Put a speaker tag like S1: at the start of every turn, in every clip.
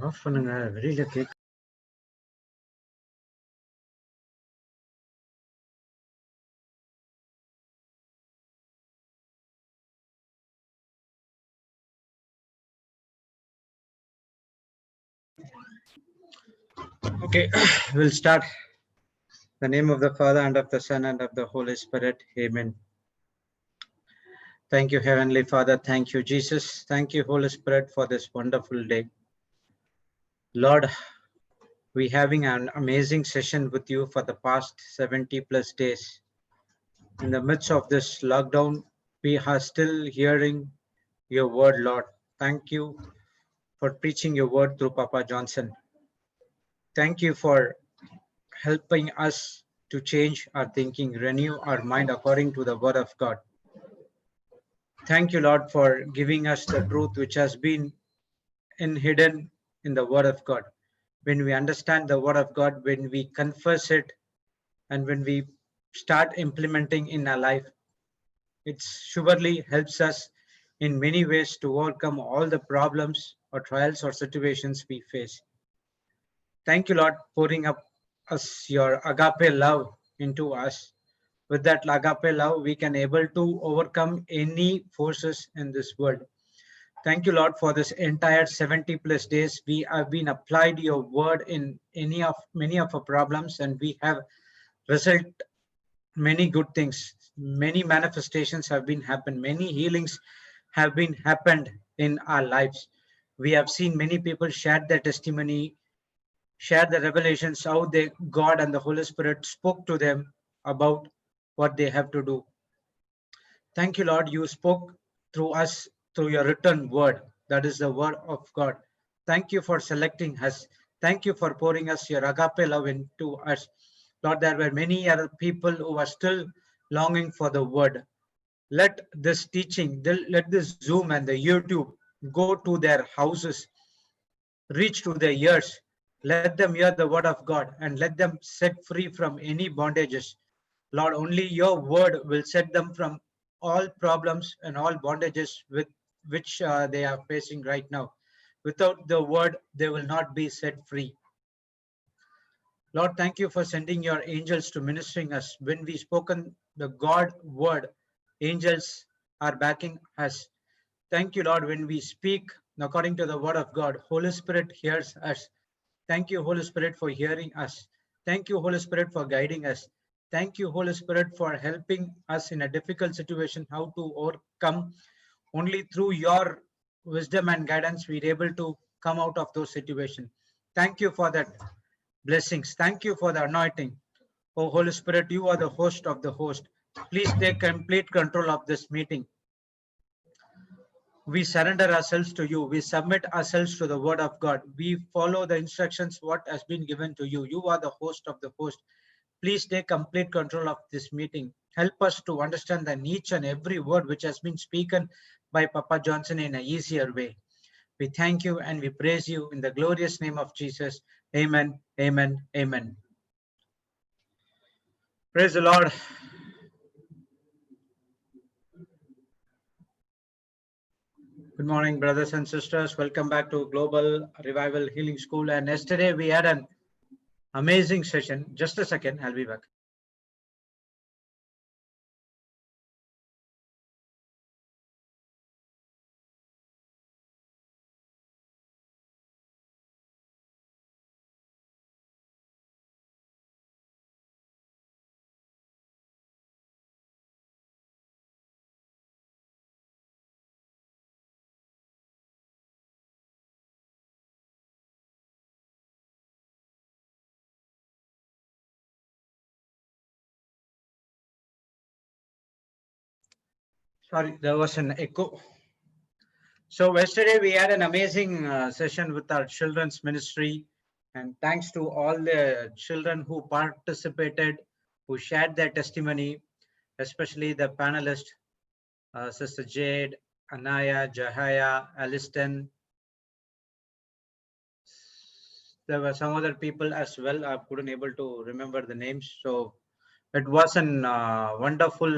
S1: Of பண்ணுங்க, வெளியில கேட்க. Okay, we'll start. In the name of the Father, and of the Son, and of the Holy Spirit. Amen. Thank you, Heavenly Father. Thank you, Jesus. Thank you, Holy Spirit, for this wonderful day. Lord, we're having an amazing session with you for the past 70 plus days. In the midst of this lockdown, we are still hearing your word, Lord. Thank you for preaching your word through Papa Johnson. Thank you for helping us to change our thinking, renew our mind according to the word of God. Thank you, Lord, for giving us the truth which has been hidden in the word of God. When we understand the word of God, when we confess it, and when we start implementing in our life, it surely helps us in many ways to overcome all the problems or trials or situations we face. Thank you, Lord, pouring up us your agape love into us. With that agape love, we can able to overcome any forces in this world. Thank you, Lord, for this entire 70 plus days. We have been applied your word in many of our problems, and we have result many good things. Many manifestations have been happened. Many healings have been happened in our lives. We have seen many people share their testimony, share the revelations, how God and the Holy Spirit spoke to them about what they have to do. Thank you, Lord. You spoke through us through your written word. That is the word of God. Thank you for selecting us. Thank you for pouring us your agape love into us. Lord, there were many other people who are still longing for the word. Let this teaching, let this Zoom and the YouTube go to their houses, reach to their ears. Let them hear the word of God and let them set free from any bondages. Lord, only your word will set them from all problems and all bondages with which they are facing right now. Without the word, they will not be set free. Lord, thank you for sending your angels to ministering us. When we spoken the God word, angels are backing us. Thank you, Lord, when we speak according to the word of God, Holy Spirit hears us. Thank you, Holy Spirit, for hearing us. Thank you, Holy Spirit, for guiding us. Thank you, Holy Spirit, for helping us in a difficult situation, how to overcome. Only through your wisdom and guidance, we're able to come out of those situations. Thank you for that blessings. Thank you for the anointing. Oh, Holy Spirit, you are the host of the host. Please take complete control of this meeting. We surrender ourselves to you. We submit ourselves to the word of God. We follow the instructions, what has been given to you. You are the host of the host. Please take complete control of this meeting. Help us to understand the each and every word which has been spoken by Papa Johnson in an easier way. We thank you and we praise you in the glorious name of Jesus. Amen, amen, amen. Praise the Lord. Good morning, brothers and sisters. Welcome back to Global Revival Healing School. And yesterday we had an amazing session. Just a second, I'll be back. Sorry, there was an echo. So yesterday we had an amazing session with our children's ministry, and thanks to all the children who participated, who shared their testimony, especially the panelists, Sister Jade, Anaya, Jahaya, Aliston. There were some other people as well. I couldn't able to remember the names. So It was an wonderful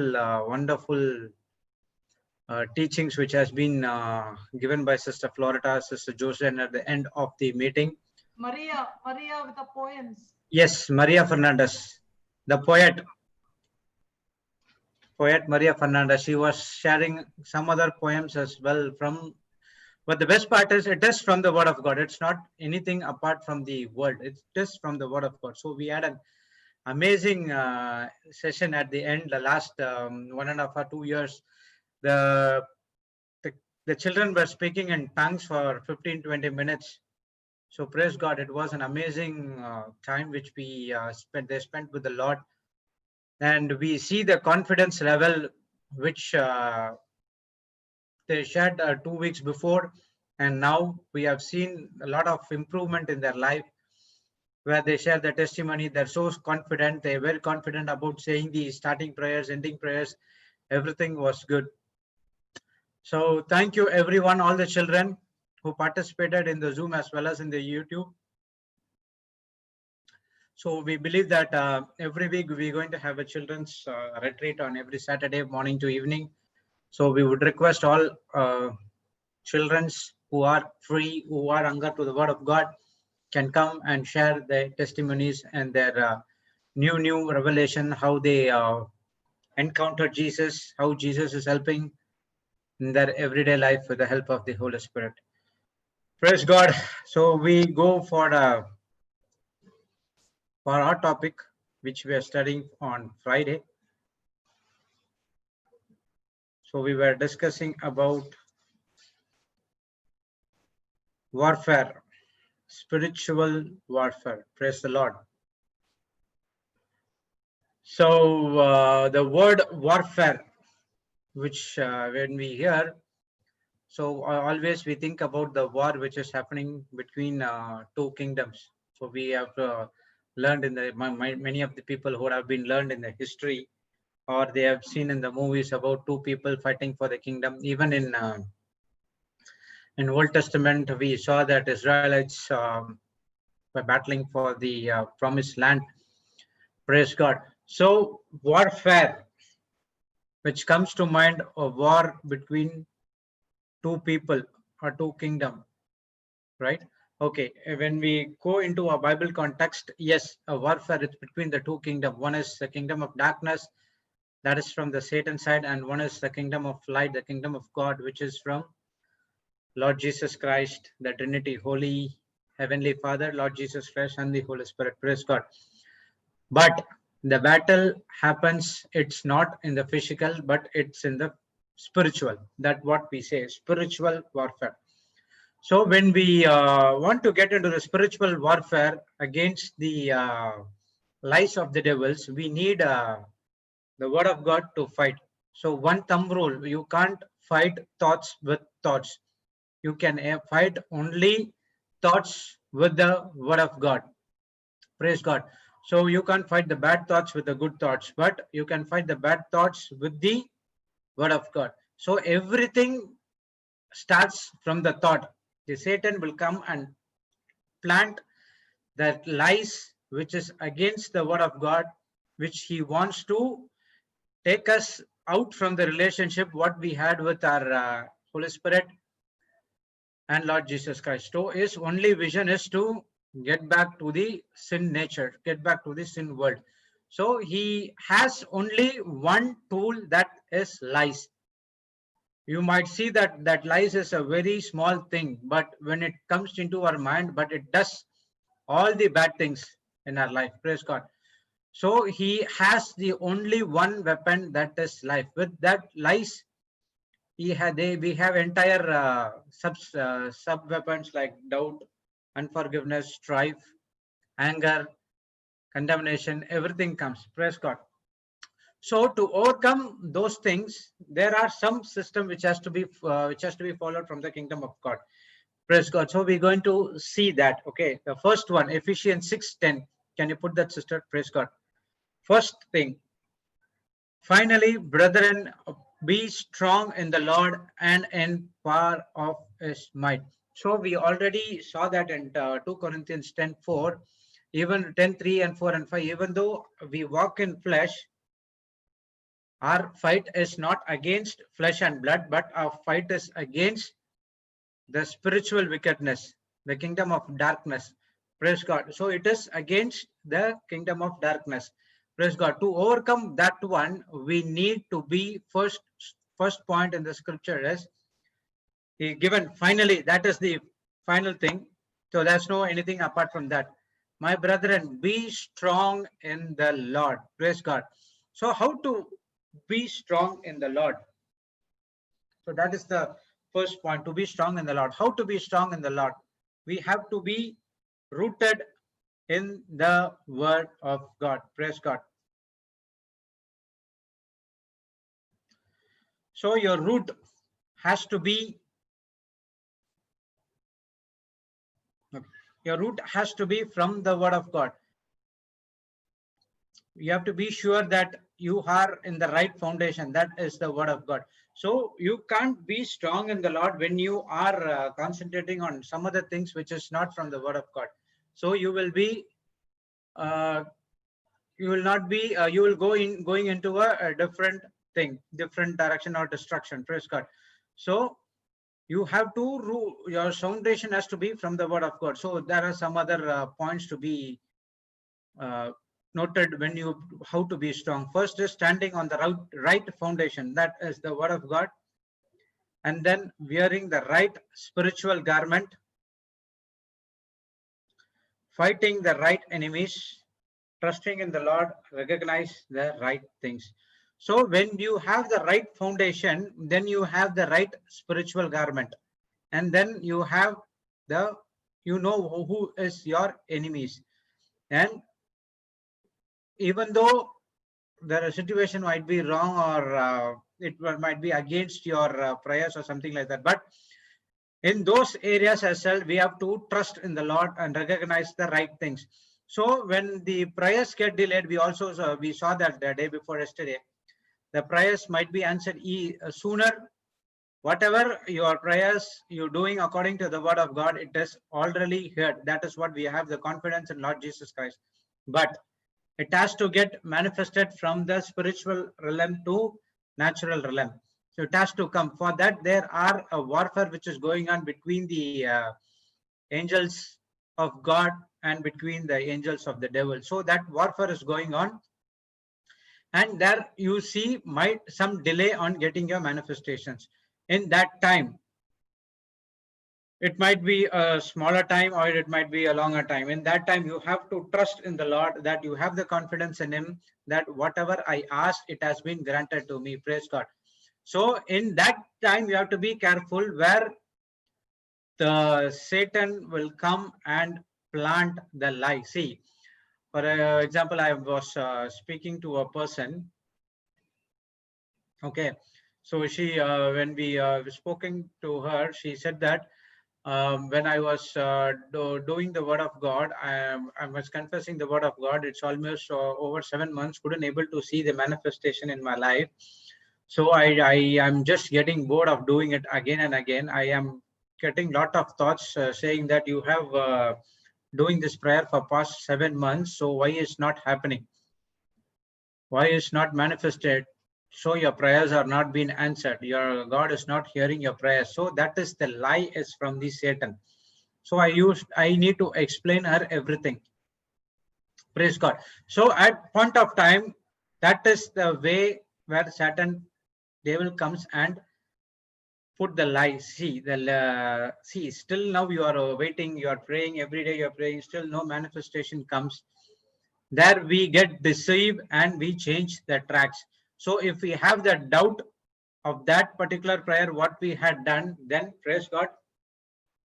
S1: teachings which has been given by Sister Florida, Sister Jocelyn at the end of the meeting.
S2: Maria with the poems.
S1: Yes, Maria Fernandez, the poet Maria Fernandez. She was sharing some other poems as well from. But the best part is it is from the Word of God. It's not anything apart from the Word. It's just from the Word of God. So we had an amazing session at the end. The last 1.5 or 2 years, the children were speaking in tongues for 15-20 minutes. So praise God, it was an amazing time which we spent with the Lord, and we see the confidence level which they shared 2 weeks before, and now we have seen a lot of improvement in their life, where they share their testimony. They're so confident. They're very confident about saying the starting prayers, ending prayers. Everything was good. So thank you everyone, all the children who participated in the Zoom as well as in the YouTube. So we believe that every week we're going to have a children's retreat on every Saturday morning to evening. So we would request all children who are free, who are hunger to the Word of God, can come and share their testimonies and their new revelation, how they encounter Jesus, how Jesus is helping in their everyday life with the help of the Holy Spirit. Praise God. So we go for our topic, which we are studying on Friday. So we were discussing about warfare, spiritual warfare. Praise the Lord. So the word warfare, which when we hear, so always we think about the war which is happening between two kingdoms. So we have learned in the many of the people who have been learned in the history, or they have seen in the movies about two people fighting for the kingdom. Even in Old Testament, we saw that Israelites were battling for the promised land. Praise God. So warfare, which comes to mind, a war between two people or two kingdom, right? Okay, when we go into a Bible context, yes, a warfare is between the two kingdom. One is the kingdom of darkness, that is from the Satan side, and one is the kingdom of light, the kingdom of God, which is from Lord Jesus Christ, the Trinity, Holy Heavenly Father, Lord Jesus Christ, and the Holy Spirit. Praise God. But the battle happens, it's not in the physical, but it's in the spiritual. That's what we say, spiritual warfare. So when we want to get into the spiritual warfare against the lies of the devils, we need the Word of God to fight. So one thumb rule, you can't fight thoughts with thoughts. You can fight only thoughts with the Word of God. Praise God. So you can't fight the bad thoughts with the good thoughts, but you can fight the bad thoughts with the Word of God. So everything starts from the thought. The Satan will come and plant that lies which is against the Word of God, which he wants to take us out from the relationship what we had with our Holy Spirit and Lord Jesus Christ. So his only vision is to get back to the sin nature, get back to the sin world. So he has only one tool, that is lies. You might see that lies is a very small thing, but when it comes into our mind, but it does all the bad things in our life. Praise God. So he has the only one weapon, that is life. With that lies, we have entire sub weapons like doubt, unforgiveness, strife, anger, condemnation. Everything comes. Praise God. So to overcome those things, there are some system which has to be followed from the kingdom of God. Praise God. So we're going to see that. Okay, the first one, Ephesians 6:10. Can you put that, sister? Praise God. First thing, finally, brethren, be strong in the Lord and in power of his might. So we already saw that in 2 Corinthians 10:4. even 10, 3 and 4 and 5, even though we walk in flesh, our fight is not against flesh and blood, but our fight is against the spiritual wickedness, the kingdom of darkness. Praise God. So it is against the kingdom of darkness. Praise God. To overcome that one, we need to be first point in the scripture is given. Finally, that is the final thing. So there's no anything apart from that. My brethren, be strong in the Lord. Praise God. So how to be strong in the Lord? So that is the first point, to be strong in the Lord. How to be strong in the Lord? We have to be rooted in the word of God. Praise God. So your root has to be, from the word of God. You have to be sure that you are in the right foundation. That is the word of God. So you can't be strong in the Lord when you are concentrating on some other things which is not from the word of God. So you will be you will not be you will going into a different thing, different direction or destruction. Praise God. So you have to your foundation has to be from the word of God. So there are some other points to be noted when you how to be strong. First is standing on the right foundation, that is the word of God, and then wearing the right spiritual garment, fighting the right enemies, trusting in the Lord, recognize the right things. So when you have the right foundation, then you have the right spiritual garment, and then you have who is your enemies. And even though the situation might be wrong or it might be against your prayers or something like that, but in those areas as well, we have to trust in the Lord and recognize the right things. So when the prayers get delayed, we also we saw that the day before yesterday, the prayers might be answered sooner. Whatever your prayers you're doing according to the word of God, it is already heard. That is what we have the confidence in Lord Jesus Christ. But it has to get manifested from the spiritual realm to natural realm. So it has to come. For that, there are a warfare which is going on between the angels of God and between the angels of the devil. So that warfare is going on. And there you see some delay on getting your manifestations. In that time, it might be a smaller time or it might be a longer time. In that time, you have to trust in the Lord, that you have the confidence in him, that whatever I asked, it has been granted to me. Praise God. So in that time, you have to be careful where the Satan will come and plant the lie. See, for example, I was speaking to a person. Okay. So she, when we spoken to her, she said that when I was doing the word of God, I was confessing the word of God. It's almost over 7 months, couldn't able to see the manifestation in my life. So I am just getting bored of doing it again and again. I am getting lot of thoughts saying that you have doing this prayer for past 7 months. So why is not happening? Why is not manifested? So your prayers are not being answered. Your God is not hearing your prayers. So that is the lie is from the Satan. So I need to explain her everything. Praise God. So at point of time, that is the way where Satan devil comes and put the lie. See, still now you are waiting, you are praying every day, you are praying, still no manifestation comes. There we get deceived and we change the tracks. So if we have the doubt of that particular prayer, what we had done, then praise God,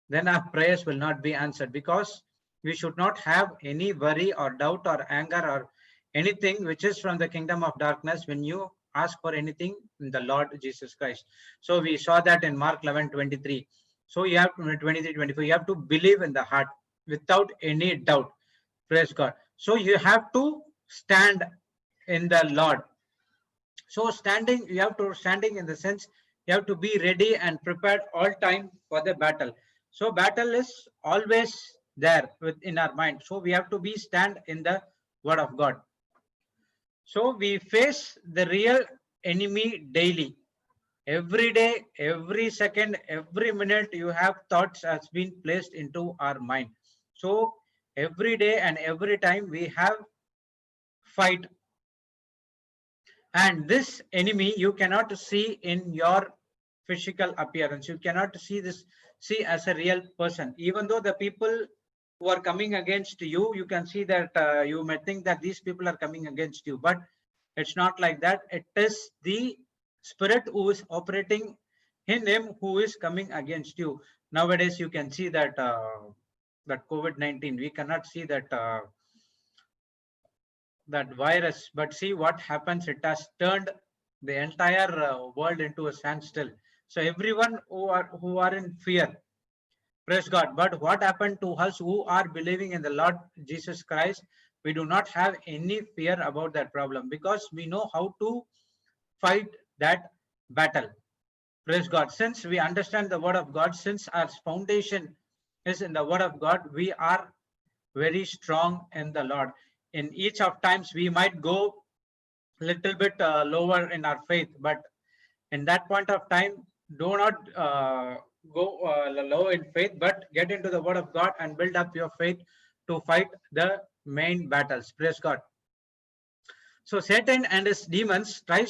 S1: then our prayers will not be answered, because we should not have any worry or doubt or anger or anything which is from the kingdom of darkness when you ask for anything in the Lord Jesus Christ. So we saw that in Mark 11:23. So you have 23:24. You have to believe in the heart without any doubt. Praise God. So you have to stand in the Lord. So you have to standing in the sense you have to be ready and prepared all time for the battle. So battle is always there within our mind. So we have to be stand in the word of God. So we face the real enemy daily. Every day, every second, every minute, you have thoughts has been placed into our mind. So every day and every time we have fight. And this enemy you cannot see in your physical appearance. You cannot see as a real person. Even though the people who are coming against you, you can see that you may think that these people are coming against you, but it's not like that. It is the spirit who is operating in him who is coming against you. Nowadays, you can see that that COVID-19. We cannot see that that virus, but see what happens. It has turned the entire world into a standstill. So everyone who are in fear. Praise God. But what happened to us who are believing in the Lord Jesus Christ? We do not have any fear about that problem because we know how to fight that battle. Praise God. Since we understand the word of God, since our foundation is in the word of God, we are very strong in the Lord. In each of times, we might go little bit lower in our faith, but in that point of time, do not go low in faith, but get into the word of God and build up your faith to fight the main battles. Praise God. So Satan and his demons try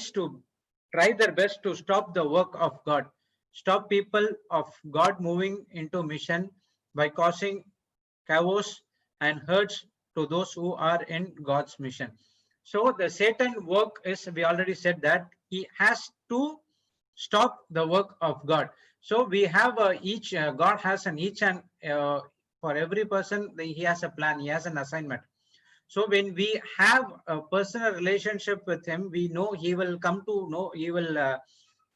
S1: their best to stop the work of God, stop people of God moving into mission by causing chaos and hurts to those who are in God's mission. So the Satan work is, we already said that he has to stop the work of God. So we have God has an each and for every person, he has a plan, he has an assignment. So when we have a personal relationship with him, we know he will come to know, he will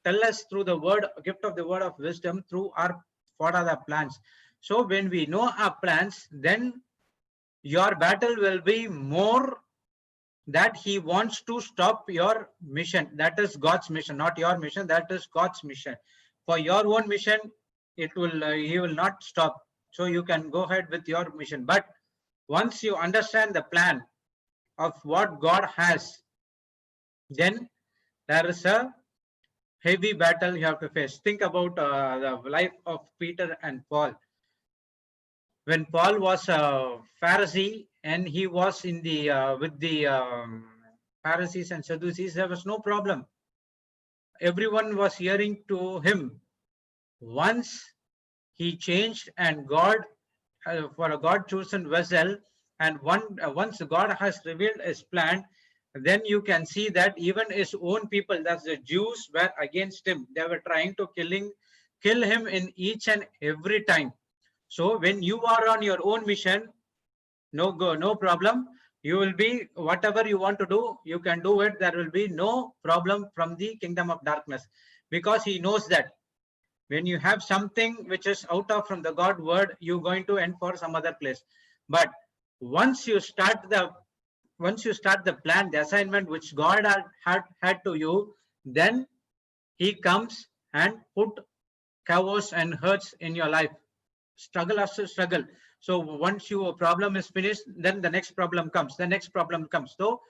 S1: tell us through the word, gift of the word of wisdom through our, what are the plans. So when we know our plans, then your battle will be more that he wants to stop your mission. That is God's mission, not your mission. That is God's mission. For your own mission, it will he will not stop. So you can go ahead with your mission. But once you understand the plan of what God has, then there is a heavy battle you have to face. Think about the life of Peter and Paul. When Paul was a Pharisee and he was in the with the Pharisees and Sadducees, there was no problem. Everyone was hearing to him. Once he changed and God, for a God chosen vessel, and once God has revealed his plan, then you can see that even his own people, that's the Jews, were against him. They were trying to kill him in each and every time. So when you are on your own mission, no problem. You will be, whatever you want to do, you can do it. There will be no problem from the kingdom of darkness, because he knows that when you have something which is out of from the God word, you're going to end for some other place. But once you start the plan, the assignment which God had to you, then he comes and put chaos and hurts in your life. Struggle after struggle. So once your problem is finished, then the next problem comes. The next problem comes. So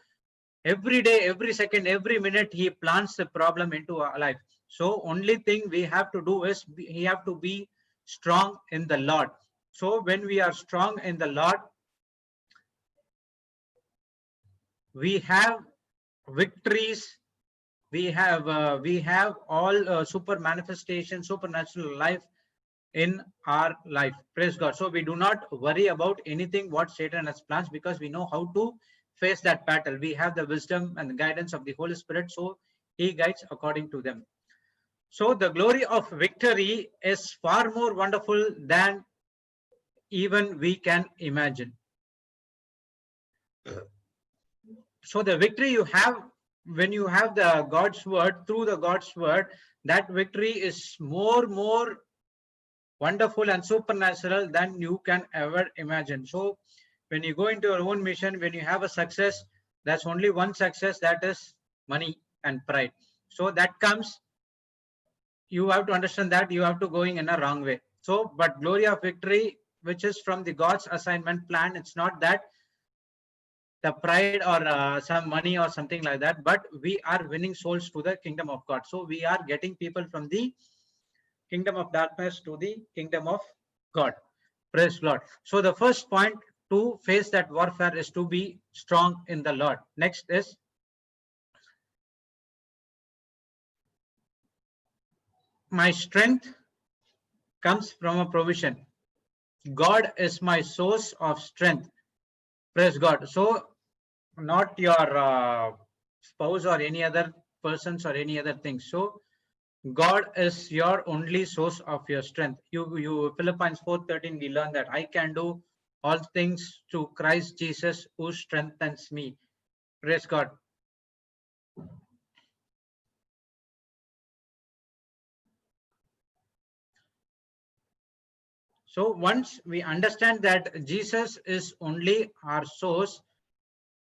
S1: every day, every second, every minute, he plants the problem into our life. So only thing we have to do is we have to be strong in the Lord. So when we are strong in the Lord, we have victories. We have all super manifestation, supernatural life in our life. Praise God. So we do not worry about anything what Satan has plans, because we know how to face that battle. We have the wisdom and the guidance of the Holy Spirit, so he guides according to them. So the glory of victory is far more wonderful than even we can imagine. So the victory you have when you have the God's word, through the God's word, that victory is more wonderful and supernatural than you can ever imagine. So when you go into your own mission, when you have a success, there's only one success, that is money and pride. So that comes, you have to understand that you have to going in a wrong way. So but glory of victory which is from the God's assignment plan. It's not that the pride or some money or something like that, but we are winning souls to the kingdom of God. So we are getting people from the kingdom of darkness to the kingdom of God. Praise Lord. So the first point to face that warfare is to be strong in the Lord. Next is my strength comes from a provision. God is my source of strength. Praise God. So not your spouse or any other persons or any other thing. So God is your only source of your strength. You Philippians 4:13, we learn that I can do all things through Christ Jesus who strengthens me. Praise God. So once we understand that Jesus is only our source,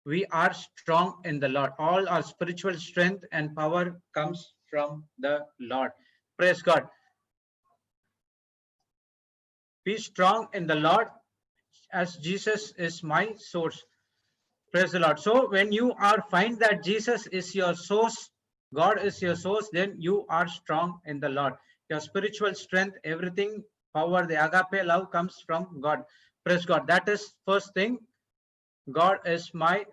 S1: we are strong in the Lord. All our spiritual strength and power comes from the Lord. Praise God. Be strong in the Lord as Jesus is my source. Praise the Lord. So when you are find that Jesus is your source, God is your source, then you are strong in the Lord. Your spiritual strength, everything, power, the agape love comes from God. Praise God. That is first thing. God is my,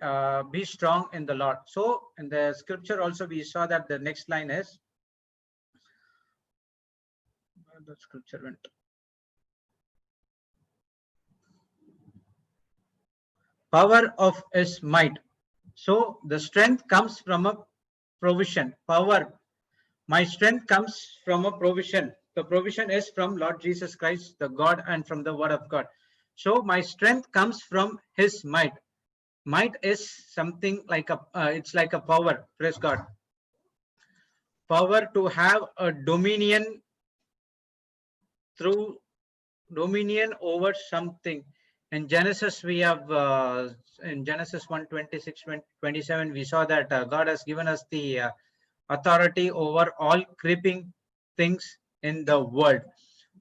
S1: be strong in the Lord. So in the scripture also we saw that the next line is, the scripture went. Power of his might. So the strength comes from a provision, power. My strength comes from a provision. The provision is from Lord Jesus Christ, the God, and from the word of God. So my strength comes from his might. Might is something like a, it's like a power. Praise God. Power to have a dominion through dominion over something. In Genesis, we have in Genesis 1:26-27, we saw that God has given us the authority over all creeping things in the world.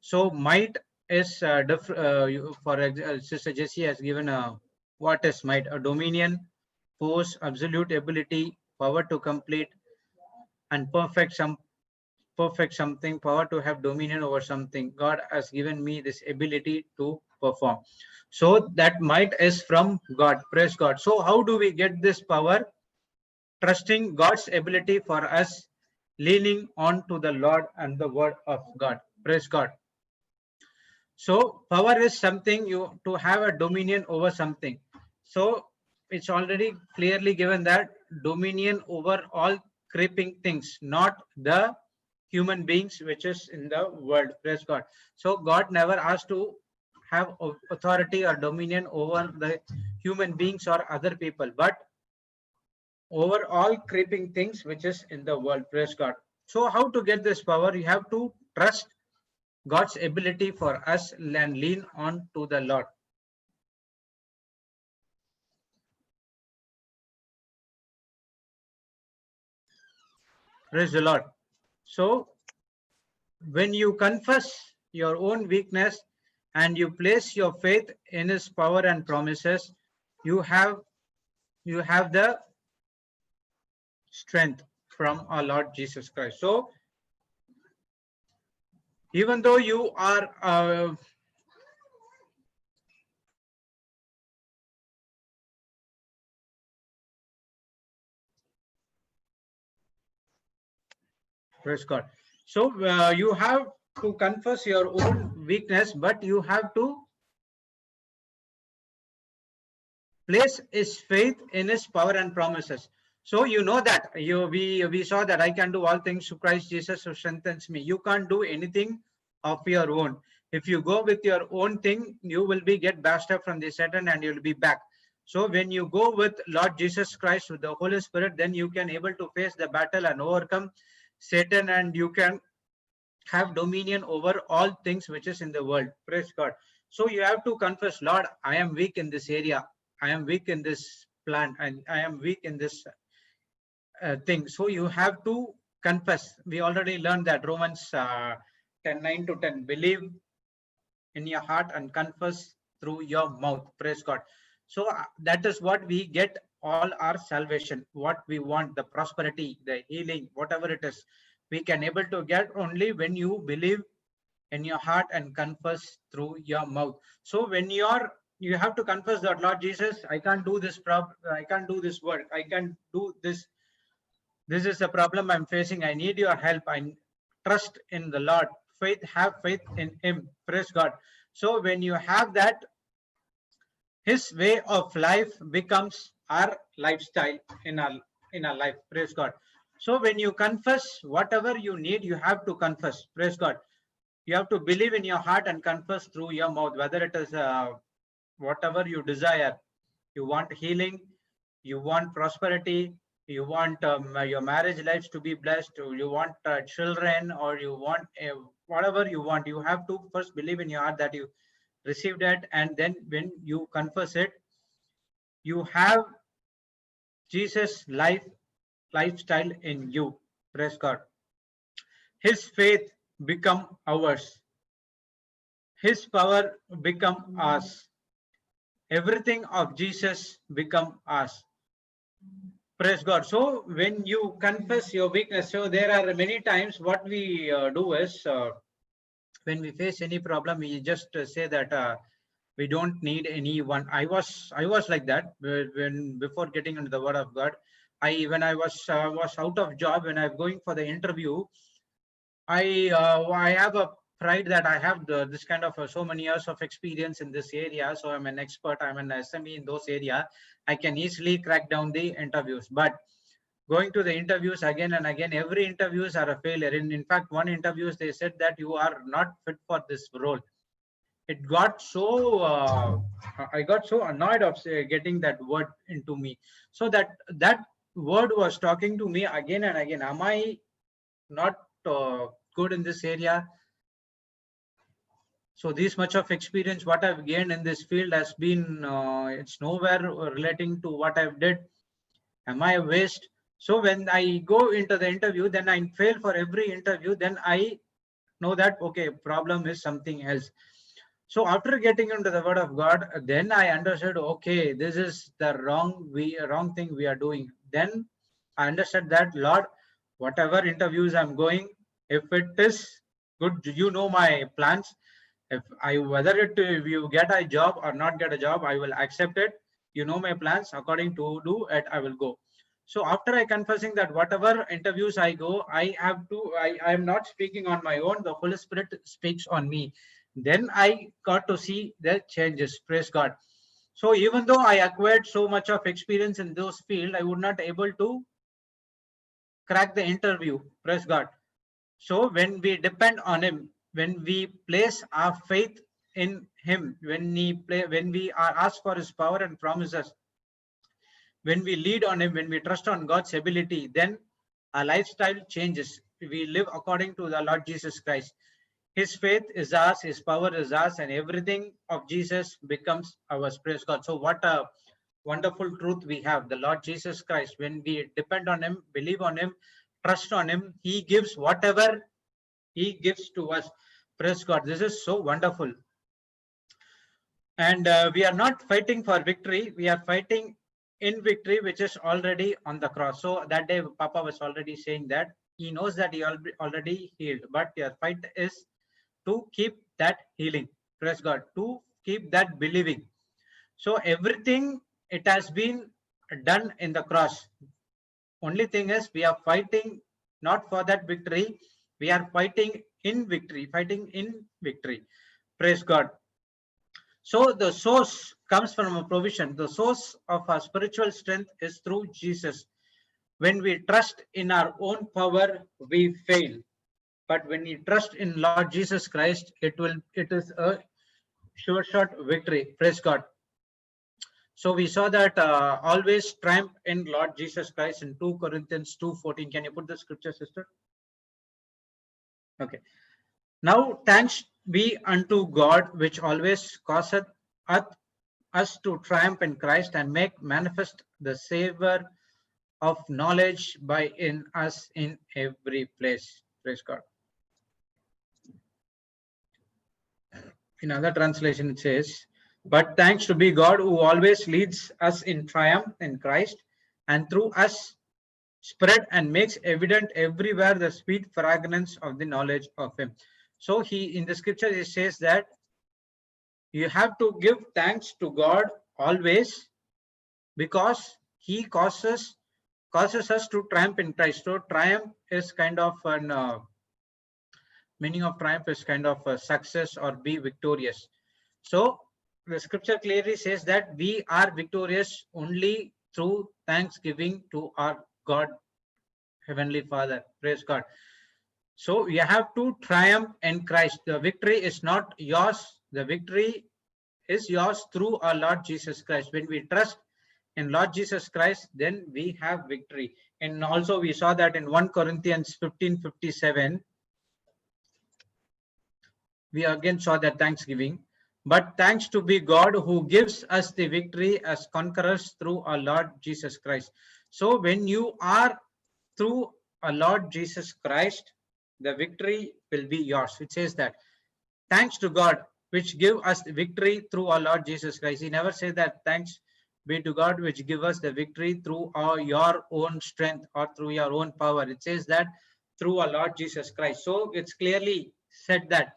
S1: So might is Sister Jessie has given a what is might? A dominion, force, absolute ability, power to complete and perfect something, power to have dominion over something. God has given me this ability to perform. So that might is from God. Praise God. So how do we get this power? Trusting God's ability for us, leaning on to the Lord and the word of God. Praise God. So power is something you to have a dominion over something. So it's already clearly given that dominion over all creeping things, not the human beings which is in the world. Praise God. So God never asked to have authority or dominion over the human beings or other people, but over all creeping things which is in the world. Praise God. So how to get this power? You have to trust God's ability for us and lean on to the Lord. Praise the Lord. So when you confess your own weakness and you place your faith in his power and promises, you have the strength from our Lord Jesus Christ. So even though you are praise God. So you have to confess your own weakness, but you have to place his faith in his power and promises. So you know that we saw that I can do all things through Christ Jesus who strengthens me. You can't do anything of your own. If you go with your own thing, you will be get bashed up from the Satan and you'll be back. So when you go with Lord Jesus Christ with the Holy Spirit, then you can able to face the battle and overcome Satan, and you can have dominion over all things which is in the world. Praise God. So you have to confess, Lord, I am weak in this area. I am weak in this plan, and I am weak in this thing. So you have to confess. We already learned that Romans 10:9-10. Believe in your heart and confess through your mouth. Praise God. So that is what we get all our salvation, what we want, the prosperity, the healing, whatever it is, we can able to get only when you believe in your heart and confess through your mouth. So when you have to confess that, Lord Jesus, I can't do this I can't do this work, I can't do this. This is a problem I'm facing. I need your help. I trust in the Lord. Have faith in Him. Praise God. So when you have that, His way of life becomes our lifestyle in our life. Praise God. So when you confess whatever you need, you have to confess. Praise God. You have to believe in your heart and confess through your mouth, whether it is whatever you desire. You want healing, you want prosperity, you want your marriage lives to be blessed, or you want children, or you want whatever you want. You have to first believe in your heart that you received it, and then when you confess it, you have Jesus lifestyle in you. Praise God. His faith become ours. His power become ours. Everything of Jesus become ours. Praise God. So when you confess your weakness, so there are many times what we do is when we face any problem, we just say that we don't need anyone. I was like that when before getting into the Word of God. When I was out of job, when I'm going for the interview, I have a pride that I have this kind of so many years of experience in this area. So I'm an expert. I'm an SME in those area. I can easily crack down the interviews. But going to the interviews again and again, every interviews are a failure. In fact, one interviews they said that you are not fit for this role. It got so I got so annoyed of getting that word into me. So that word was talking to me again and again. Am I not good in this area? So this much of experience what I've gained in this field has been it's nowhere relating to what I've did. Am I a waste? So when I go into the interview, then I fail for every interview, then I know that okay, problem is something else. So after getting into the Word of God, then I understood, okay, this is the wrong thing we are doing. Then I understood that, Lord, whatever interviews I'm going, if it is good, you know my plans. If you get a job or not get a job, I will accept it. You know my plans. According to do it, I will go. So after I confessing that whatever interviews I go, I am not speaking on my own. The Holy Spirit speaks on me. Then I got to see the changes. Praise God. So even though I acquired so much of experience in those field, I would not able to crack the interview. Praise God. So when we depend on Him, when we place our faith in Him, when we are asked for His power and promises, when we lead on Him, when we trust on God's ability, then our lifestyle changes. We live according to the Lord Jesus Christ. His faith is ours, His power is ours, and everything of Jesus becomes ours. Praise God. So what a wonderful truth we have. The Lord Jesus Christ, when we depend on Him, believe on Him, trust on Him, He gives whatever He gives to us. Praise God. This is so wonderful. And we are not fighting for victory. We are fighting in victory, which is already on the cross. So that day, Papa was already saying that he knows that he already healed, but your fight is to keep that healing. Praise God. To keep that believing. So everything, it has been done in the cross. Only thing is we are fighting not for that victory. We are fighting in victory. Praise God. So the source comes from a provision. The source of our spiritual strength is through Jesus. When we trust in our own power, we fail. But when we trust in Lord Jesus Christ, it is a sure shot victory. Praise God. So we saw that always triumph in Lord Jesus Christ in 2 Corinthians 2:14. Can you put the scripture, sister? Okay. Now thanks be unto God, which always causeth us to triumph in Christ and make manifest the savor of knowledge by in us in every place. Praise God. In other translation, it says, but thanks to be God who always leads us in triumph in Christ, and through us spread and makes evident everywhere the sweet fragrance of the knowledge of him. So he, in the scripture, it says that you have to give thanks to God always, because he causes us to triumph in Christ. So triumph is kind of an meaning of triumph is kind of a success or be victorious. So the scripture clearly says that we are victorious only through thanksgiving to our God, Heavenly Father. Praise God. So you have to triumph in Christ. The victory is not yours. The victory is yours through our Lord Jesus Christ. When we trust in Lord Jesus Christ, then we have victory. And also we saw that in 1 Corinthians 15:57, we again saw that thanksgiving. But thanks to be God who gives us the victory as conquerors through our Lord Jesus Christ. So when you are through our Lord Jesus Christ, the victory will be yours. It says that thanks to God which give us the victory through our Lord Jesus Christ. He never said that thanks be to God which give us the victory through your own strength or through your own power. It says that through our Lord Jesus Christ. So it's clearly said that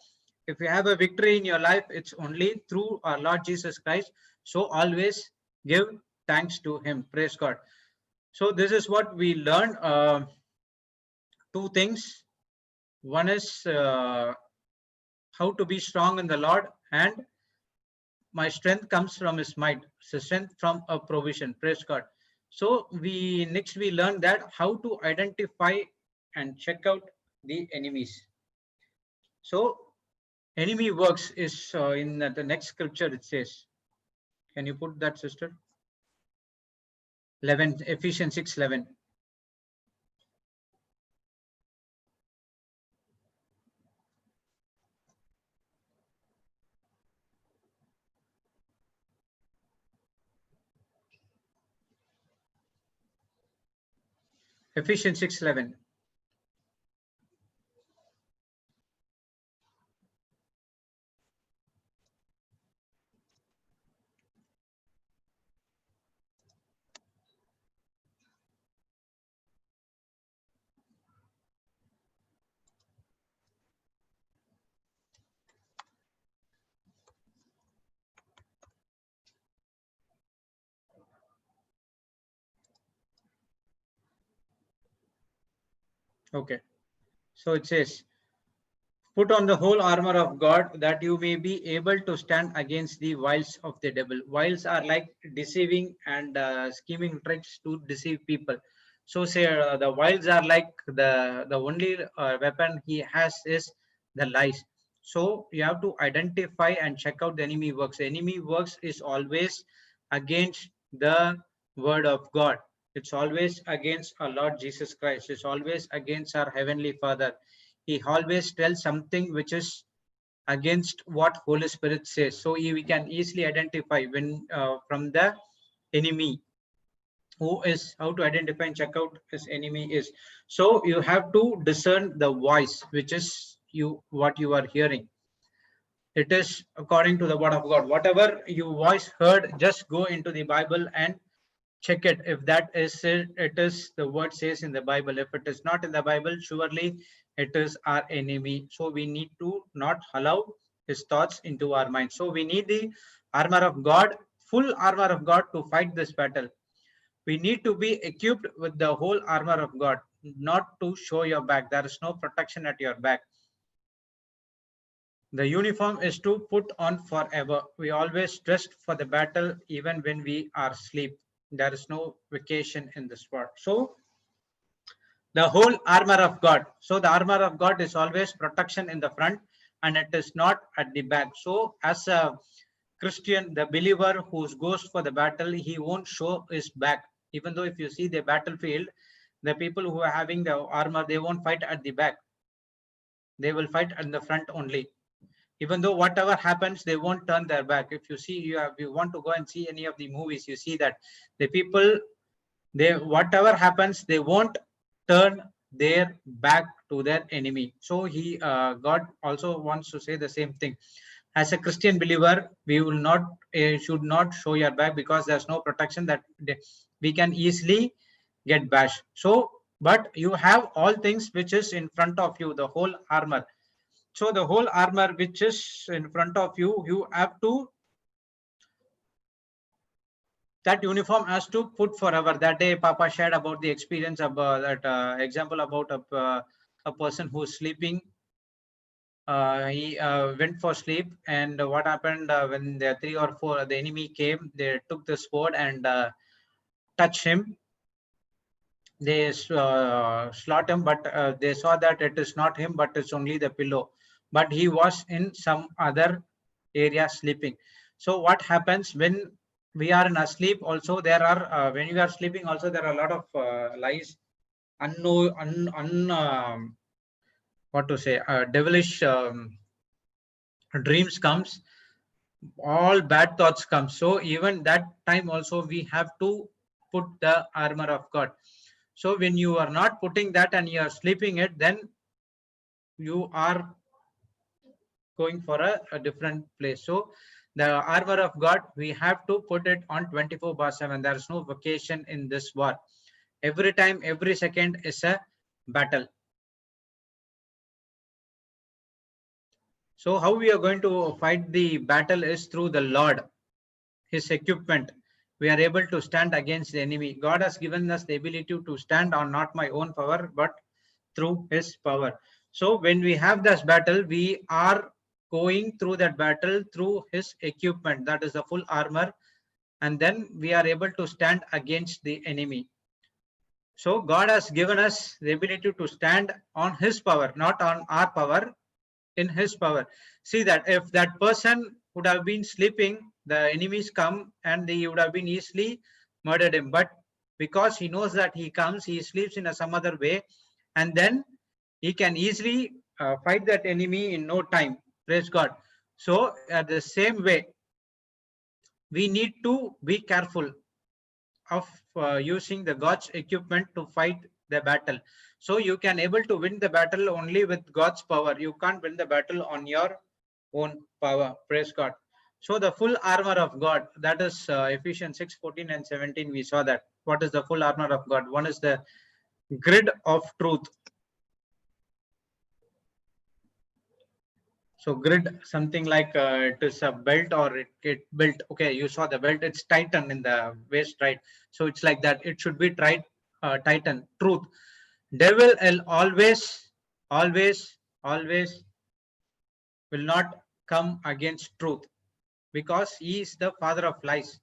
S1: if you have a victory in your life, it's only through our Lord Jesus Christ. So always give thanks to him. Praise God. So this is what we learned. Two things. One is how to be strong in the Lord, and my strength comes from his might. So strength from a provision. Praise God. So we learned that how to identify and check out the enemies. So enemy works is in the next scripture. It says, can you put that, sister? 11, Ephesians 6:11. Ephesians 6:11. Okay. So it says, put on the whole armor of God that you may be able to stand against the wiles of the devil. Wiles are like deceiving and scheming tricks to deceive people. So say the wiles are like the only weapon he has is the lies. So you have to identify and check out the enemy works. The enemy works is always against the word of God. It's always against our Lord Jesus Christ. It's always against our Heavenly Father. He always tells something which is against what Holy Spirit says. So we can easily identify when from the enemy, who is, how to identify and check out his enemy is. So you have to discern the voice, which is what you are hearing. It is according to the word of God. Whatever you voice heard, just go into the Bible and check it. If that is it is the word says in the Bible. If it is not in the Bible, surely it is our enemy. So we need to not allow his thoughts into our mind. So we need the armor of God, full armor of God, to fight this battle. We need to be equipped with the whole armor of God, not to show your back. There is no protection at your back. The uniform is to put on forever. We always dressed for the battle, even when we are asleep. There is no vacation in this world. So the whole armor of God. So the armor of God is always protection in the front, and it is not at the back. So as a Christian, the believer who goes for the battle, he won't show his back. Even though if you see the battlefield, the people who are having the armor, they won't fight at the back. They will fight at the front only. Even though whatever happens, they won't turn their back. If you see, you want to go and see any of the movies, you see that the people, whatever happens, they won't turn their back to their enemy. So God also wants to say the same thing. As a Christian believer, we will not should not show your back, because there's no protection that we can easily get bashed. So, but you have all things which is in front of you, the whole armor. So the whole armor which is in front of you, you have to, that uniform has to put forever. That day Papa shared about the experience of that example about a person who's sleeping. He went for sleep, and what happened when the 3 or 4 the enemy came, they took the sword and touched him. They slot him, but they saw that it is not him, but it's only the pillow, but he was in some other area sleeping. So what happens when we are in a sleep? Also there are when you are sleeping also, there are a lot of lies, what to say, devilish dreams comes, all bad thoughts come. So even that time also we have to put the armor of God. So when you are not putting that and you are sleeping it, then you are going for a different place. So the armor of God, we have to put it on 24/7. There is no vacation in this war. Every time, every second is a battle. So how we are going to fight the battle is through the Lord, his equipment. We are able to stand against the enemy. God has given us the ability to stand on not my own power, but through his power. So when we have this battle, we are going through that battle through his equipment, that is the full armor, and then we are able to stand against the enemy. So God has given us the ability to stand on his power, not on our power, in his power. See that if that person would have been sleeping, the enemies come and they would have been easily murdered him. But because he knows that he comes, he sleeps in some other way, and then he can easily fight that enemy in no time. Praise God. So at the same way, we need to be careful of using the God's equipment to fight the battle. So you can able to win the battle only with God's power. You can't win the battle on your own power. Praise God. So the full armor of God, that is Ephesians 6:14 and 17. We saw that. What is the full armor of God? One is the grid of truth. So grid, something like it is a belt, or it built. Okay, you saw the belt. It's tightened in the waist, right? So it's like that. It should be tightened. Truth. Devil will always will not come against truth, because he is the father of lies.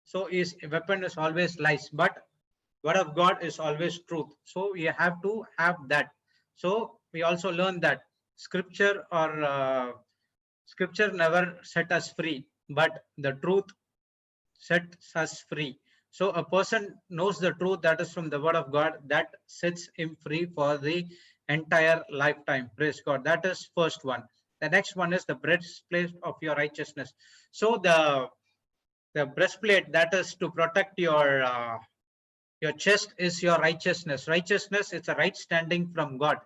S1: So his weapon is always lies, but word of God is always truth. So you have to have that. So we also learn that scripture never set us free, but the truth sets us free. So a person knows the truth, that is from the word of God, that sets him free for the entire lifetime. Praise God. That is first one. The next one is the breastplate of your righteousness. So the breastplate, that is to protect your chest, is your righteousness. Righteousness is a right standing from God.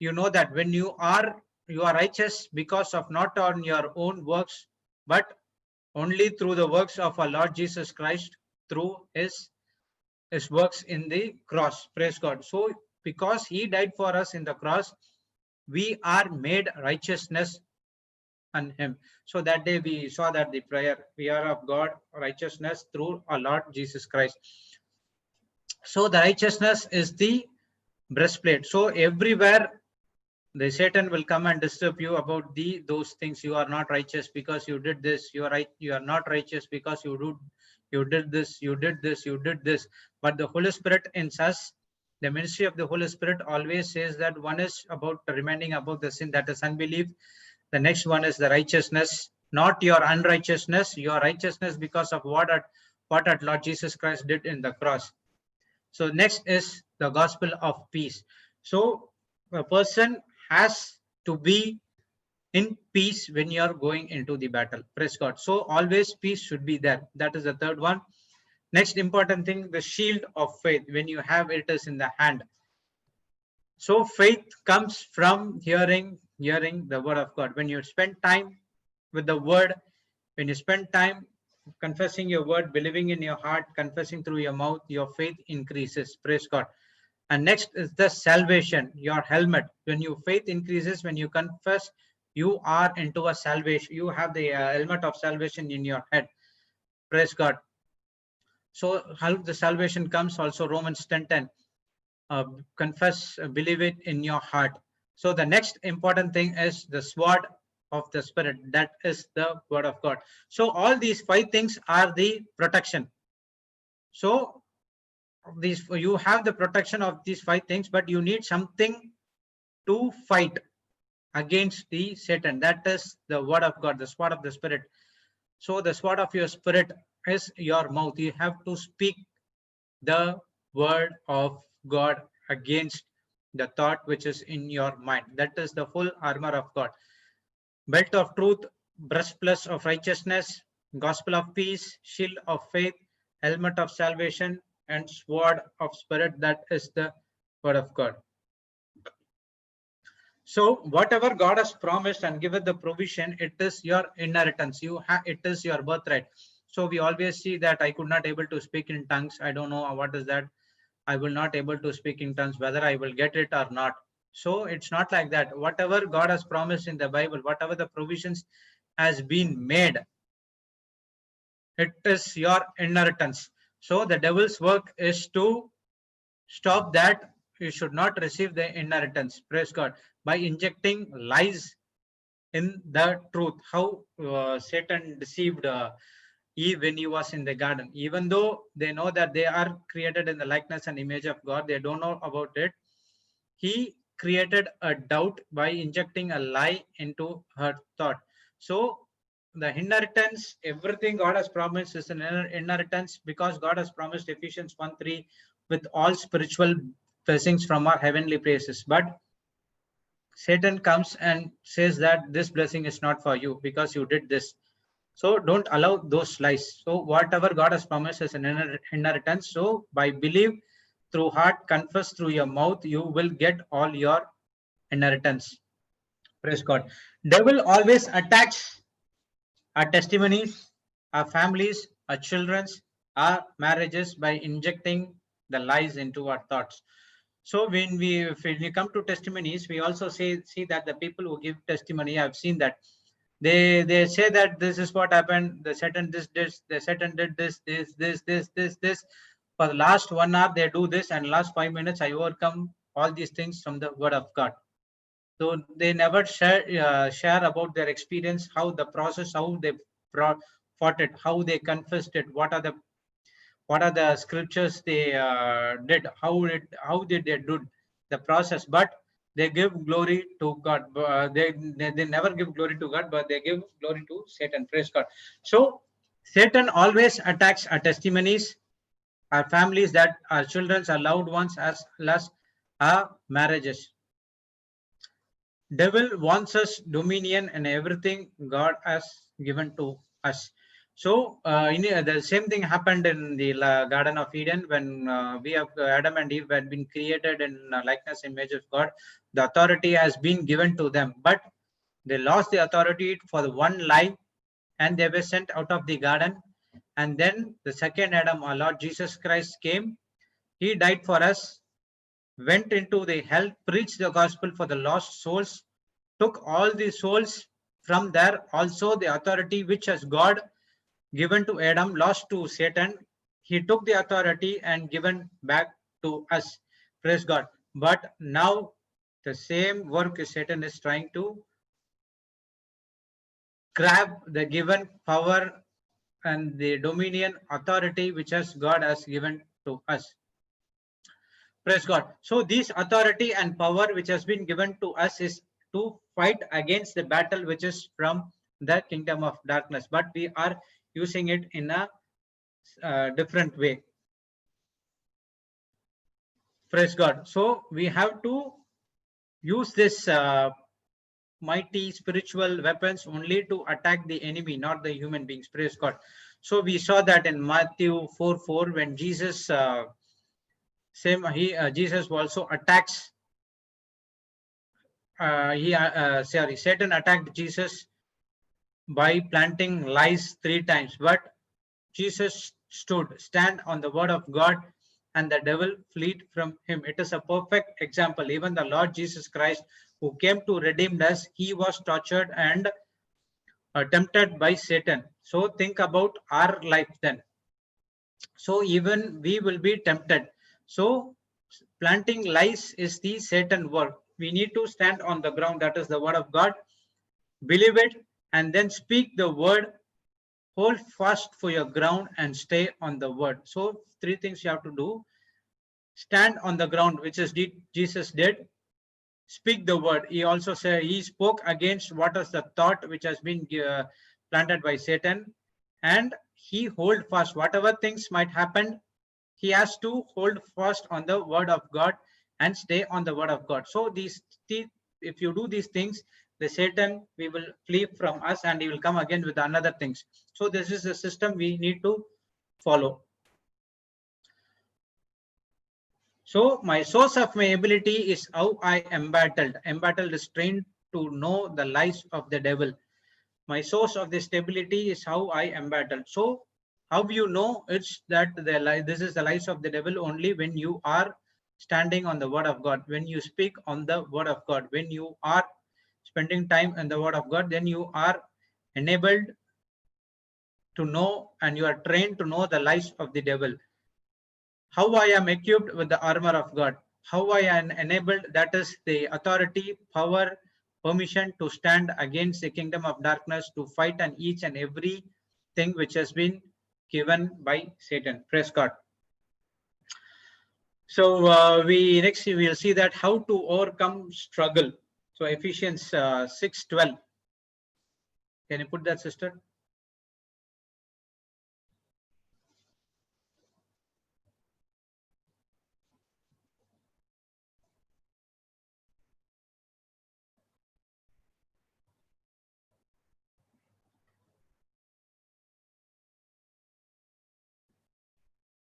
S1: You know that when you are righteous because of not on your own works, but only through the works of our Lord Jesus Christ, through his works in the cross. Praise God. So because he died for us in the cross, we are made righteousness on him. So that day we saw that the prayer, we are of God righteousness through our Lord Jesus Christ. So the righteousness is the breastplate. So everywhere the Satan will come and disturb you about those things. You are not righteous because you did this. You are right. You are not righteous because you did this. You did this. You did this. But the Holy Spirit in us, the ministry of the Holy Spirit always says that one is about reminding about the sin, that is unbelief. The next one is the righteousness, not your unrighteousness. Your righteousness because of what Lord Jesus Christ did in the cross. So next is the gospel of peace. So a person has to be in peace when you're going into the battle. Praise God. So always peace should be there. That is the third one. Next important thing, the shield of faith. When you have it is in the hand. So faith comes from hearing hearing the word of God. When you spend time with the word, when you spend time confessing your word, believing in your heart, confessing through your mouth, your faith increases. Praise God. And next is the salvation, your helmet. When your faith increases, when you confess, you are into a salvation. You have the helmet of salvation in your head. Praise God. So how the salvation comes also, Romans 10:10. Confess, believe it in your heart. So the next important thing is the sword of the Spirit. That is the word of God. So all these 5 things are the protection. So these, you have the protection of these 5 things, but you need something to fight against the Satan. That is the word of God, the sword of the Spirit. So the sword of your spirit is your mouth. You have to speak the word of God against the thought which is in your mind. That is the full armor of God. Belt of truth, breastplate of righteousness, gospel of peace, shield of faith, helmet of salvation, and sword of spirit. That is the word of God. So whatever God has promised and given the provision, it is your inheritance. It is your birthright. So we always see that I could not able to speak in tongues. I don't know what is that. I will not able to speak in tongues, whether I will get it or not. So it's not like that. Whatever God has promised in the Bible, whatever the provisions has been made, it is your inheritance. So the devil's work is to stop that. You should not receive the inheritance. Praise God. By injecting lies in the truth. How Satan deceived Eve when he was in the garden. Even though they know that they are created in the likeness and image of God, they don't know about it. He created a doubt by injecting a lie into her thought. So the inheritance, everything God has promised is an inheritance, because God has promised Ephesians 1:3 with all spiritual blessings from our heavenly places. But Satan comes and says that this blessing is not for you because you did this. So don't allow those lies. So whatever God has promised is an inheritance. So by believe through heart, confess through your mouth, you will get all your inheritance. Praise God. Devil always attacks our testimonies, our families, our children's, our marriages by injecting the lies into our thoughts. So when we come to testimonies, we also see that the people who give testimony, I've seen that they say that this is what happened. The Satan the Satan did this. For the last 1 hour, they do this, and last 5 minutes, I overcome all these things from the word of God. So they never share about their experience, how the process, how they fought it, how they confessed it, what are the scriptures they did, how did they do the process. But they give glory to God. They never give glory to God, but they give glory to Satan. Praise God. So Satan always attacks our testimonies, our families, that our children, our loved ones, as well as our marriages. Devil wants us dominion and everything God has given to us. So the same thing happened in the Garden of Eden when we have Adam and Eve had been created in likeness image of God. The authority has been given to them, but they lost the authority for the one lie, and they were sent out of the garden. And then the second Adam, our Lord Jesus Christ, came. He died for us, went into the hell, preached the gospel for the lost souls, took all the souls from there. Also the authority which has God given to Adam, lost to Satan, he took the authority and given back to us. Praise God. But now the same work Satan is trying to grab the given power and the dominion authority which has God has given to us. Praise God. So this authority and power which has been given to us is to fight against the battle which is from the kingdom of darkness, but we are using it in a different way. Praise God. So we have to use this mighty spiritual weapons only to attack the enemy, not the human beings. Praise God. So we saw that in Matthew 4:4 when Jesus Jesus also attacks Satan attacked Jesus by planting lies 3 times, but Jesus stand on the word of God, and the devil fled from him. It is a perfect example. Even the Lord Jesus Christ, who came to redeem us, he was tortured and tempted by Satan. So think about our life then. So even we will be tempted. So planting lies is the Satan work. We need to stand on the ground, that is the word of God, believe it, and then speak the word. Hold fast for your ground and stay on the word. So 3 things you have to do. Stand on the ground, which is Jesus did. Speak the word. He also said he spoke against what is the thought which has been planted by Satan, and he hold fast. Whatever things might happen, he has to hold fast on the word of God and stay on the word of God. So if you do these things, the Satan we will flee from us, and he will come again with another things. So this is the system we need to follow. So my source of my ability is how I am battled. Embattled is trained to know the lies of the devil. My source of this stability is how I am battled. So how you know it's that this is the lies of the devil only when you are standing on the word of God, when you speak on the word of God, when you are spending time in the word of God, then you are enabled to know, and you are trained to know the lies of the devil. How I am equipped with the armor of God, how I am enabled, that is the authority, power, permission to stand against the kingdom of darkness, to fight on each and every thing which has been given by Satan. Praise God. So we will see that how to overcome struggle. So Ephesians 6:12. Can you put that, sister?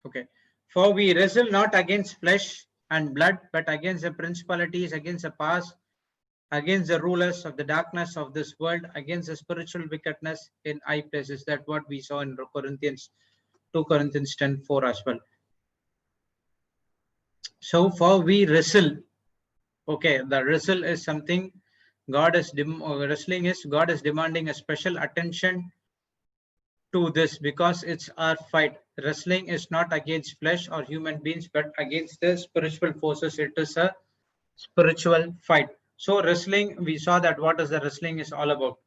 S1: Okay. For we wrestle not against flesh and blood, but against the principalities, against the powers, against the rulers of the darkness of this world, against the spiritual wickedness in high places. That's what we saw in 2 Corinthians 10:4 as well. So for we wrestle, okay, the wrestle is something God is wrestling is God is demanding a special attention to this, because it's our fight. Wrestling is not against flesh or human beings, but against the spiritual forces. It is a spiritual fight. So wrestling, we saw that what is the wrestling is all about.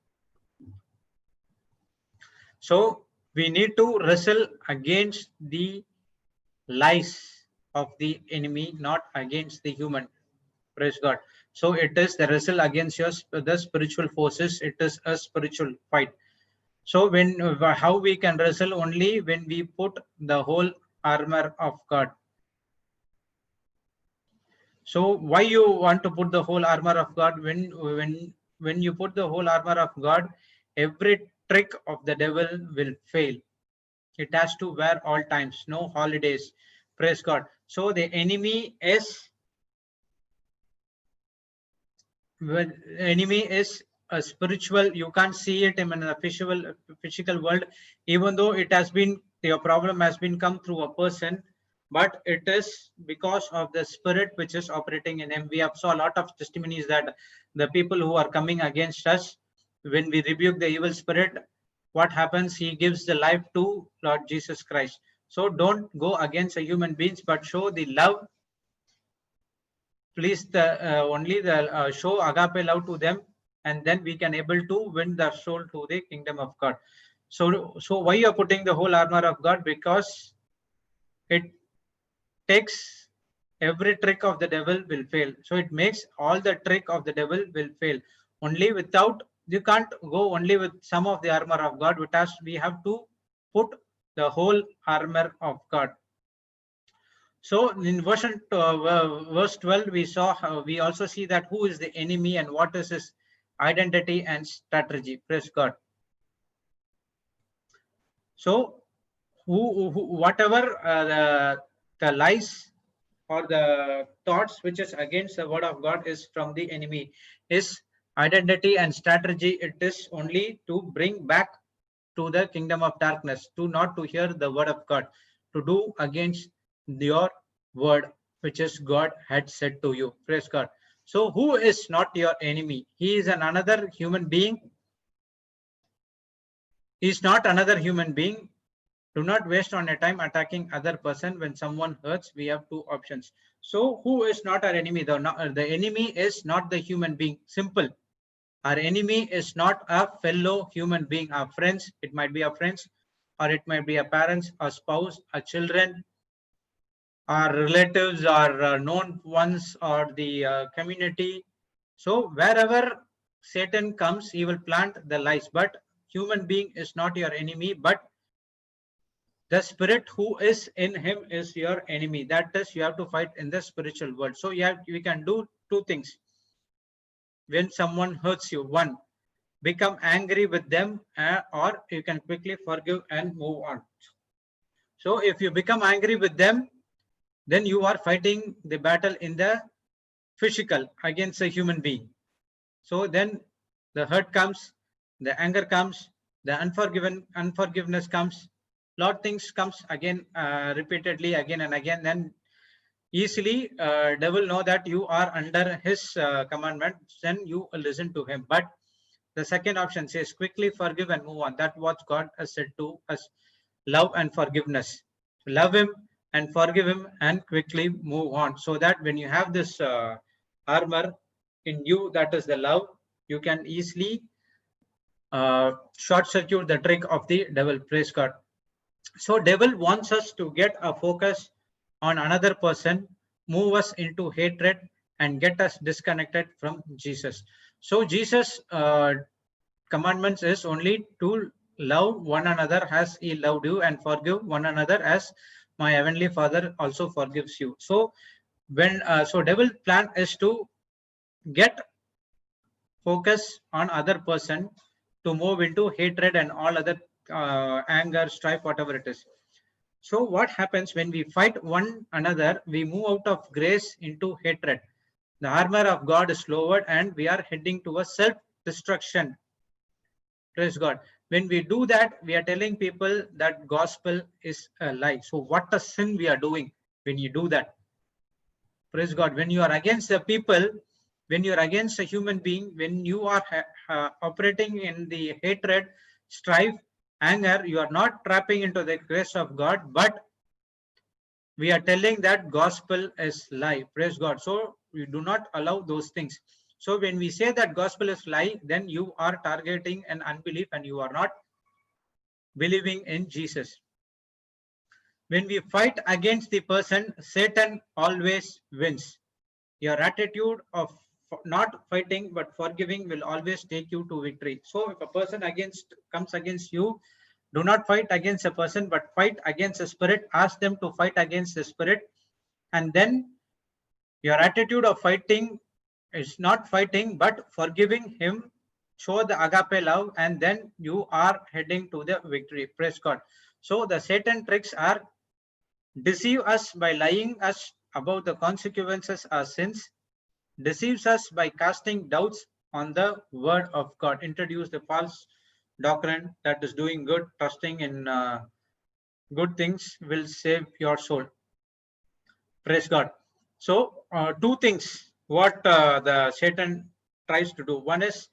S1: So we need to wrestle against the lies of the enemy, not against the human. Praise God. So it is the wrestle against the spiritual forces. It is a spiritual fight. So how we can wrestle? Only when we put the whole armor of God. So why you want to put the whole armor of God? When you put the whole armor of God, every trick of the devil will fail. It has to wear all times, no holidays. Praise God. So the enemy is a spiritual. You can't see it in a physical world, even though it has been, your problem has been come through a person, but it is because of the spirit which is operating in him. We have saw a lot of testimonies that the people who are coming against us, when we rebuke the evil spirit, what happens? He gives the life to Lord Jesus Christ. So don't go against the human beings, but show the love. Please only the show agape love to them, and then we can able to win the soul to the kingdom of God. So why you are putting the whole armor of God? Because it takes every trick of the devil will fail. So it makes all the trick of the devil will fail. Only without, you can't go only with some of the armor of God. We have to put the whole armor of God. So in verse 12, we also see that who is the enemy and what is his identity and strategy. Praise God. So whatever the lies or the thoughts which is against the word of God is from the enemy. His identity and strategy, it is only to bring back to the kingdom of darkness, to not to hear the word of God, to do against your word which is God had said to you. Praise God. So who is not your enemy? He is another human being. He is not another human being. Do not waste on your time attacking other person. When someone hurts, we have two options. So who is not our enemy? The enemy is not the human being. Simple. Our enemy is not a fellow human being. Our friends, it might be our friends, or it might be our parents, our spouse, our children, our relatives, our known ones, or the community. So wherever Satan comes, he will plant the lies. But human being is not your enemy, but the spirit who is in him is your enemy. That is, you have to fight in the spiritual world. So we can do two things when someone hurts you. One, become angry with them, or you can quickly forgive and move on. So if you become angry with them, then you are fighting the battle in the physical against a human being. So then the hurt comes, the anger comes, the unforgiveness comes, lot things comes again, repeatedly again and again. Then easily devil know that you are under his commandment, then you will listen to him. But the second option says quickly forgive and move on. That's what God has said to us, love and forgiveness. Love him and forgive him and quickly move on. So that when you have this armor in you, that is the love, you can easily short circuit the trick of the devil. Praise God. So devil wants us to get a focus on another person, move us into hatred, and get us disconnected from Jesus. So Jesus commandments is only to love one another as he loved you, and forgive one another as my heavenly Father also forgives you. So when so devil plan is to get focus on other person, to move into hatred and all other anger, strife, whatever it is. So what happens when we fight one another? We move out of grace into hatred. The armor of God is lowered and we are heading towards self-destruction. Praise God. When we do that, we are telling people that gospel is a lie. So what a sin we are doing when you do that. Praise God. When you are against the people, when you are against a human being, when you are operating in the hatred, strife, anger, you are not trapping into the grace of God, but we are telling that gospel is lie. Praise God. So we do not allow those things. So when we say that gospel is lie, then you are targeting an unbelief and you are not believing in Jesus. When we fight against the person, Satan always wins. Your attitude of not fighting but forgiving will always take you to victory. So if a person comes against you, do not fight against a person but fight against the spirit. Ask them to fight against the spirit, and then your attitude of fighting is not fighting but forgiving him. Show the agape love, and then you are heading to the victory. Praise God. So the Satan tricks are deceive us by lying us about the consequences of sins, deceives us by casting doubts on the word of God, introduce the false doctrine that is doing good, trusting in good things will save your soul. Praise God. So two things what the Satan tries to do. One is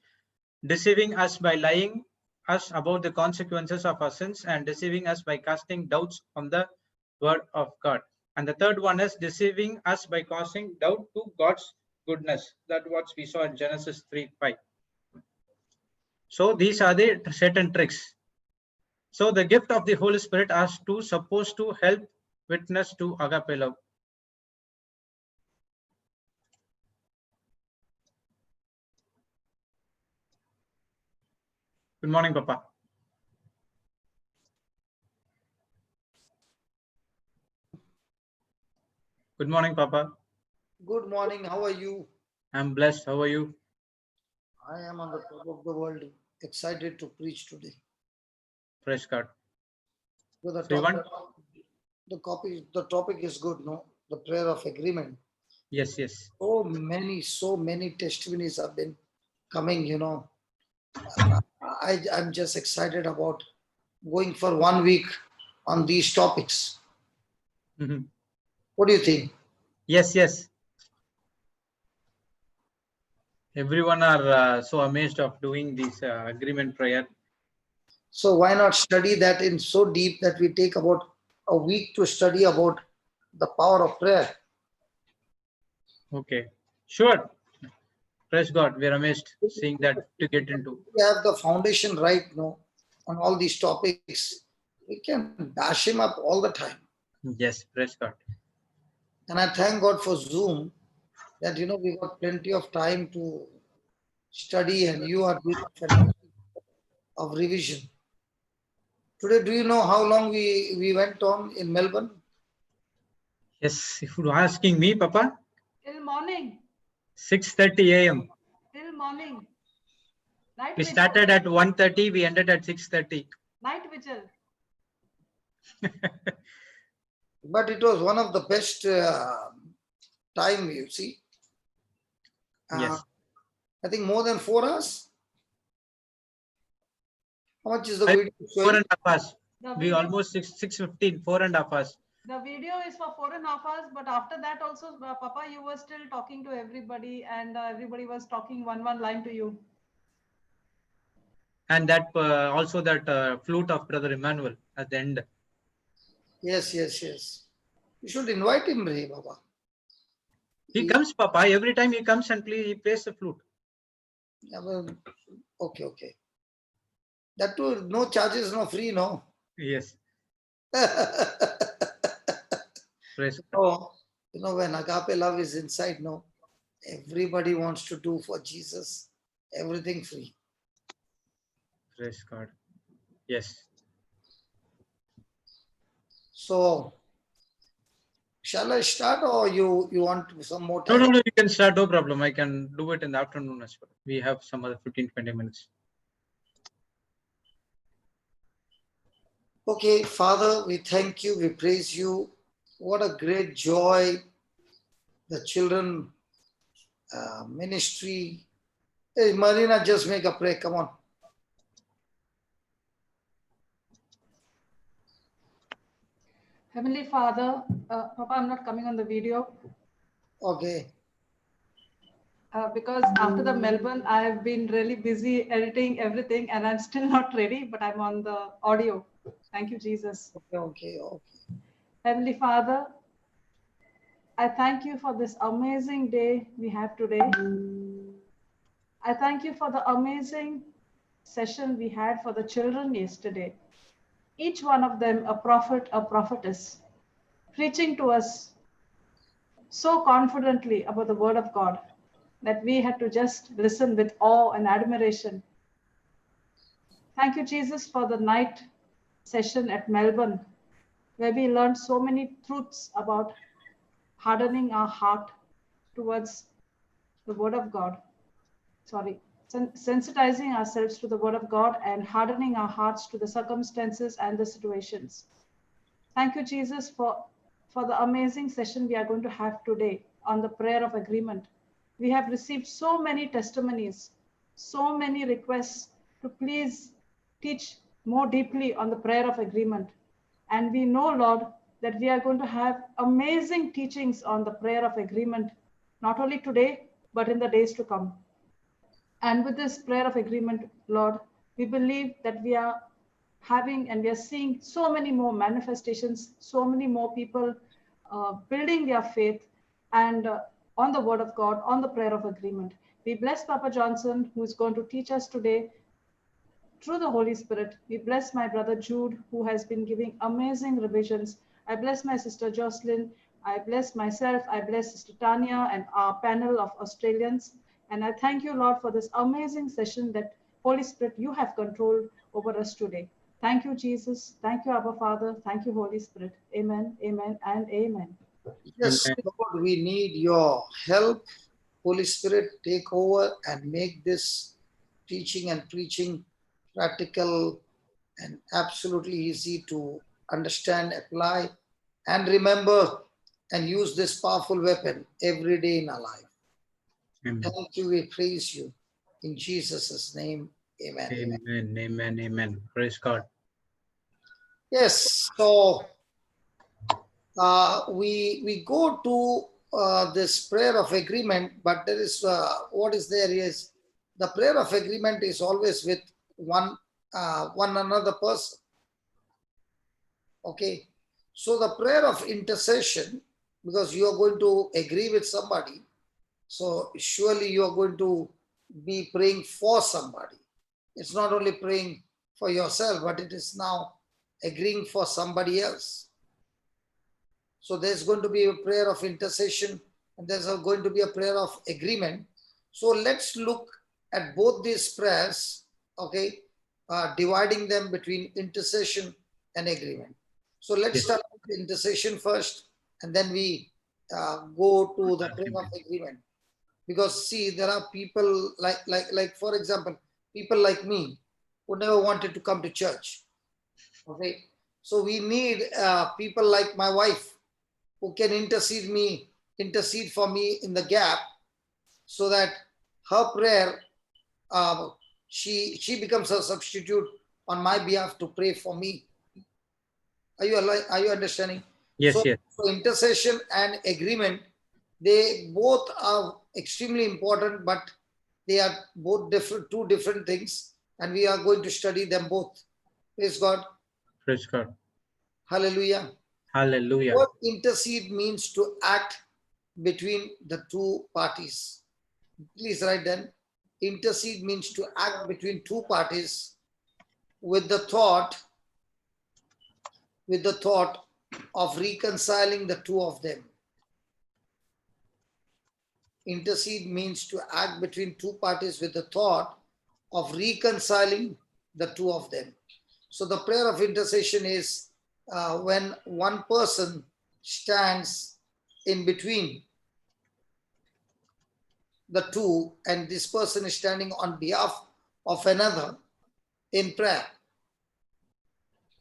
S1: deceiving us by lying us about the consequences of our sins, and deceiving us by casting doubts on the word of God. And the third one is deceiving us by causing doubt to God's goodness. That's what we saw in Genesis 3:5. So these are the Satan tricks. So the gift of the Holy Spirit is supposed to help witness to agape love. Good morning, Papa. Good morning, Papa.
S3: Good morning. How are you?
S1: I'm blessed. How are you?
S3: I am on the top of the world, excited to preach today.
S1: Praise God.
S3: So the
S1: So you want?
S3: topic is good, no? the prayer of agreement.
S1: Yes, yes.
S3: So many testimonies have been coming, I'm just excited about going for 1 week on these topics.
S1: Mhm.
S3: What do you think?
S1: Yes, yes. Everyone are so amazed of doing this agreement prayer.
S3: So why not study that in so deep that we take about a week to study about the power of prayer?
S1: Okay, sure. Praise God. We are amazed seeing that to get into.
S3: We have the foundation right now on all these topics. We can bash him up all the time.
S1: Yes, praise God.
S3: And I thank God for Zoom that we got plenty of time to study and you are doing a fantastic of revision. Today, do you know how long we went on in Melbourne?
S1: Yes, if you're asking me, Papa,
S2: Till morning.
S1: 6:30 a.m.
S2: Till morning. Night
S1: We
S2: vigil.
S1: started at 1:30. We ended at 6:30.
S2: Night vigil.
S3: But it was one of the best time, you see.
S1: Yes.
S3: I think more than 4 hours. How much is the
S1: I-
S3: video showing?
S1: 4.5 hours.
S2: The
S1: We
S2: video,
S1: almost 6:15. 4.5 hours.
S2: the video is for 4.5 hours, but after that also, Papa, you were still talking to everybody and everybody was talking one line to you.
S1: And that also that flute of Brother Emmanuel at the end.
S3: Yes. You should invite him, Ray Baba.
S1: He comes, Papa. Every time he comes and he plays the flute.
S3: Yeah, well, okay. That too, no charges, no free, no.
S1: Yes. Praise God.
S3: Oh, when agape love is inside, no, everybody wants to do for Jesus, everything free.
S1: Praise God. Yes.
S3: So, shall I start or you want some more
S1: No,
S3: time?
S1: you can start. No problem. I can do it in the afternoon as well. We have some other 15-20 minutes.
S3: Okay, Father, we thank you, we praise you. What a great joy the children ministry. Hey, Marina, just make a prayer. Come on.
S2: Heavenly Father, Papa, I'm not coming on the video
S3: Okay.
S2: because after the Melbourne, I've been really busy editing everything and I'm still not ready, but I'm on the audio. Thank you, Jesus.
S3: Okay.
S2: Heavenly Father, I thank you for this amazing day we have today. I thank you for the amazing session we had for the children yesterday. Each one of them a prophet, a prophetess, preaching to us so confidently about the word of God that we had to just listen with awe and admiration. Thank you, Jesus, for the night session at Melbourne, where we learned so many truths about hardening our heart towards the word of God. Sensitizing ourselves to the word of God and hardening our hearts to the circumstances and the situations. Thank you, Jesus, for the amazing session we are going to have today on the prayer of agreement. We have received so many testimonies, so many requests to please teach more deeply on the prayer of agreement. And we know, Lord, that we are going to have amazing teachings on the prayer of agreement, not only today, but in the days to come. And with this prayer of agreement, Lord, we believe that we are having and we are seeing so many more manifestations, so many more people building their faith and on the word of God, on the prayer of agreement. We bless Papa Johnson, who is going to teach us today through the Holy Spirit. We bless my brother Jude, who has been giving amazing revisions. I bless my sister Jocelyn. I bless myself. I bless Sister Tanya and our panel of Australians. And I thank you, Lord, for this amazing session that Holy Spirit, you have control over us today. Thank you, Jesus. Thank you, Abba Father. Thank you, Holy Spirit. Amen, amen, and amen.
S3: Yes,
S1: Amen.
S3: Lord, we need your help. Holy Spirit, take over and make this teaching and preaching practical and absolutely easy to understand, apply. And remember, and use this powerful weapon every day in our life.
S1: Amen.
S3: Thank you. We praise you. In Jesus' name, amen.
S1: Amen. Amen. Amen. Praise God.
S3: Yes. So we go to this prayer of agreement, but there is what is there is the prayer of agreement is always with one another person. Okay. So the prayer of intercession, because you are going to agree with somebody, so surely you are going to be praying for somebody. It's not only praying for yourself, but it is now agreeing for somebody else. So there's going to be a prayer of intercession and there's going to be a prayer of agreement. So let's look at both these prayers, okay, dividing them between intercession and agreement. So let's
S1: Yes.
S3: start with intercession first, and then we go to the prayer of agreement. Because see, there are people like for example, people like me who never wanted to come to church. Okay, so we need people like my wife who can intercede for me in the gap, so that her prayer, she becomes a substitute on my behalf to pray for me. Are you understanding?
S1: Yes.
S3: So,
S1: Yes.
S3: so intercession and agreement, they both are extremely important, but they are both two different things, and we are going to study them both. Praise God.
S1: Praise God.
S3: Hallelujah.
S1: Hallelujah.
S3: What intercede means to act between the two parties. Please write then. Intercede means to act between two parties with the thought of reconciling the two of them. Intercede means to act between two parties with the thought of reconciling the two of them. So the prayer of intercession is when one person stands in between the two, and this person is standing on behalf of another in prayer.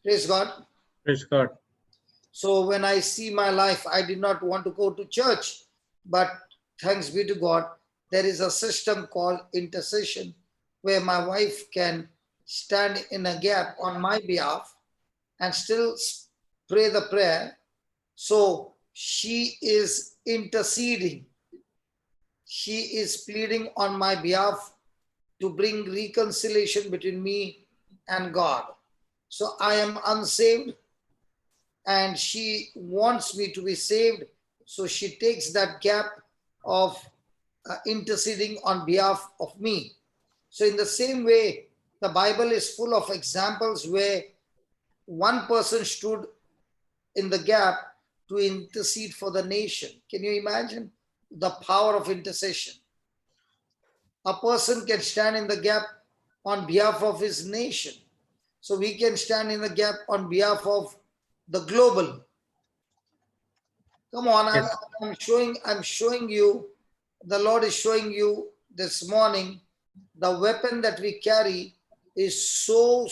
S3: Praise God.
S1: Praise God.
S3: So when I see my life, I did not want to go to church, but thanks be to God, there is a system called intercession where my wife can stand in a gap on my behalf and still pray the prayer. So she is interceding. She is pleading on my behalf to bring reconciliation between me and God. So I am unsaved and she wants me to be saved. So she takes that gap of interceding on behalf of me. So in the same way, the Bible is full of examples where one person stood in the gap to intercede for the nation. Can you imagine the power of intercession? A person can stand in the gap on behalf of his nation. So we can stand in the gap on behalf of the global. Come on,
S1: Yes.
S3: I'm showing you, the Lord is showing you this morning, the weapon that we carry is so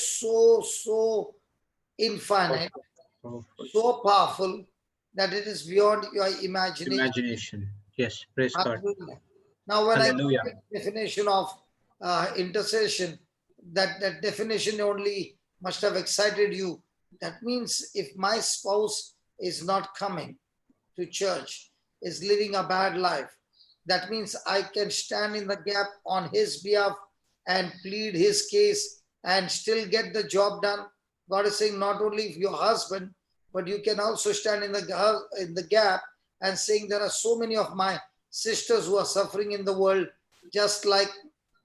S3: infinite, so powerful that it is beyond your imagination.
S1: Yes. Praise God.
S3: Hallelujah. Now, when
S1: Hallelujah.
S3: I get the definition of intercession, that definition only must have excited you. That means if my spouse is not coming to church, is living a bad life, that means I can stand in the gap on his behalf and plead his case and still get the job done. God is saying not only your husband, but you can also stand in the gap and saying there are so many of my sisters who are suffering in the world, just like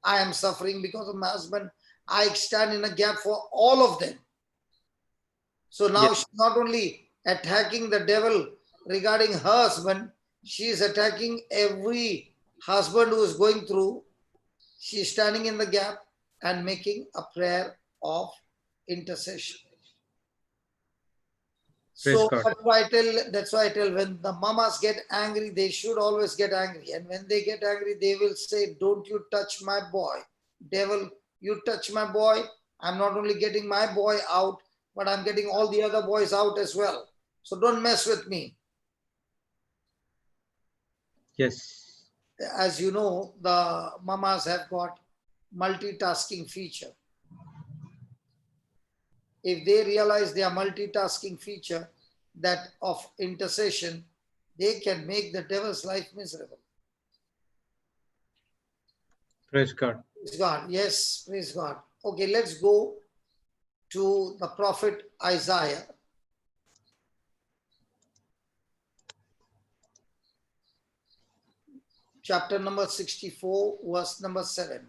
S3: I am suffering because of my husband. I stand in a gap for all of them. So now
S1: Yes.
S3: she's not only attacking the devil regarding her husband, she is attacking every husband who is going through. She is standing in the gap and making a prayer of intercession.
S1: Praise
S3: So
S1: God.
S3: that's why I tell when the mamas get angry, they should always get angry. And when they get angry, they will say, don't you touch my boy. Devil, you touch my boy. I'm not only getting my boy out, but I'm getting all the other boys out as well. So don't mess with me.
S1: Yes.
S3: As you know, the mamas have got multitasking feature. If they realize their multitasking feature, that of intercession, they can make the devil's life miserable.
S1: Praise God.
S3: Praise God. Yes, praise God. Okay, let's go to the prophet Isaiah. Chapter number 64, verse number 7.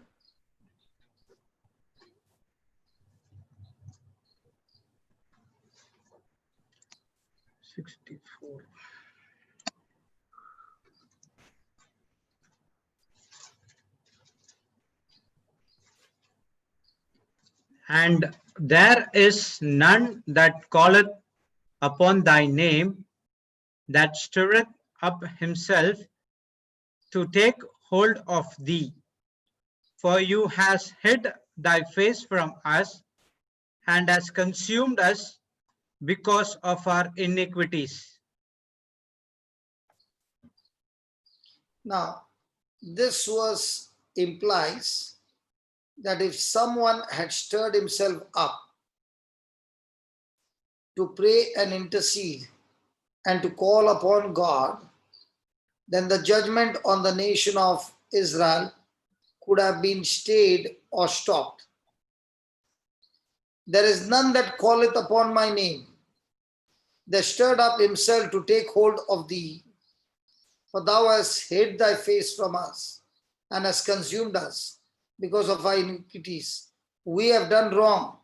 S1: And there is none that calleth upon thy name, that stirreth up himself to take hold of thee. For you hast hid thy face from us, and hast consumed us because of our iniquities.
S3: Now, this verse implies that if someone had stirred himself up to pray and intercede and to call upon God, then the judgment on the nation of Israel could have been stayed or stopped. There is none that calleth upon my name, that stirred up himself to take hold of thee. For thou hast hid thy face from us, and hast consumed us because of our iniquities. We have done wrong,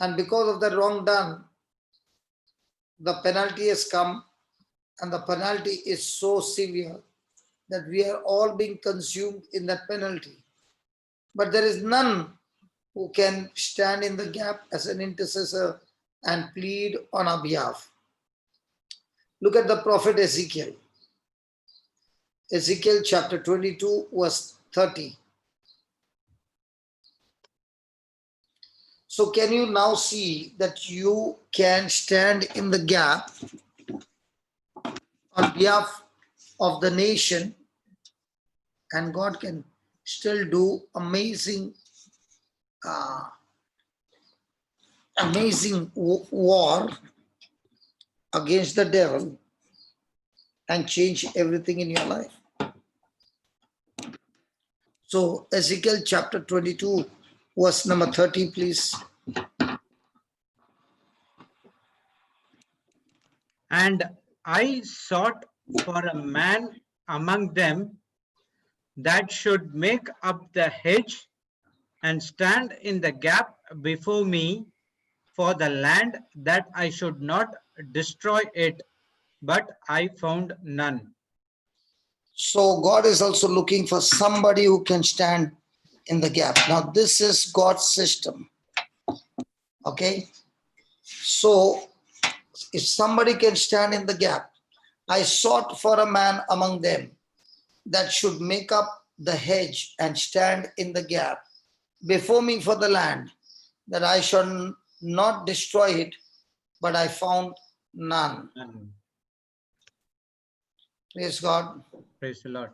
S3: and because of the wrong done, the penalty has come, and the penalty is so severe that we are all being consumed in that penalty. But there is none who can stand in the gap as an intercessor and plead on our behalf. Look at the prophet Ezekiel. Ezekiel chapter 22, verse 30. So can you now see that you can stand in the gap on behalf of the nation, and God can still do amazing war against the devil and change everything in your life. So Ezekiel chapter 22, verse number 30, please.
S1: And I sought for a man among them that should make up the hedge and stand in the gap before me for the land, that I should not destroy it, but I found none.
S3: So God is also looking for somebody who can stand in the gap. Now this is God's system. Okay. So if somebody can stand in the gap, I sought for a man among them that should make up the hedge and stand in the gap before me for the land, that I should not destroy it, but I found none. Praise God.
S1: Praise the Lord.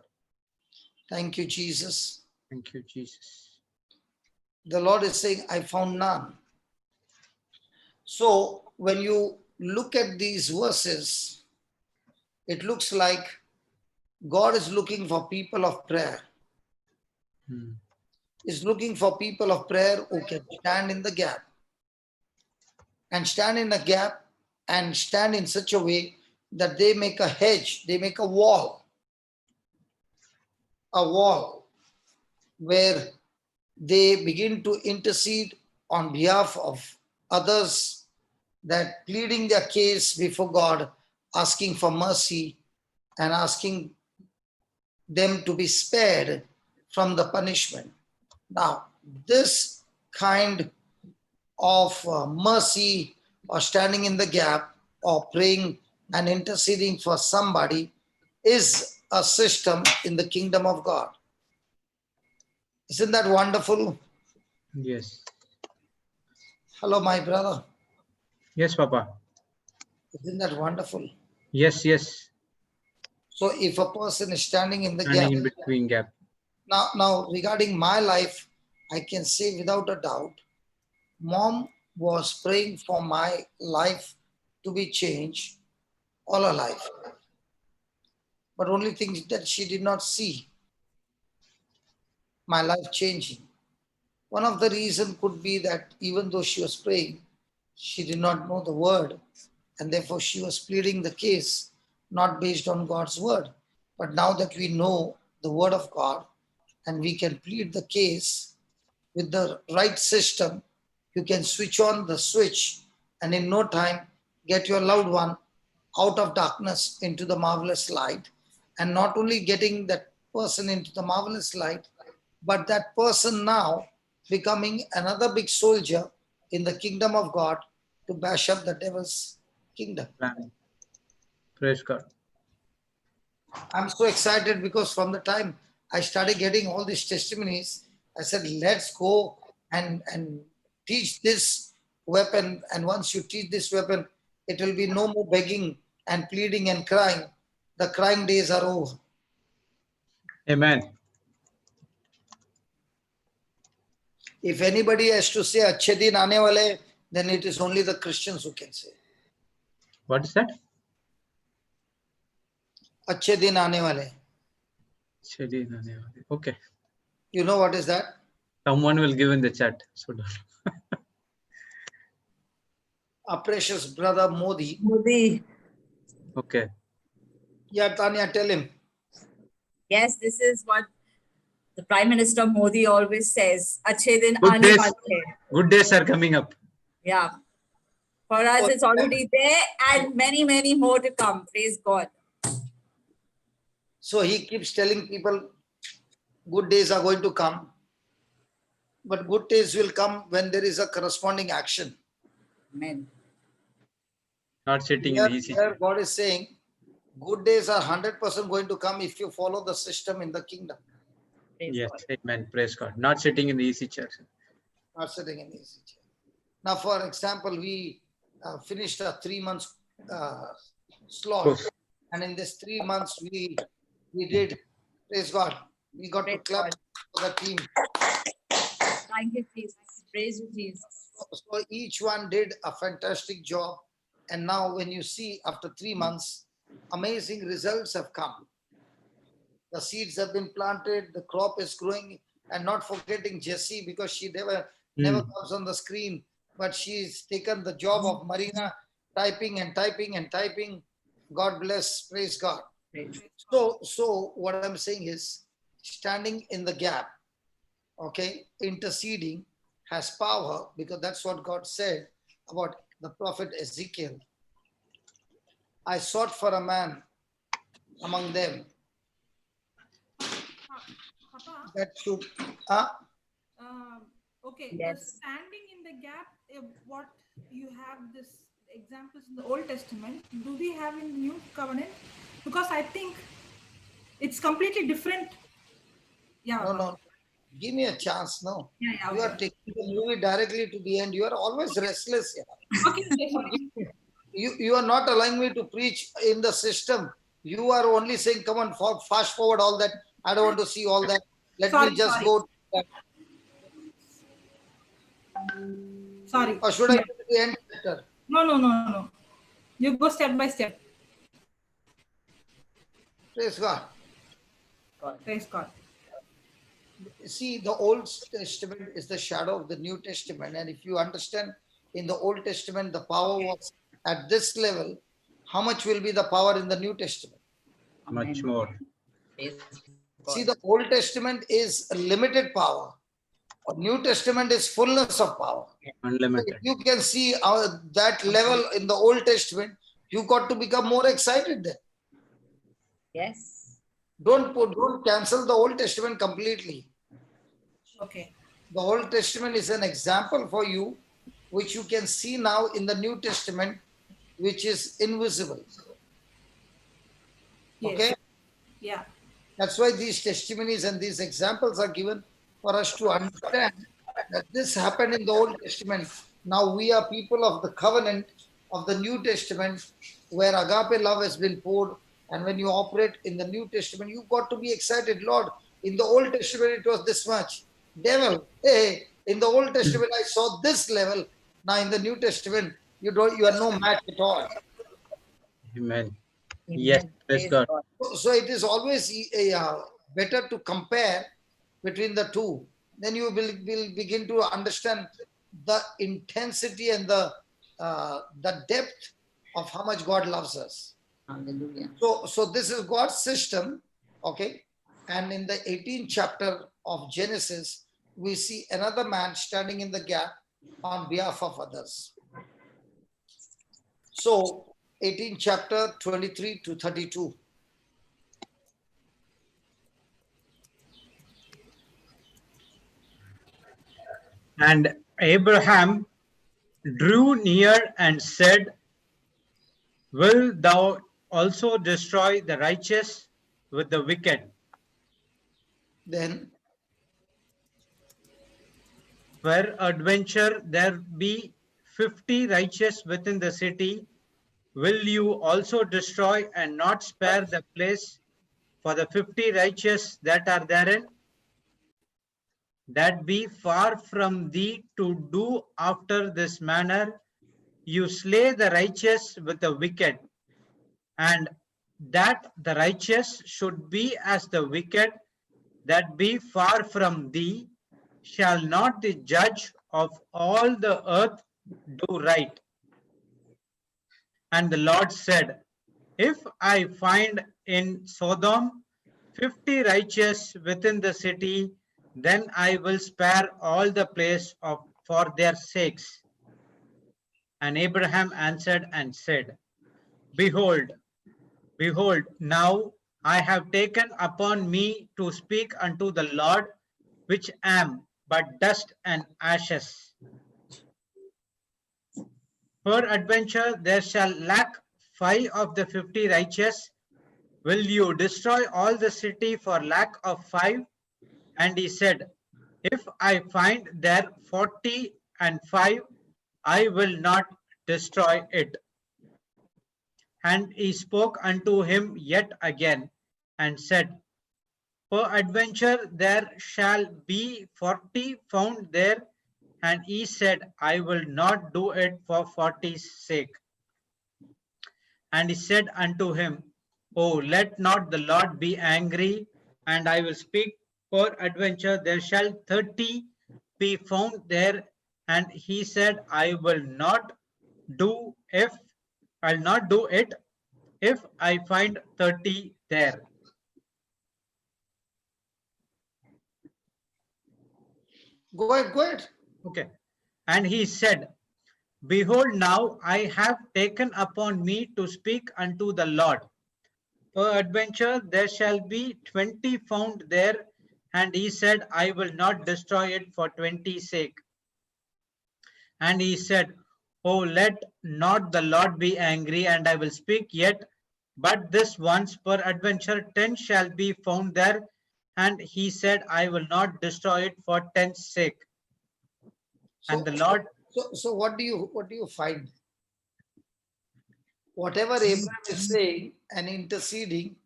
S3: Thank you, Jesus.
S1: Thank you, Jesus.
S3: The Lord is saying, I found none. So when you look at these verses, it looks like God is looking for people of prayer. Is looking for people of prayer who can stand in the gap. And stand in a gap and stand in such a way that they make a hedge, they make a wall where they begin to intercede on behalf of others, that pleading their case before God, asking for mercy and asking them to be spared from the punishment. Now, this kind of mercy or standing in the gap or praying and interceding for somebody is a system in the kingdom of God. Isn't that wonderful?
S1: Yes.
S3: Hello, my brother.
S1: Yes, Papa.
S3: Isn't that wonderful?
S1: Yes, yes.
S3: So if a person is standing in the gap,
S1: Standing in between gap.
S3: now regarding my life, I can say without a doubt, mom was praying for my life to be changed all her life. But only thing that she did not see my life changing. One of the reasons could be that even though she was praying, she did not know the word, and therefore she was pleading the case not based on God's word. But now that we know the word of God and we can plead the case with the right system, you can switch on the switch and in no time get your loved one out of darkness into the marvelous light. And not only getting that person into the marvelous light, but that person now becoming another big soldier in the kingdom of God to bash up the devil's kingdom.
S1: Praise God.
S3: I'm so excited because from the time I started getting all these testimonies, I said, let's go and teach this weapon. And once you teach this weapon, it will be no more begging and pleading and crying. The crying days are over.
S1: Amen.
S3: If anybody has to say अच्छे दिन आने वाले, then it is only the Christians who can say.
S1: What is that?
S3: अच्छे दिन आने वाले.
S1: Okay.
S3: You know what is that?
S1: Someone will give in the chat. So
S3: Our precious brother Modi.
S4: Modi.
S1: okay.
S3: Yeah, Tanya, tell him.
S4: Yes, this is what the Prime Minister Modi always says. Achhe din
S1: Good
S4: aane
S1: days.
S4: wale hain.
S1: Good days are coming up.
S4: Yeah. For us, it's already there and many, many more to come. Praise God.
S3: So he keeps telling people, good days are going to come. But good days will come when there is a corresponding action.
S4: Amen.
S1: Not sitting in the easy chair.
S3: Here God is saying, good days are 100% going to come if you follow the system in the kingdom.
S4: Praise
S1: Yes,
S4: God.
S1: amen. Praise God. Not sitting in the easy chair.
S3: Not sitting in the easy chair. Now, for example, we finished a 3 months slot.
S1: Course.
S3: And in this 3 months, we did, praise God, we got to
S4: Praise
S3: clap
S4: God.
S3: for the team.
S4: Thank you, Jesus. Praise you, Jesus.
S3: So each one did a fantastic job. And now when you see after 3 months, amazing results have come. The seeds have been planted, the crop is growing, and not forgetting Jessie because she never comes on the screen, but she's taken the job of Marina, typing and typing and typing. God bless, praise God.
S4: Praise.
S3: So what I'm saying is standing in the gap, okay, interceding has power because that's what God said about the prophet Ezekiel. I sought for a man among them
S5: Papa,
S3: that should.
S5: okay,
S4: Yes.
S5: the standing in the gap, what you have this examples in the Old Testament, do we have in the New Covenant? Because I think it's completely different. Yeah.
S3: No. Give me a chance. No.
S5: Yeah,
S3: You are
S5: okay.
S3: taking the movie directly to the end. You are always restless here.
S5: Okay, sorry.
S3: You are not allowing me to preach in the system. You are only saying, come on, fast forward all that. I don't want to see all that. Let me just
S5: Sorry.
S3: go to that.
S5: Sorry.
S3: Or should I go to the end chapter?
S5: No. You go step by step.
S3: Praise God.
S5: Praise God.
S3: See, the Old Testament is the shadow of the New Testament. And if you understand, in the Old Testament, the power was at this level. How much will be the power in the New Testament?
S1: Much more.
S4: Praise God.
S3: See, the Old Testament is a limited power. New Testament is fullness of power.
S1: Unlimited.
S3: If you can see that level in the Old Testament, you got to become more excited then.
S4: Yes.
S3: Don't cancel the Old Testament completely.
S5: Okay.
S3: The Old Testament is an example for you, which you can see now in the New Testament, which is invisible.
S5: Yes.
S3: Okay?
S5: Yeah.
S3: That's why these testimonies and these examples are given for us to understand that this happened in the Old Testament. Now we are people of the covenant of the New Testament where agape love has been poured And when you operate in the New Testament, you've got to be excited. Lord, in the Old Testament, it was this much. Devil, hey, in the Old Testament, I saw this level. Now in the New Testament, you are no match at all.
S1: Amen. Yes,
S4: Amen.
S1: praise
S4: Praise
S1: God.
S4: God.
S3: So it is always better to compare between the two. Then you will begin to understand the intensity and the depth of how much God loves us.
S4: Hallelujah.
S3: So this is God's system, okay? And in the 18th chapter of Genesis, we see another man standing in the gap on behalf of others. So 18th chapter 23 to 32.
S1: And Abraham drew near and said, Will thou also destroy the righteous with the wicked?
S3: Then
S1: Peradventure there be 50 righteous within the city. Will you also destroy and not spare the place for the 50 righteous that are therein? That be far from thee to do after this manner. You slay the righteous with the wicked, and that the righteous should be as the wicked, that be far from thee. Shall not the judge of all the earth do right? And the Lord said, If I find in Sodom 50 righteous within the city, then I will spare all the place for their sakes. And Abraham answered and said, Behold, now I have taken upon me to speak unto the Lord, which am but dust and ashes. Peradventure there shall lack 5 of the 50 righteous. Will you destroy all the city for lack of 5? And he said, If I find there 40 and 5, I will not destroy it. And he spoke unto him yet again, and said, Peradventure there shall be 40 found there. And he said, I will not do it for 40's sake. And he said unto him, Oh, let not the Lord be angry, and I will speak. Peradventure there shall 30 be found there. And he said, I will not do it if I find 30 there.
S3: go ahead.
S1: Okay. And he said, Behold, now I have taken upon me to speak unto the Lord. Peradventure there shall be 20 found there. And he said, I will not destroy it for 20's sake. And he said, Oh, let not the Lord be angry, and I will speak yet. But this once, peradventure 10 shall be found there. And he said, I will not destroy it for 10's sake. And the Lord.
S3: So what do you find? Whatever Abraham is saying and interceding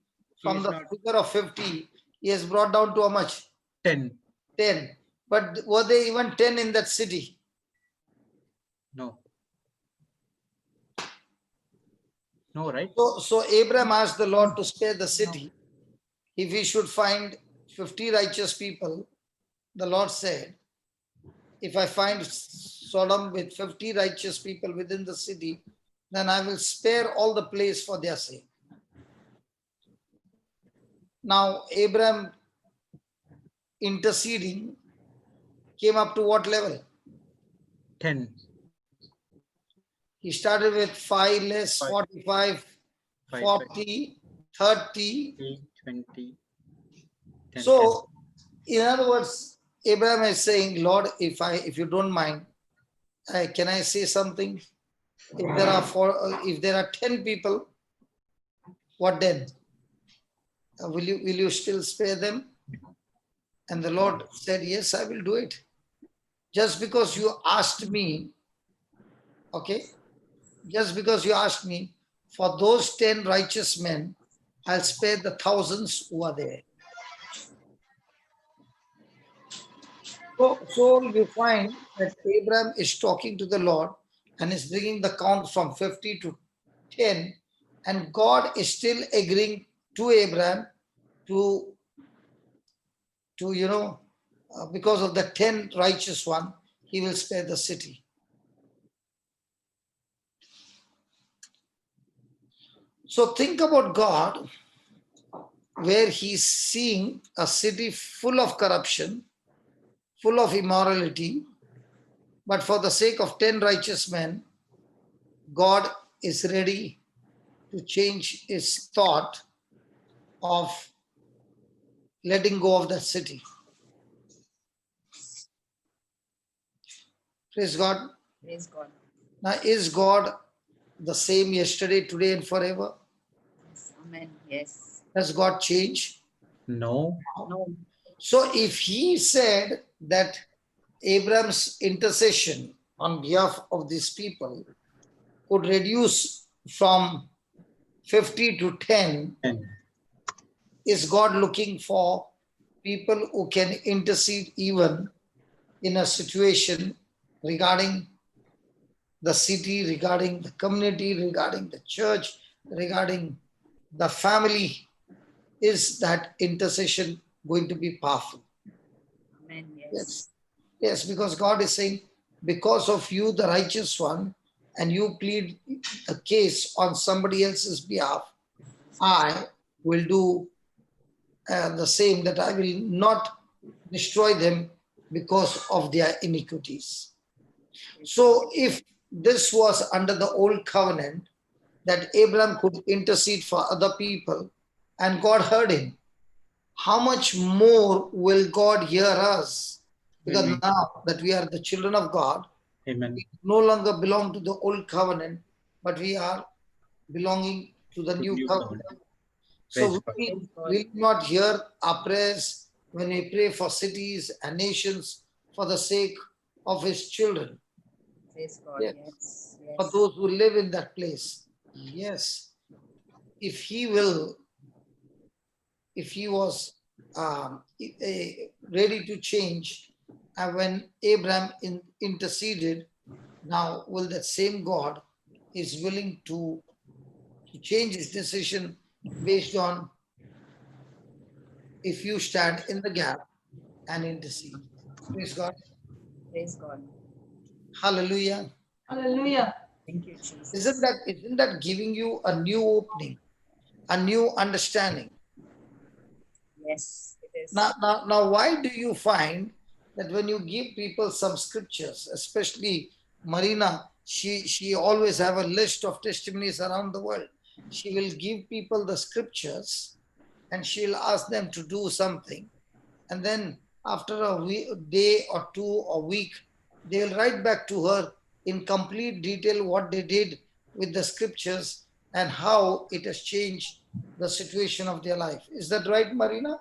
S3: from the figure of 50, he has brought down to how much?
S1: 10.
S3: 10. But were there even 10 in that city?
S1: No. No, right?
S3: So Abraham asked the Lord to spare the city. If he should find 50 righteous people, the Lord said, if I find Sodom with 50 righteous people within the city, then I will spare all the place for their sake. Now, Abraham interceding came up to what level?
S1: 10.
S3: He started with 5 less, 45, 40, 30.
S1: 20. 10,
S3: So, in other words, Abraham is saying, Lord, if you don't mind, can I say something? If there are 10 people, what then? Will you still spare them? And the Lord said, yes, I will do it. Just because you asked me, okay, just because you asked me, for those 10 righteous men, I'll spare the thousands who are there. So you find that Abraham is talking to the Lord and is bringing the count from 50 to 10, and God is still agreeing to Abraham to because of the 10 righteous one, he will spare the city. So think about God, where he's seeing a city full of corruption, full of immorality, but for the sake of 10 righteous men, God is ready to change his thought of letting go of that city. Praise God.
S4: Praise God.
S3: Now, is God the same yesterday, today, and forever?
S4: Yes. Amen. Yes.
S3: Does God change?
S1: No.
S4: No.
S3: So if he said that Abraham's intercession on behalf of these people could reduce from 50 to 10,
S1: And
S3: is God looking for people who can intercede even in a situation regarding the city, regarding the community, regarding the church, regarding the family? Is that intercession going to be powerful?
S4: Amen. Yes.
S3: Yes. Yes, because God is saying, because of you, the righteous one, and you plead a case on somebody else's behalf, I will do the same, that I will not destroy them because of their iniquities. So if this was under the old covenant, that Abraham could intercede for other people and God heard him, how much more will God hear us? Because
S1: Amen.
S3: now that we are the children of God,
S1: Amen.
S3: we no longer belong to the old covenant, but we are belonging to the new covenant. So
S1: Praise God.
S3: we will not hear our prayers when we pray for cities and nations for the sake of his children,
S4: Praise God.
S3: Yes.
S4: Yes. Yes.
S3: for those who live in that place. Yes, if he was ready to change, and when Abraham interceded, now will that same God is willing to change his decision based on if you stand in the gap and intercede. Praise God.
S4: Praise God.
S3: Hallelujah.
S2: Hallelujah.
S4: Thank you, Jesus.
S3: Isn't that giving you a new opening, a new understanding?
S4: Yes, it is.
S3: Now, why do you find that when you give people some scriptures, especially Marina, she always have a list of testimonies around the world. She will give people the scriptures and she'll ask them to do something. And then after a day or two or week, they'll write back to her in complete detail what they did with the scriptures and how it has changed the situation of their life. Is that right, Marina?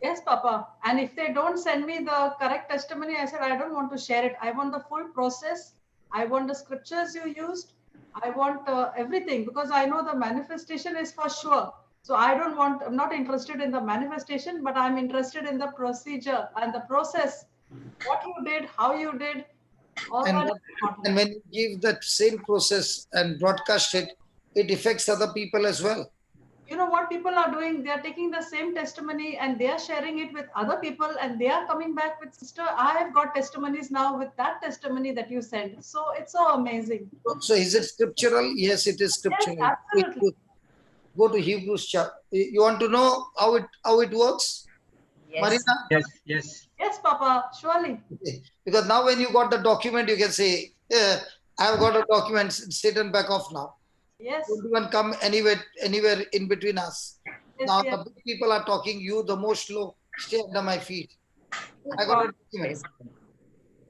S2: Yes, Papa. And if they don't send me the correct testimony, I said, I don't want to share it. I want the full process. I want the scriptures you used. I want everything, because I know the manifestation is for sure. So I'm not interested in the manifestation, but I'm interested in the procedure and the process. What you did, how you did, all
S3: And,
S2: that is important.
S3: and when you give that same process and broadcast it, it affects other people as well.
S2: You know what people are doing? They are taking the same testimony and they are sharing it with other people, and they are coming back with, sister, I have got testimonies now with that testimony that you sent. So it's so amazing.
S3: So is it scriptural? Yes, it is
S2: Yes,
S3: scriptural.
S2: absolutely.
S3: Go to Hebrews chapter. You want to know how it works?
S4: Yes.
S3: Marina?
S1: Yes. Yes.
S2: Yes, Papa, surely.
S3: Because now when you got the document, you can say, I've got a document, Satan, back off now.
S2: Yes,
S3: Don't even come anywhere in between us.
S2: yes,
S3: Now
S2: yes.
S3: the big people are talking, you the most low, stay under my feet. I got a
S2: God.
S3: document.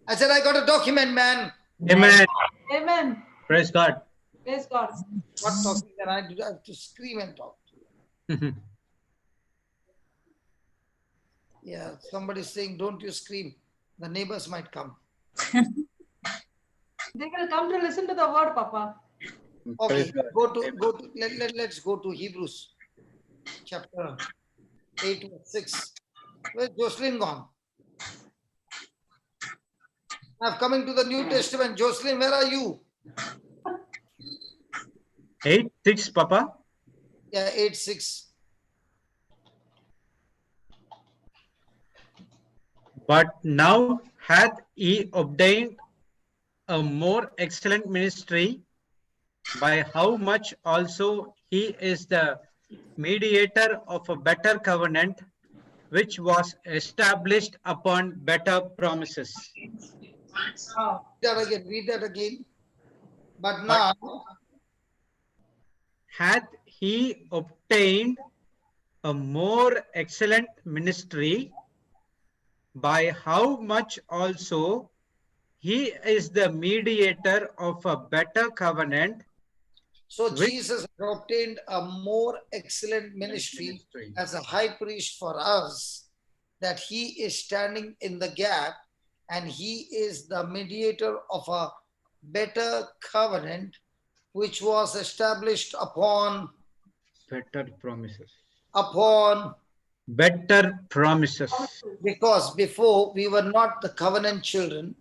S3: I said, I got a document, man.
S1: Amen.
S2: Amen.
S1: Praise God.
S2: Praise God.
S3: Not talking, then I have to scream and talk. Yeah, somebody's saying, don't you scream. The neighbors might come.
S2: They will come to listen to the word, Papa.
S3: Okay,
S1: Praise God.
S3: let's go to Hebrews. chapter 8 verse 6. Where's Jocelyn gone? I've coming to the New Testament. Jocelyn, where are you?
S1: 8:6, Papa.
S3: Yeah, 8:6.
S1: But now hath he obtained a more excellent ministry, by how much also he is the mediator of a better covenant, which was established upon better promises.
S3: Read that again. But
S1: But
S3: now
S1: hath he obtained a more excellent ministry, by how much also he is the mediator of a better covenant,
S3: so
S1: which
S3: Jesus obtained a more excellent ministry as a high priest for us, that he is standing in the gap and he is the mediator of a better covenant which was established upon
S1: better promises.
S3: Better
S1: promises.
S3: Because before we were not the covenant children,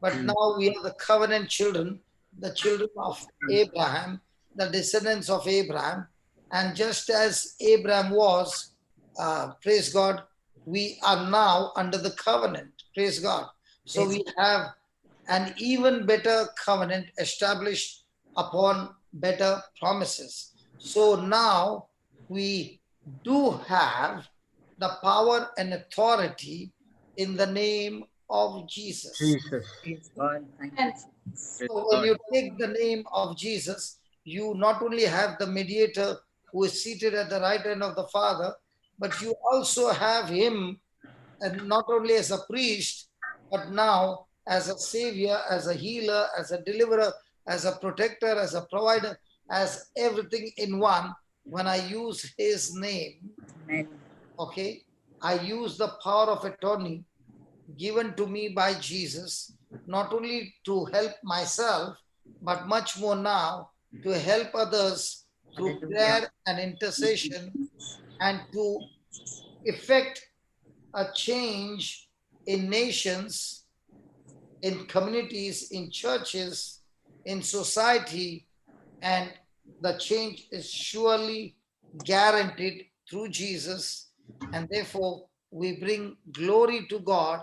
S3: but now we are the covenant children, the children of Abraham, the descendants of Abraham. And just as Abraham was, praise God, we are now under the covenant, praise God. So we have an even better covenant established upon better promises. So now we do have the power and authority in the name of Jesus.
S4: Praise God. Thank you.
S3: So when you take the name of Jesus, you not only have the mediator who is seated at the right hand of the Father, but you also have him, and not only as a priest, but now as a savior, as a healer, as a deliverer, as a protector, as a provider, as everything in one. When I use his name,
S4: Amen.
S3: okay, I use the power of attorney given to me by Jesus, not only to help myself, but much more now to help others through prayer and intercession, and to effect a change in nations, in communities, in churches, in society, and the change is surely guaranteed through Jesus, and therefore we bring glory to God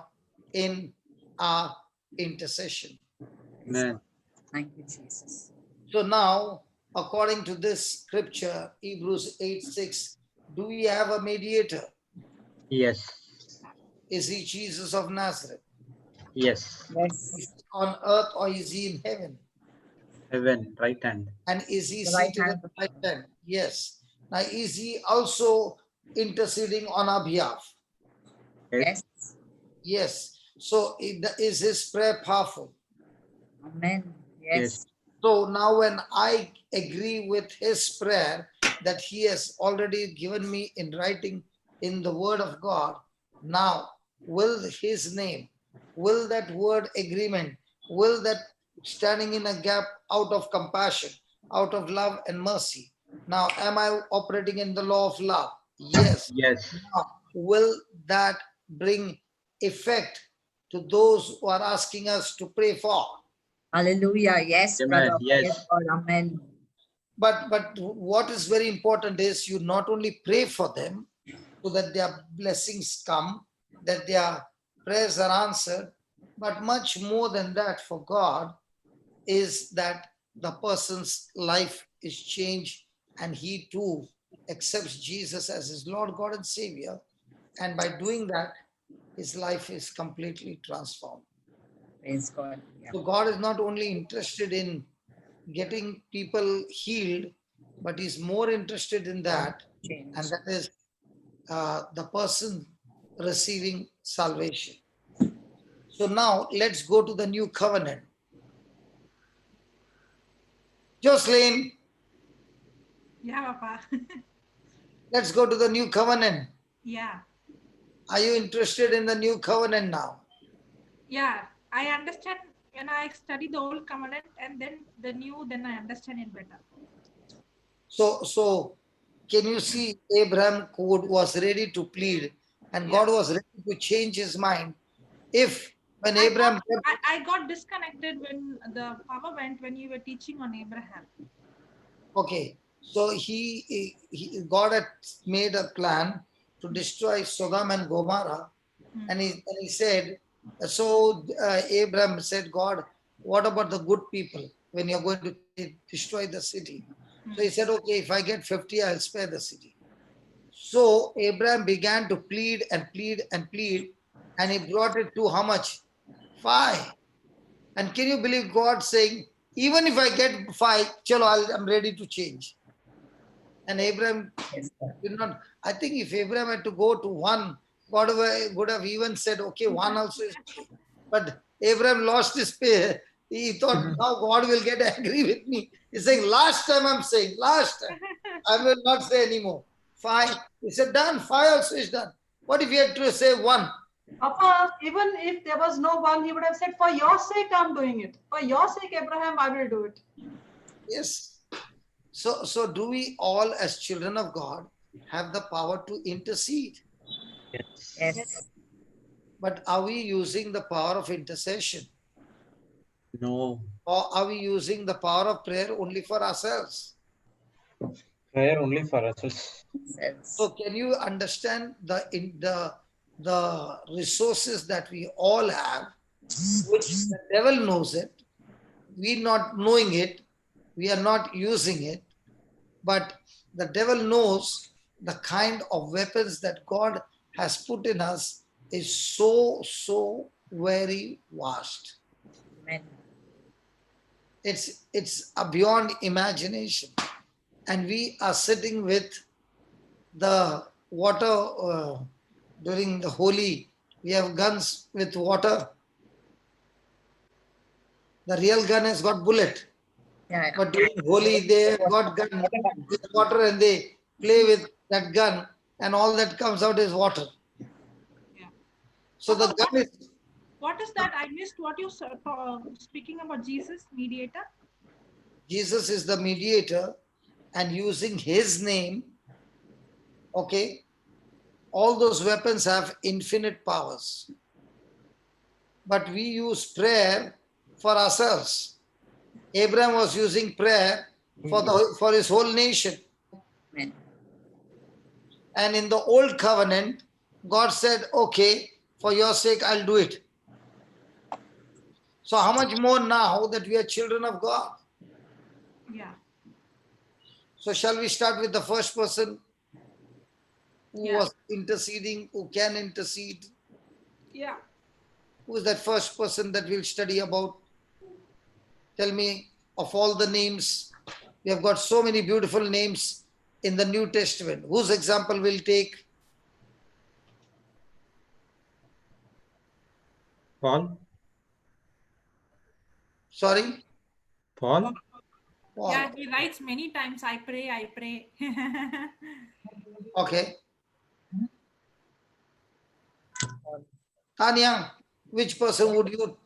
S3: in our intercession.
S1: Amen.
S4: Thank you, Jesus.
S3: So now, according to this scripture, Hebrews 8:6, do we have a mediator?
S1: Yes.
S3: Is he Jesus of Nazareth?
S1: Yes.
S4: Yes.
S3: Is he on earth or is he in heaven?
S1: Heaven, right hand.
S3: And is he
S4: The right
S3: seated
S4: hand
S3: at the right hand? Yes. Now, is he also interceding on our behalf?
S4: Yes.
S3: Yes. So is his prayer powerful?
S4: Amen. Yes.
S3: So now when I agree with his prayer that he has already given me in writing in the word of God, now will his name, will that word agreement, will that standing in a gap out of compassion, out of love and mercy, now am I operating in the law of love? Yes.
S1: Yes.
S3: Now, will that bring effect to those who are asking us to pray for?
S4: Hallelujah. Yes,
S1: Amen.
S4: brother.
S1: Yes.
S4: Praise God. Amen.
S3: But what is very important is you not only pray for them so that their blessings come, that their prayers are answered, but much more than that for God is that the person's life is changed and he too accepts Jesus as his Lord, God, and Savior. And by doing that, his life is completely transformed.
S4: Praise God. Yeah.
S3: So God is not only interested in getting people healed, but he's more interested in that,
S4: Change.
S3: and that is the person receiving salvation. So now let's go to the new covenant. Jocelyn,
S5: Yeah, Papa.
S3: let's go to the new covenant.
S5: Yeah.
S3: Are you interested in the new covenant now?
S5: Yeah. I understand when I study the old covenant and then the new, then I understand it better.
S3: So can you see Abraham was ready to plead, and God was ready to change his mind. If when Abraham
S5: I got disconnected when the power went when you were teaching on Abraham.
S3: okay, so God had made a plan to destroy Sodom and Gomorrah, and he said, so Abraham said, God, what about the good people when you're going to destroy the city? So he said, okay, if I get 50, I'll spare the city. So Abraham began to plead and plead and plead, and he brought it to how much? 5. And can you believe God saying, even if I get 5, chalo, I'm ready to change. And Abraham did not. I think if Abraham had to go to 1, God would have even said, okay, 1 also is okay. But Abraham lost his pay. He thought, now God will get angry with me. He's saying, last time I'm saying, last time. I will not say anymore. 5. He said, done. 5 also is done. What if he had to say 1?
S2: Papa, even if there was no 1, he would have said, for your sake, I'm doing it. For your sake, Abraham, I will do it.
S3: Yes. So do we all as children of God have the power to intercede?
S1: Yes.
S4: Yes.
S3: But are we using the power of intercession?
S1: No.
S3: Or are we using the power of prayer only for ourselves?
S1: Prayer only for us.
S3: So can you understand the resources that we all have, which the devil knows it, we not knowing it, we are not using it, but the devil knows the kind of weapons that God has put in us is so very vast.
S4: Amen.
S3: It's beyond imagination. And we are sitting with the water during the Holi. We have guns with water. The real gun has got bullet.
S4: Yeah.
S3: But during Holi, they have got gun with water and they play with that gun and all that comes out is water.
S5: Yeah.
S3: So the gun is...
S5: What is that? I missed what you speaking about Jesus, mediator.
S3: Jesus is the mediator, and using his name, okay, all those weapons have infinite powers. But we use prayer for ourselves. Abraham was using prayer for his whole nation.
S4: Amen.
S3: And in the old covenant, God said, okay, for your sake, I'll do it. So how much more now that we are children of God?
S5: Yeah.
S3: So shall we start with the first person who
S5: Yeah.
S3: was interceding, who can intercede?
S5: Yeah.
S3: Who is that first person that we'll study about? Tell me of all the names. We have got so many beautiful names in the New Testament. Whose example we'll take?
S1: Paul?
S3: Sorry?
S1: Paul?
S3: Paul.
S5: Yeah, he writes many times, I pray, I pray.
S3: Okay. Tanya, which person would you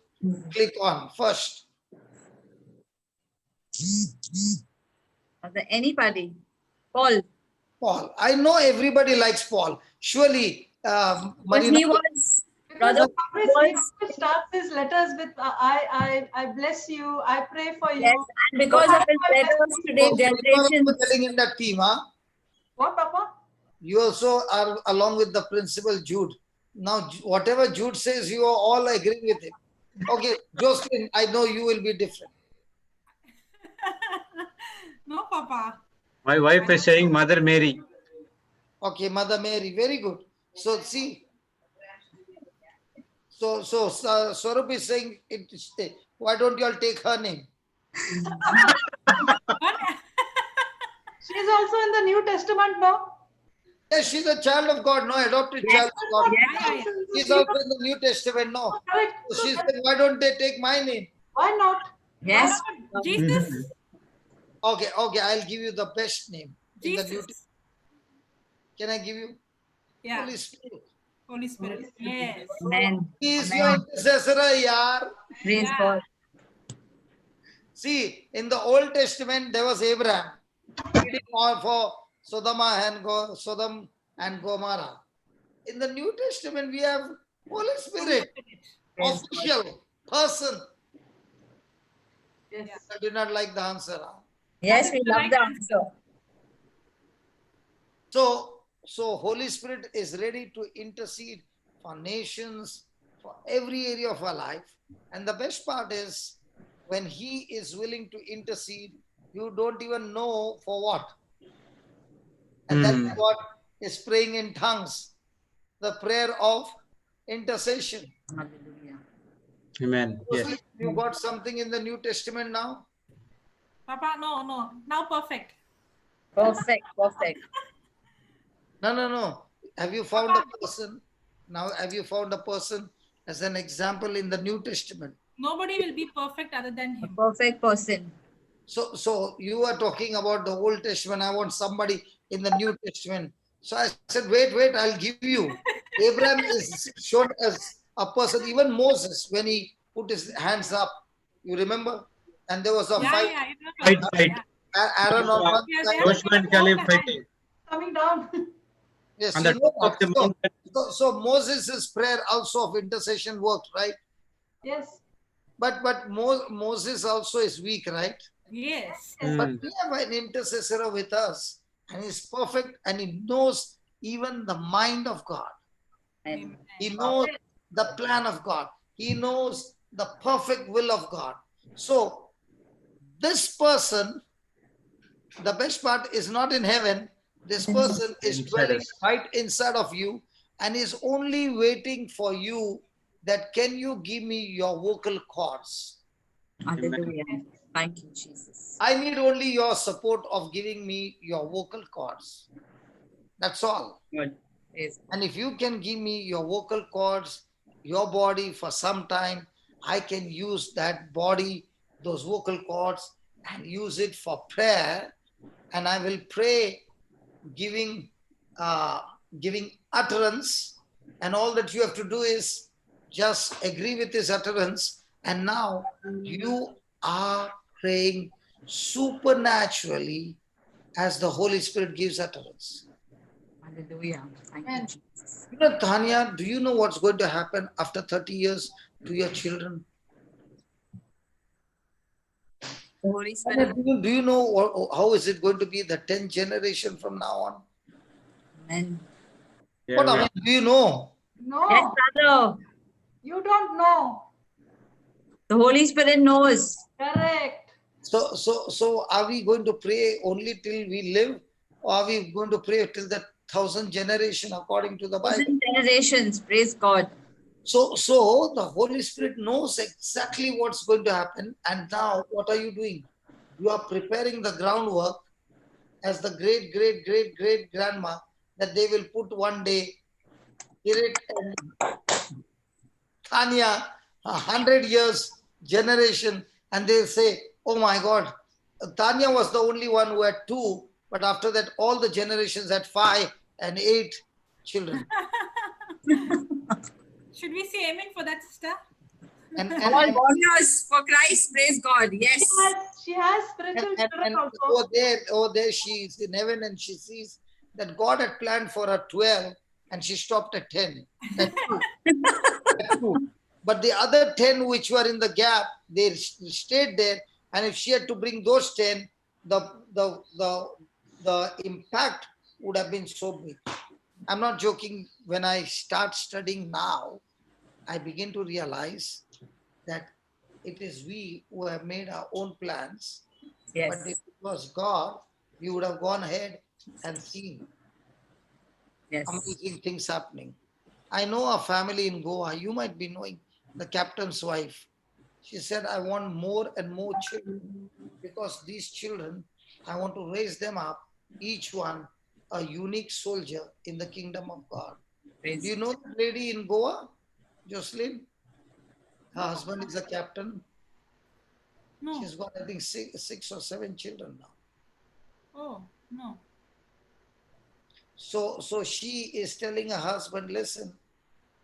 S3: click on first?
S4: Anybody? Paul.
S3: Paul. I know everybody likes Paul. Surely,
S4: But
S3: Marina.
S4: he was,
S2: Because
S4: brother
S2: he always starts his letters with I bless you, I pray for you.
S4: yes, and because of his letters today, generations.
S3: Telling in that team, huh?
S2: What, Papa?
S3: You also are along with the principal Jude. Now, whatever Jude says, you are all agreeing with him. Okay, Jocelyn, I know you will be different.
S5: No, Papa.
S1: My wife is saying Mother Mary.
S3: Okay, Mother Mary, very good. So see, so Swarup is saying, why don't you all take her name?
S2: She's also in the New Testament now.
S3: Yes, she's a child of God, no, adopted child of God.
S5: Yeah.
S3: She's also in the New Testament, no.
S2: Correct.
S3: So she said, why don't they take my name?
S2: Why not?
S4: Yes.
S5: Jesus.
S3: Okay, I'll give you the best name in the New
S5: Jesus.
S3: Testament. Can I give you?
S5: Yeah.
S3: Holy Spirit.
S5: Holy Spirit. Yes.
S4: Amen.
S3: He is
S4: Amen.
S3: your intercessor, yaar.
S4: Praise
S5: Yeah.
S4: God.
S3: See, in the Old Testament, there was Abraham pleading for Sodom and Gomorrah. In the New Testament, we have Holy Spirit,
S4: Praise God.
S3: official person.
S2: Yes.
S3: I did not like the answer. Huh?
S4: Yes,
S5: That
S4: we
S5: is the
S4: love
S5: right
S4: the
S5: answer.
S4: answer.
S3: So Holy Spirit is ready to intercede for nations, for every area of our life. And the best part is when He is willing to intercede, you don't even know for what. And that's what is praying in tongues, the prayer of intercession.
S4: Hallelujah.
S1: Amen. Yes.
S3: You got something in the New Testament now?
S5: Papa, no. Now perfect.
S4: Perfect, perfect.
S3: No. Have you found a person? Now, have you found a person as an example in the New Testament?
S5: Nobody will be perfect other than
S4: A
S5: him.
S4: perfect person.
S3: So you are talking about the Old Testament. I want somebody in the New Testament. So I said, wait, I'll give you. Abraham is shown as a person, even Moses, when he put his hands up, you remember? And there was a
S5: Yeah,
S3: fight.
S5: yeah. It was
S1: Fight.
S5: Yeah.
S3: Aaron on one
S5: Yeah,
S3: side.
S5: they have
S1: Joshua and
S5: to hold
S1: Caleb
S5: the hand.
S1: fighting
S2: Coming down.
S3: Yes,
S1: on
S3: you
S1: the
S3: know
S1: top of the
S3: that.
S1: mountain.
S3: So Moses' prayer also of intercession worked, right?
S2: Yes.
S3: But Moses also is weak, right?
S5: Yes.
S3: But we have an intercessor with us, and he's perfect, and he knows even the mind of God.
S4: And
S3: He knows the plan of God. He knows the perfect will of God. So this person, the best part is not in heaven. This person is
S1: Inside
S3: dwelling
S1: us.
S3: right inside of you and is only waiting for you that can you give me your vocal cords?
S4: hallelujah. Thank you, Jesus.
S3: I need only your support of giving me your vocal cords. That's all.
S4: Good. Praise God.
S3: And if you can give me your vocal cords, your body for some time, I can use that body, those vocal cords, and use it for prayer. And I will pray giving utterance. And all that you have to do is just agree with his utterance. And now you are praying supernaturally as the Holy Spirit gives utterance.
S4: Hallelujah. Thank you,
S2: Amen.
S4: Jesus.
S3: You know, Tanya, do you know what's going to happen after 30 years to your children?
S4: The Holy
S3: Tanya,
S4: Spirit.
S3: do you know how is it going to be the 10th generation from now on?
S4: Amen.
S1: Yeah,
S3: What
S1: we
S3: I mean, do you know?
S4: Yes,
S2: No,
S4: brother.
S2: you don't know.
S4: The Holy Spirit knows.
S2: Correct.
S3: So are we going to pray only till we live, or are we going to pray till the 1000th generation according to the Bible?
S4: 1000 generations. Praise God.
S3: So the Holy Spirit knows exactly what's going to happen. And now what are you doing? You are preparing the groundwork as the great grandma that they will put one day Kirit and Tanya, 100 years generation, and they'll say, oh my God, Tanya was the only one who had 2, but after that, all the generations had 5 and 8 children.
S5: Should we say amen for that, sister?
S3: And
S4: All warriors for Christ. Praise God. Yes.
S2: She has spiritual children also.
S3: over there, she's in heaven and she sees that God had planned for her 12 and she stopped at 10. At 2. But the other 10 which were in the gap, they stayed there. And if she had to bring those 10, the impact would have been so big. I'm not joking. When I start studying now, I begin to realize that it is we who have made our own plans.
S4: Yes.
S3: But if it was God, we would have gone ahead and seen
S4: Yes.
S3: amazing things happening. I know a family in Goa. You might be knowing the captain's wife. She said, I want more and more children because these children, I want to raise them up, each one a unique soldier in the kingdom of God.
S4: Praise
S3: Do you know the lady in Goa, Jocelyn? Her husband is a captain.
S5: No.
S3: She's got, I think, 6 or 7 children now.
S5: Oh, no.
S3: So she is telling her husband, listen,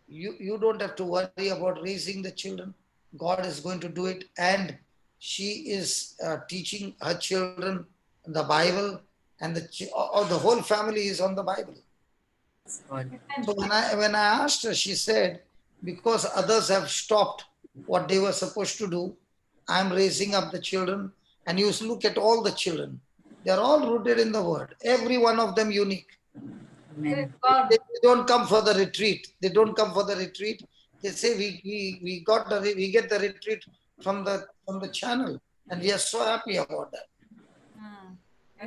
S3: you don't have to worry about raising the children. God is going to do it. And she is teaching her children the Bible and the whole family is on the Bible.
S4: God.
S3: So when I asked her, she said, because others have stopped what they were supposed to do, I'm raising up the children. And you look at all the children. They're all rooted in the word. Every one of them unique.
S2: Praise
S4: Amen.
S2: God.
S3: They don't come for the retreat. They don't come for the retreat. They say we get the retreat from the channel, and we are so happy about that.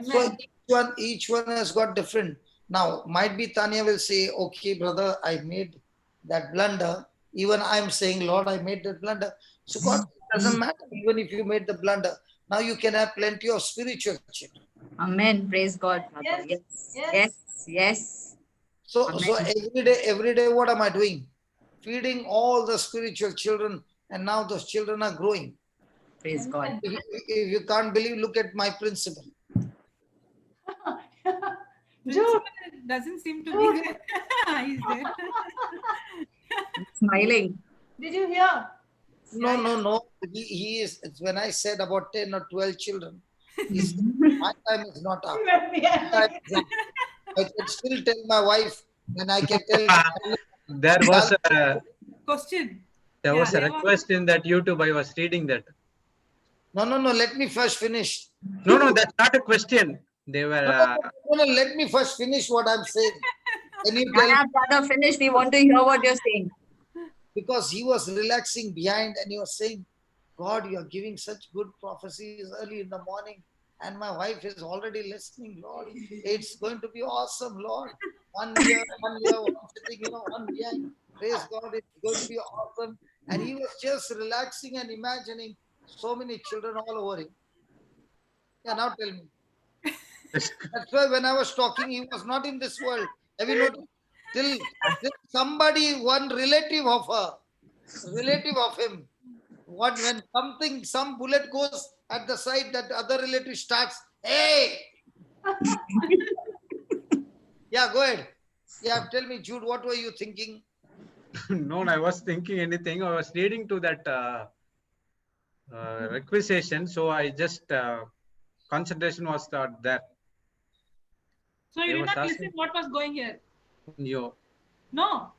S3: So
S2: Amen.
S3: each one has got different. Now, might be Tanya will say, okay, brother, I made that blunder. Even I'm saying, Lord, I made that blunder. So God, it doesn't matter even if you made the blunder. Now you can have plenty of spiritual children.
S4: Amen. Praise God, Father.
S2: Yes.
S4: Yes. Yes. Yes.
S3: So
S4: Amen.
S3: every day, what am I doing? Feeding all the spiritual children, and now those children are growing.
S4: Praise God.
S2: Amen.
S3: If you can't believe, look at my principal.
S2: Jude,
S5: Principal doesn't seem to be there. He's there.
S4: Smiling.
S2: did you hear?
S3: No. He is. It's when I said about 10 or 12 children, he said, my time is not up. My time is up. I can still tell my wife, and I can tell.
S1: There was a
S5: Question.
S1: request in that YouTube. I was reading that.
S3: No. Let me first finish.
S1: No, that's not a question. They were.
S3: No, let me first finish what I'm saying. Can you tell?
S4: Brother, finish. We want to hear what you're saying.
S3: Because he was relaxing behind, and he was saying, God, you are giving such good prophecies early in the morning. And my wife is already listening, Lord. It's going to be awesome, Lord. 1 year, one sitting, one behind. Praise God, it's going to be awesome. And he was just relaxing and imagining so many children all over him. Yeah, now tell me. That's why when I was talking, he was not in this world. Have you noticed? Till somebody, one relative of him, when some bullet goes at the side, that other relative starts, hey! Yeah, go ahead. Yeah, tell me, Jude, what were you thinking?
S1: No, I was thinking anything. I was reading to that requisition, so I just concentration was there.
S5: So you did not listen what was going here?
S1: You.
S5: No.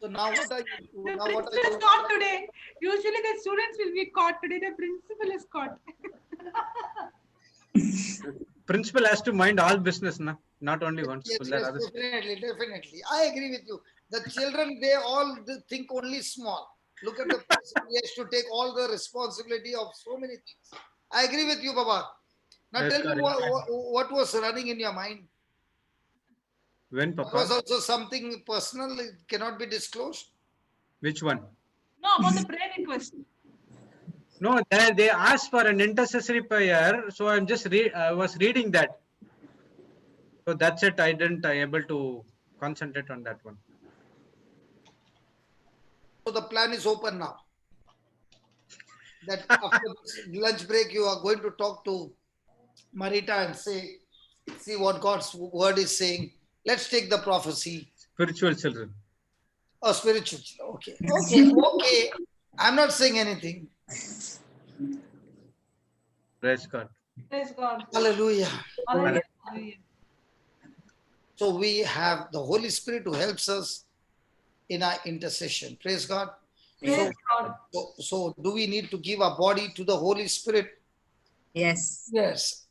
S3: So now what are you?
S5: The
S3: Now what
S5: principal
S3: are
S5: is
S3: you?
S5: caught today. Usually the students will be caught. Today the principal is caught.
S1: Principal has to mind all business, not only one
S3: Yes,
S1: school.
S3: definitely. I agree with you. The children, they all think only small. Look at the principal. He has to take all the responsibility of so many things. I agree with you, Baba. Now
S1: Yes,
S3: tell me what was running in your mind.
S1: When,
S3: There
S1: Papa?
S3: was also something personal, it cannot be disclosed.
S1: Which one?
S5: No, about the prayer request.
S1: No, they asked for an intercessory prayer, so I'm just I was reading that. So that's it. I didn't able to concentrate on that one.
S3: So the plan is open now. That after this lunch break, you are going to talk to Marita and see what God's word is saying. Let's take the prophecy.
S1: Spiritual children.
S3: Oh, spiritual. Okay. I'm not saying anything.
S1: Praise God.
S2: Praise God.
S3: Hallelujah.
S2: Hallelujah.
S3: So we have the Holy Spirit who helps us in our intercession. Praise God.
S2: Praise God.
S3: So do we need to give our body to the Holy Spirit?
S4: Yes.
S3: Yes.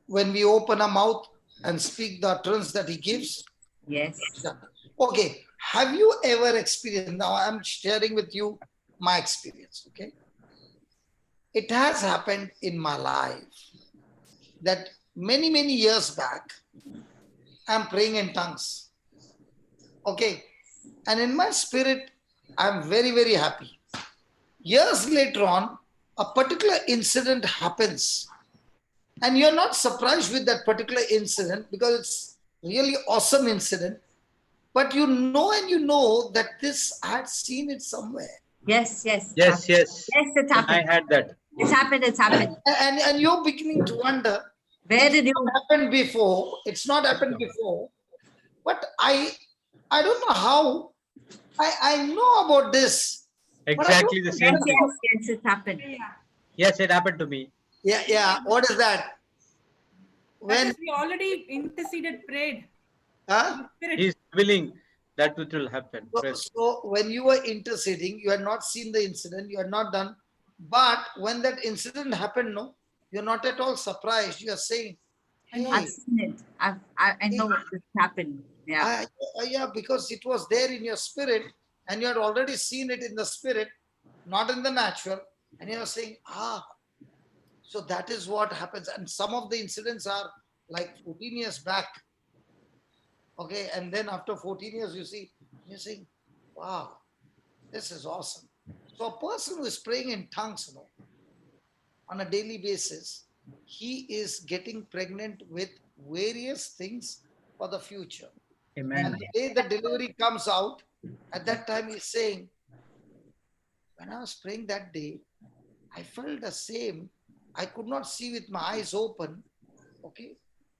S3: When we open our mouth and speak the utterance that He gives.
S4: Yes.
S3: Okay. Have you ever experienced? Now I'm sharing with you my experience. Okay. It has happened in my life that many years back, I'm praying in tongues. Okay. And in my spirit, I'm very happy. Years later on, a particular incident happens. And you're not surprised with that particular incident because it's really awesome incident. But you know that this, I had seen it somewhere.
S4: Yes.
S1: Yes.
S4: Yes, it's happened.
S1: I had that.
S4: It's happened.
S3: And you're beginning to wonder,
S4: Where did you?
S3: happened before? It's not happened before. But I don't know how. I know about this.
S1: Exactly the same thing.
S4: Yes, it happened.
S1: Yes, it happened to me.
S3: Yeah. What is that?
S5: That
S3: When
S5: is, we already interceded, prayed.
S3: huh?
S5: Spirit.
S1: He's willing that it will happen.
S3: So,
S1: Praise
S3: so when you were interceding, you had not seen the incident, you had not done. But when that incident happened, no, you're not at all surprised. You are saying,
S5: I know.
S4: I've
S3: hey,
S4: seen it. I know what this happened. Yeah.
S3: yeah, because it was there in your spirit and you had already seen it in the spirit, not in the natural. And you are saying, so that is what happens. And some of the incidents are like 14 years back. Okay. And then after 14 years, you see, you're saying, wow, this is awesome. So a person who is praying in tongues, on a daily basis, he is getting pregnant with various things for the future. And
S1: Amen.
S3: the day the delivery comes out, at that time he's saying, when I was praying that day, I felt the same. I could not see with my eyes open, okay?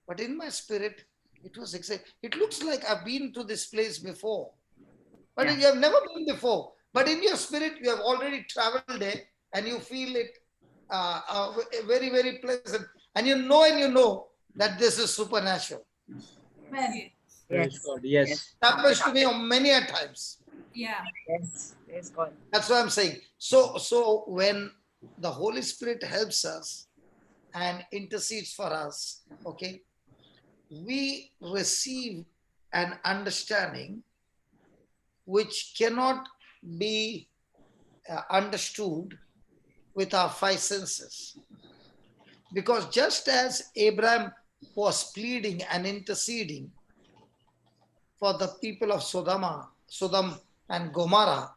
S3: But in my spirit, it was exact. It looks like I've been to this place before, but
S4: Yeah.
S3: you have never been before. But in your spirit, you have already traveled there and you feel it very, very pleasant. And you know that this is supernatural.
S2: Amen.
S1: Praise
S4: Yes.
S1: God. Yes.
S4: Yes.
S3: That happens to me many a times.
S5: Yeah.
S4: Yes. Praise God.
S3: That's what I'm saying. So when the Holy Spirit helps us and intercedes for us, okay, we receive an understanding which cannot be understood with our five senses. Because just as Abraham was pleading and interceding for the people of Sodom and Gomorrah,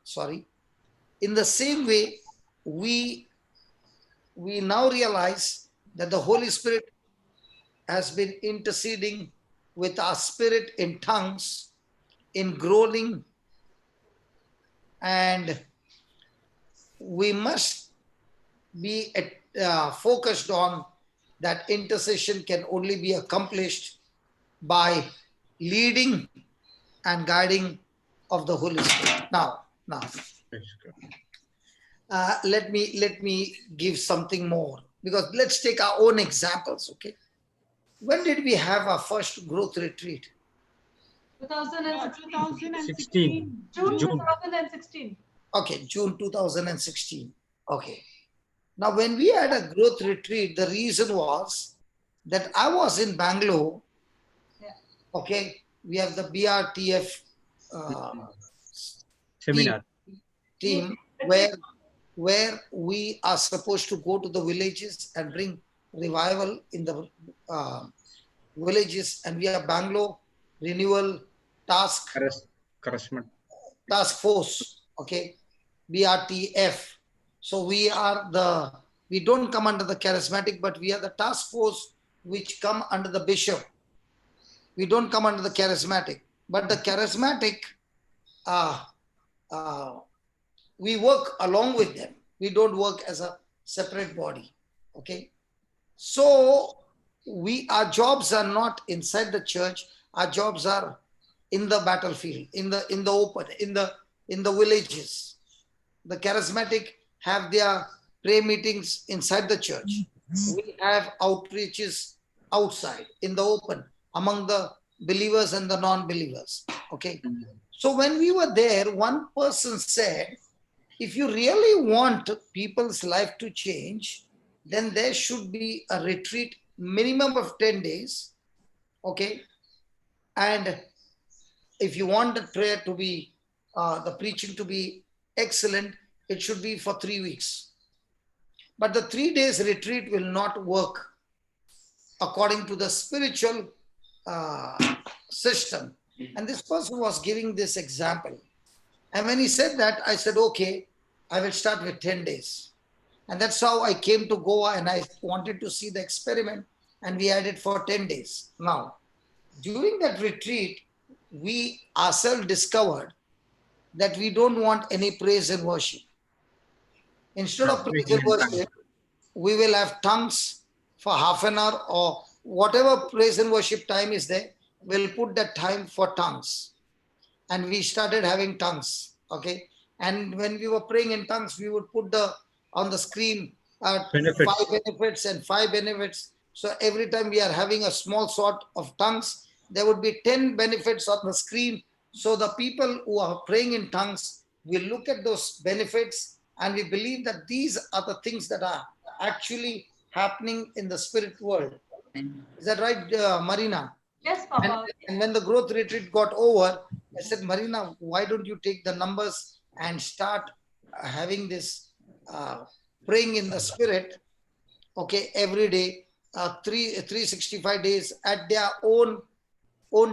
S3: in the same way, we now realize that the Holy Spirit has been interceding with our spirit in tongues, in groaning, and we must be focused on that intercession can only be accomplished by leading and guiding of the Holy Spirit. Now,
S1: Praise God.
S3: let me give something more, because let's take our own examples. Okay, when did we have our first growth retreat?
S2: 2016.
S1: 16.
S2: June
S1: June.
S2: 2016.
S3: Okay, June 2016. Okay, now when we had a growth retreat, the reason was that I was in Bangalore.
S2: Yeah.
S3: Okay, we have the BRTF
S1: Seminar.
S3: team where we are supposed to go to the villages and bring revival in the villages, and we are Bangalore Renewal Task Force, okay, BRTF. So we don't come under the charismatic, but we are the task force which come under the bishop. We don't come under the charismatic, but the charismatic, we work along with them. We don't work as a separate body. Okay. So our jobs are not inside the church. Our jobs are in the battlefield, in the open, in the villages. The charismatic have their prayer meetings inside the church. We have outreaches outside, in the open, among the believers and the non-believers. Okay. So when we were there, one person said, if you really want people's life to change, then there should be a retreat minimum of 10 days. Okay. And if you want the prayer to be, the preaching to be excellent, it should be for 3 weeks. But the 3 days retreat will not work according to the spiritual system. And this person was giving this example. And when he said that, I said, okay, I will start with 10 days. And that's how I came to Goa, and I wanted to see the experiment, and we had it for 10 days. Now, during that retreat, we ourselves discovered that we don't want any praise and worship. Instead of praise and worship, we will have tongues for half an hour, or whatever praise and worship time is there, we'll put that time for tongues. And we started having tongues. Okay. And when we were praying in tongues, we would put on the screen
S1: Benefits.
S3: 5 benefits and 5 benefits. So every time we are having a small sort of tongues, there would be 10 benefits on the screen. So the people who are praying in tongues will look at those benefits, and we believe that these are the things that are actually happening in the spirit world. Is that right, Marina?
S2: Yes,
S3: And,
S2: Papa.
S3: and when the growth retreat got over, I said, Marina, why don't you take the numbers and start having this praying in the spirit, okay, every day, 365 days at their own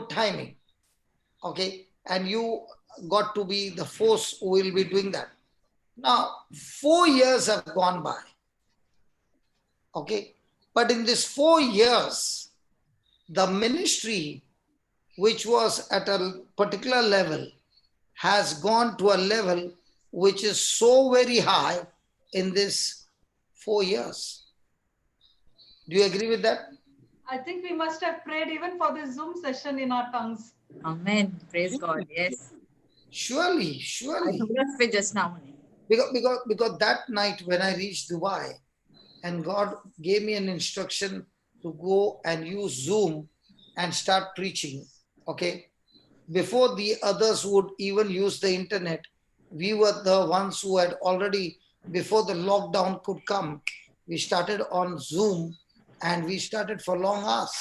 S3: timing, okay, and you got to be the force who will be doing that. Now, 4 years have gone by, okay, but in this 4 years, the ministry, which was at a particular level, has gone to a level which is so very high in this 4 years. Do you agree with that?
S2: I think we must have prayed even for this Zoom session in our tongues.
S4: Amen. Praise God. Yes.
S3: Surely,
S4: I
S3: surely.
S4: thought of it just now.
S3: Because that night when I reached Dubai, and God gave me an instruction to go and use Zoom and start preaching, okay? Before the others would even use the internet, we were the ones who had already, before the lockdown could come, we started on Zoom and we started for long hours.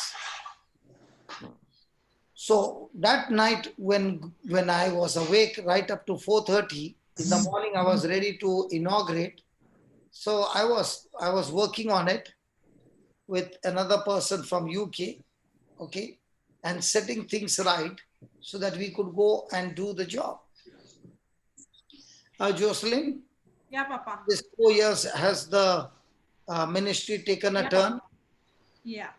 S3: So that night when I was awake right up to 4:30 in the morning, I was ready to inaugurate. So I was working on it with another person from UK, okay, and setting things right so that we could go and do the job. Jocelyn,
S5: Yeah, Papa.
S3: this 4 years has the ministry taken a turn?
S5: Yeah.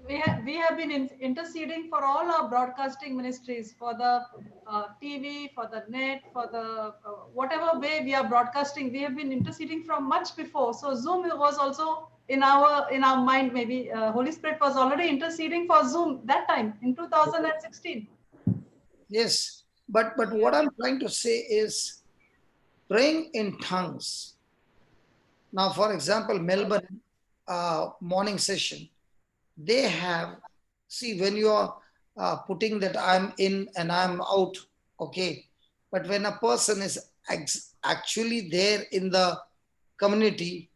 S2: We have been interceding for all our broadcasting ministries, for the TV, for the net, for the whatever way we are broadcasting. We have been interceding from much before. So Zoom was also in our mind. Maybe Holy Spirit was already interceding for Zoom that time in 2016.
S3: Yes, but what I'm trying to say is praying in tongues. Now, for example, Melbourne morning session, they have, see, when you are putting that I'm in and I'm out, okay, but when a person is actually there in the community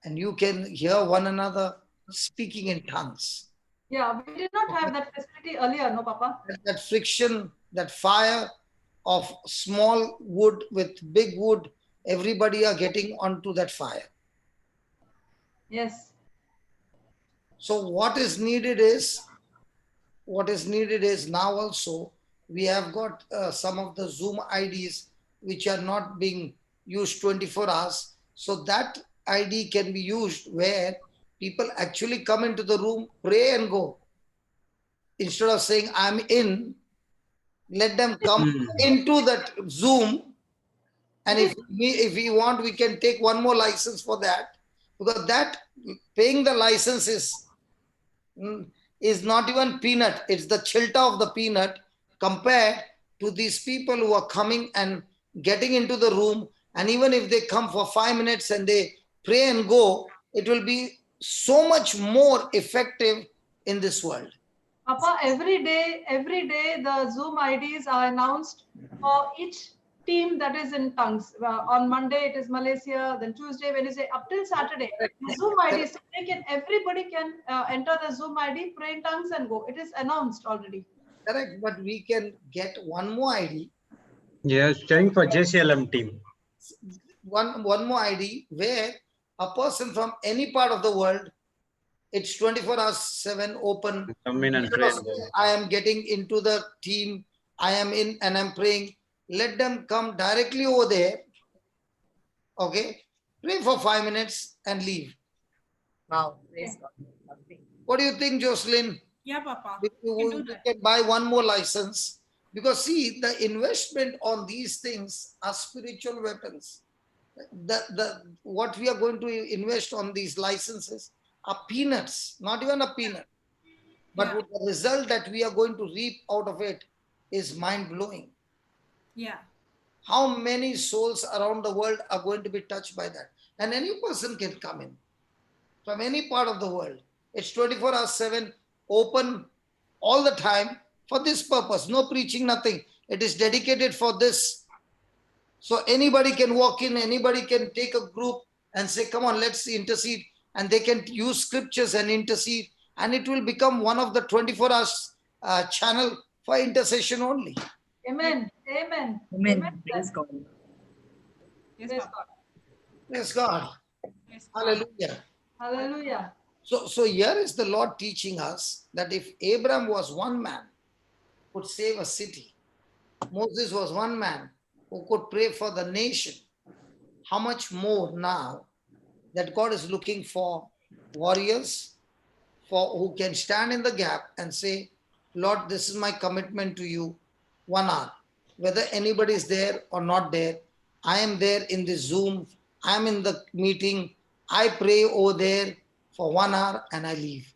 S3: and you can hear one another speaking in tongues,
S2: Yeah, we did not have that facility earlier, no, Papa.
S3: that friction, that fire of small wood with big wood, everybody are getting onto that fire.
S2: Yes.
S3: So what is needed is now also we have got some of the Zoom IDs which are not being used 24 hours. So that ID can be used where people actually come into the room, pray and go. Instead of saying I'm in, let them come into that Zoom. And if we want, we can take one more license for that, because that paying the license is not even peanut. It's the chilta of the peanut compared to these people who are coming and getting into the room. And even if they come for 5 minutes and they pray and go, it will be so much more effective in this world.
S2: Papa, every day the Zoom IDs are announced for each team that is in tongues. On Monday it is Malaysia, then Tuesday, Wednesday, up till Saturday. The Zoom IDs, so everybody can enter the Zoom ID, pray in tongues and go. It is announced already.
S3: Correct, but we can get one more ID.
S1: Yes, staying for JCILM team.
S3: One more ID where a person from any part of the world, it's 24 hours 7 open.
S1: Come in and pray.
S3: I am getting into the team, I am in and I'm praying. Let them come directly over there, okay, pray for 5 minutes and leave.
S4: Wow. Praise God.
S3: What do you think, Jocelyn?
S5: Yeah, Papa.
S3: We can buy one more license, because see, the investment on these things are spiritual weapons. What we are going to invest on these licenses are peanuts, not even a peanut. But
S5: Yeah.
S3: the result that we are going to reap out of it is mind-blowing.
S5: Yeah.
S3: How many souls around the world are going to be touched by that? And any person can come in from any part of the world. It's 24 hours 7, open all the time for this purpose. No preaching, nothing. It is dedicated for this. So anybody can walk in, anybody can take a group and say, come on, let's intercede. And they can use scriptures and intercede. And it will become one of the 24 hours channel for intercession only.
S2: Amen. Amen.
S4: Amen. Praise God.
S5: Yes,
S2: Praise
S5: Papa.
S2: God.
S3: Praise God.
S5: Yes, Papa.
S3: Hallelujah.
S2: Hallelujah.
S3: So here is the Lord teaching us that if Abraham was one man, could save a city. Moses was one man who could pray for the nation. How much more now that God is looking for warriors who can stand in the gap and say, Lord, this is my commitment to you, 1 hour. Whether anybody is there or not there, I am there in the Zoom, I am in the meeting, I pray over there for 1 hour and I leave.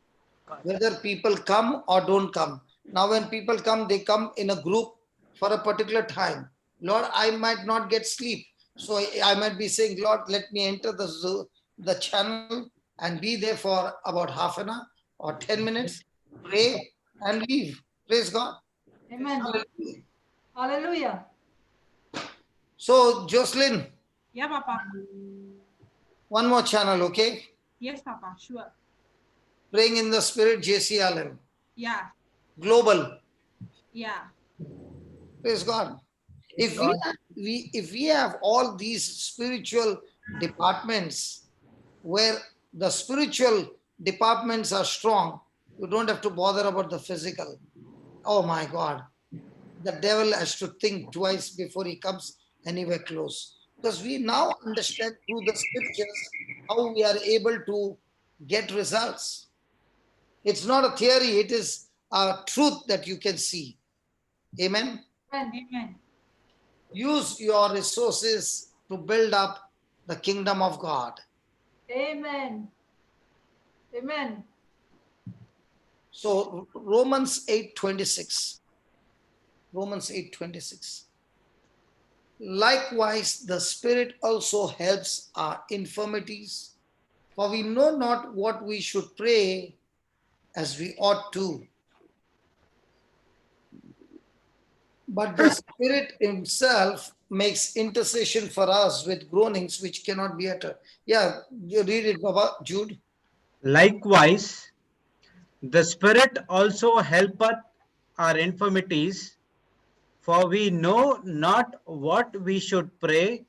S3: Whether people come or don't come. Now when people come, they come in a group for a particular time. Lord, I might not get sleep. So I might be saying, Lord, let me enter the channel and be there for about half an hour or 10 minutes, pray and leave. Praise God.
S2: Amen.
S3: Hallelujah.
S2: Hallelujah.
S3: So Jocelyn,
S5: Yeah, Papa.
S3: one more channel, okay?
S5: Yes, Papa. Sure.
S3: Praying in the Spirit, JCILM.
S5: Yeah.
S3: Global.
S5: Yeah.
S3: Praise God. If we have all these spiritual departments where the spiritual departments are strong, you don't have to bother about the physical. Oh my God. The devil has to think twice before he comes anywhere close. Because we now understand through the scriptures how we are able to get results. It's not a theory, it is a truth that you can see. Amen.
S5: Amen.
S3: Use your resources to build up the kingdom of God.
S2: Amen. Amen.
S3: So Romans 8:26. Romans 8:26. Likewise, the Spirit also helps our infirmities, for we know not what we should pray as we ought to. But the Spirit Himself makes intercession for us with groanings which cannot be uttered. Yeah, you read it, Baba, Jude.
S1: Likewise, the Spirit also helpeth our infirmities, for we know not what we should pray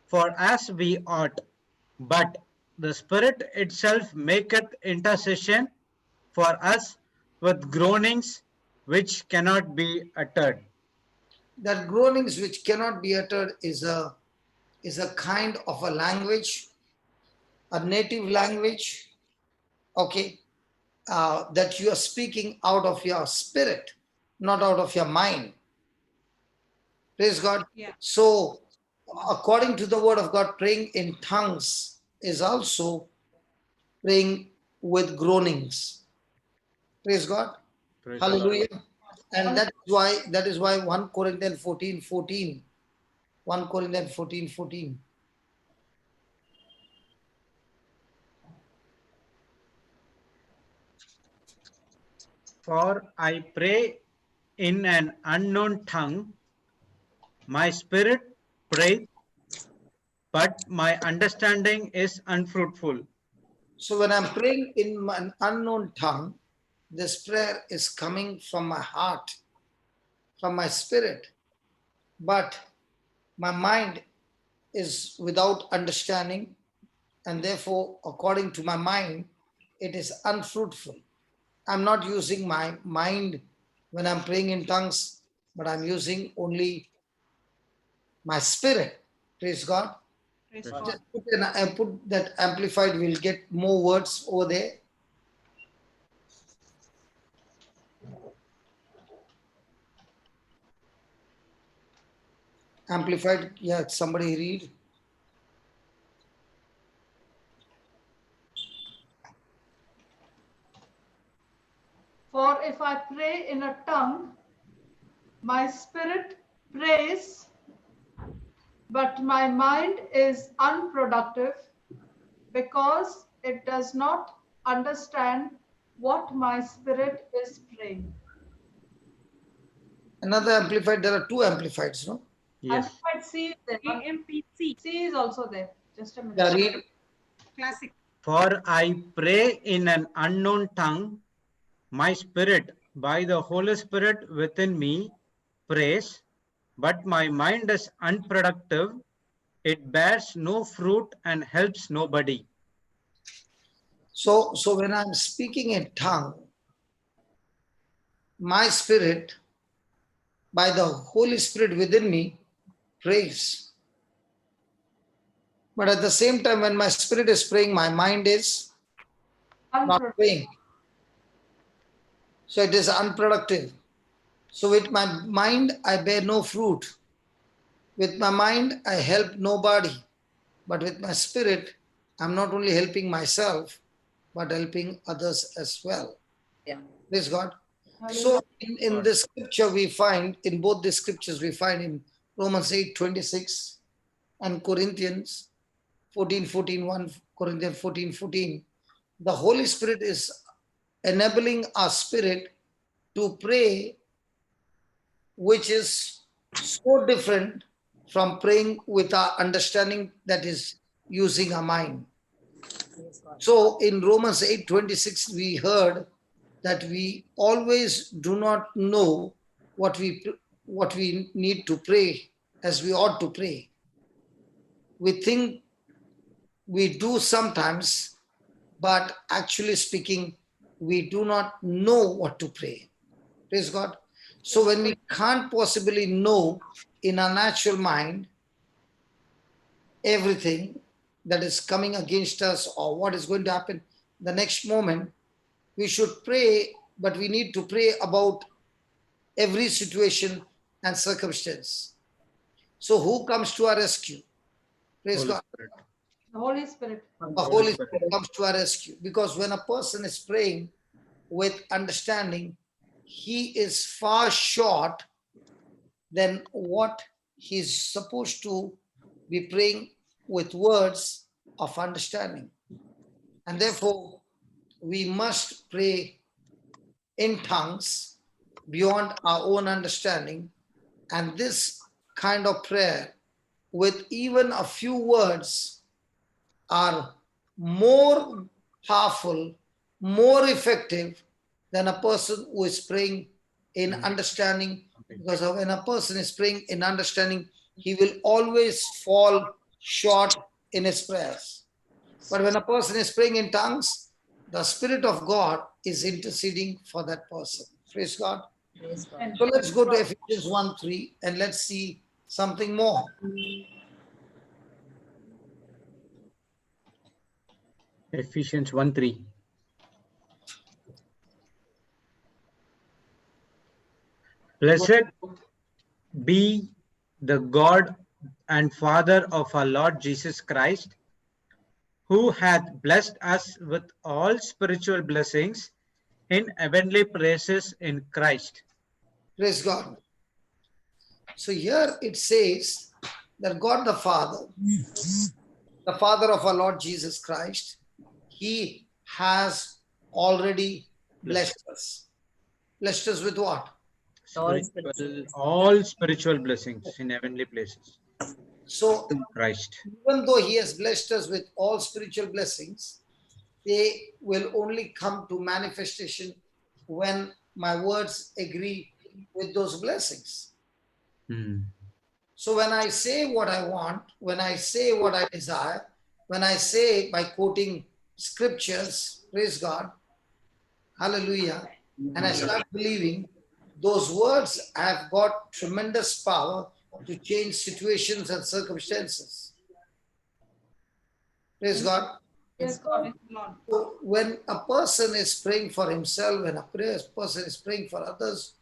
S1: for as we ought, but the Spirit itself maketh intercession for us with groanings which cannot be uttered.
S3: That groanings which cannot be uttered is a kind of a language, a native language, okay, that you are speaking out of your spirit, not out of your mind. Praise God.
S5: Yeah.
S3: So, according to the word of God, praying in tongues is also praying with groanings. Praise God.
S1: Praise
S3: Hallelujah.
S1: God.
S3: And that is why 1 Corinthians 14:14. 1 Corinthians 14:14.
S1: For I pray in an unknown tongue, my spirit prayeth, but my understanding is unfruitful.
S3: So when I'm praying in an unknown tongue, this prayer is coming from my heart, from my spirit, but my mind is without understanding, and therefore, according to my mind, it is unfruitful. I'm not using my mind when I'm praying in tongues, but I'm using only my spirit. Praise God.
S5: Praise
S1: Praise
S5: God.
S3: Just put that amplified, we'll get more words over there. Amplified, yeah, somebody read.
S2: For if I pray in a tongue, my spirit prays, but my mind is unproductive because it does not understand what my spirit is praying.
S3: Another amplified, there are two amplifieds, no?
S1: Yes.
S2: Amplified C is there.
S6: AMPC.
S2: C is also there. Just a minute.
S3: Yeah, read.
S6: Classic.
S1: For I pray in an unknown tongue, my spirit, by the Holy Spirit within me, prays, but my mind is unproductive. It bears no fruit and helps nobody.
S3: So when I'm speaking in tongue, my spirit, by the Holy Spirit within me, prays. But at the same time, when my spirit is praying, my mind is not praying. So it is unproductive. So with my mind, I bear no fruit. With my mind, I help nobody. But with my spirit, I'm not only helping myself, but helping others as well.
S4: Yeah.
S3: Praise God. So in this scripture, we find, in both the scriptures, we find in Romans 8:26 and Corinthians 14:14, 1 Corinthians 14:14, the Holy Spirit is enabling our spirit to pray, which is so different from praying with our understanding, that is using our mind. So in Romans 8:26, we heard that we always do not know what we need to pray as we ought to pray. We think we do sometimes, but actually speaking, we do not know what to pray. Praise God. So when we can't possibly know in our natural mind everything that is coming against us or what is going to happen the next moment, we should pray, but we need to pray about every situation and circumstance. So who comes to our rescue? Praise
S1: Holy
S3: God.
S1: Spirit.
S2: The Holy Spirit.
S3: The Holy Spirit comes to our rescue, because when a person is praying with understanding, he is far short than what he's supposed to be praying with words of understanding. And therefore, we must pray in tongues beyond our own understanding. And this kind of prayer, with even a few words, are more powerful, more effective than a person who is praying in understanding. Because when a person is praying in understanding, he will always fall short in his prayers. But when a person is praying in tongues, the Spirit of God is interceding for that person. Praise God.
S4: Praise God.
S3: So let's go to Ephesians 1:3 and let's see something more.
S1: Ephesians 1:3. Blessed be the God and Father of our Lord Jesus Christ, who hath blessed us with all spiritual blessings in heavenly places in Christ.
S3: Praise God. So here it says that God the Father of our Lord Jesus Christ, he has already blessed us. Blessed us with what?
S1: All spiritual blessings in heavenly places
S3: So
S1: in Christ.
S3: even though he has blessed us with all spiritual blessings, they will only come to manifestation when my words agree with those blessings. So when I say what I want, when I say what I desire, when I say by quoting scriptures, praise God, hallelujah, and I start believing, those words have got tremendous power to change situations and circumstances. Praise God.
S2: Yes, God.
S3: So when a person is praying for himself, when a person is praying for others,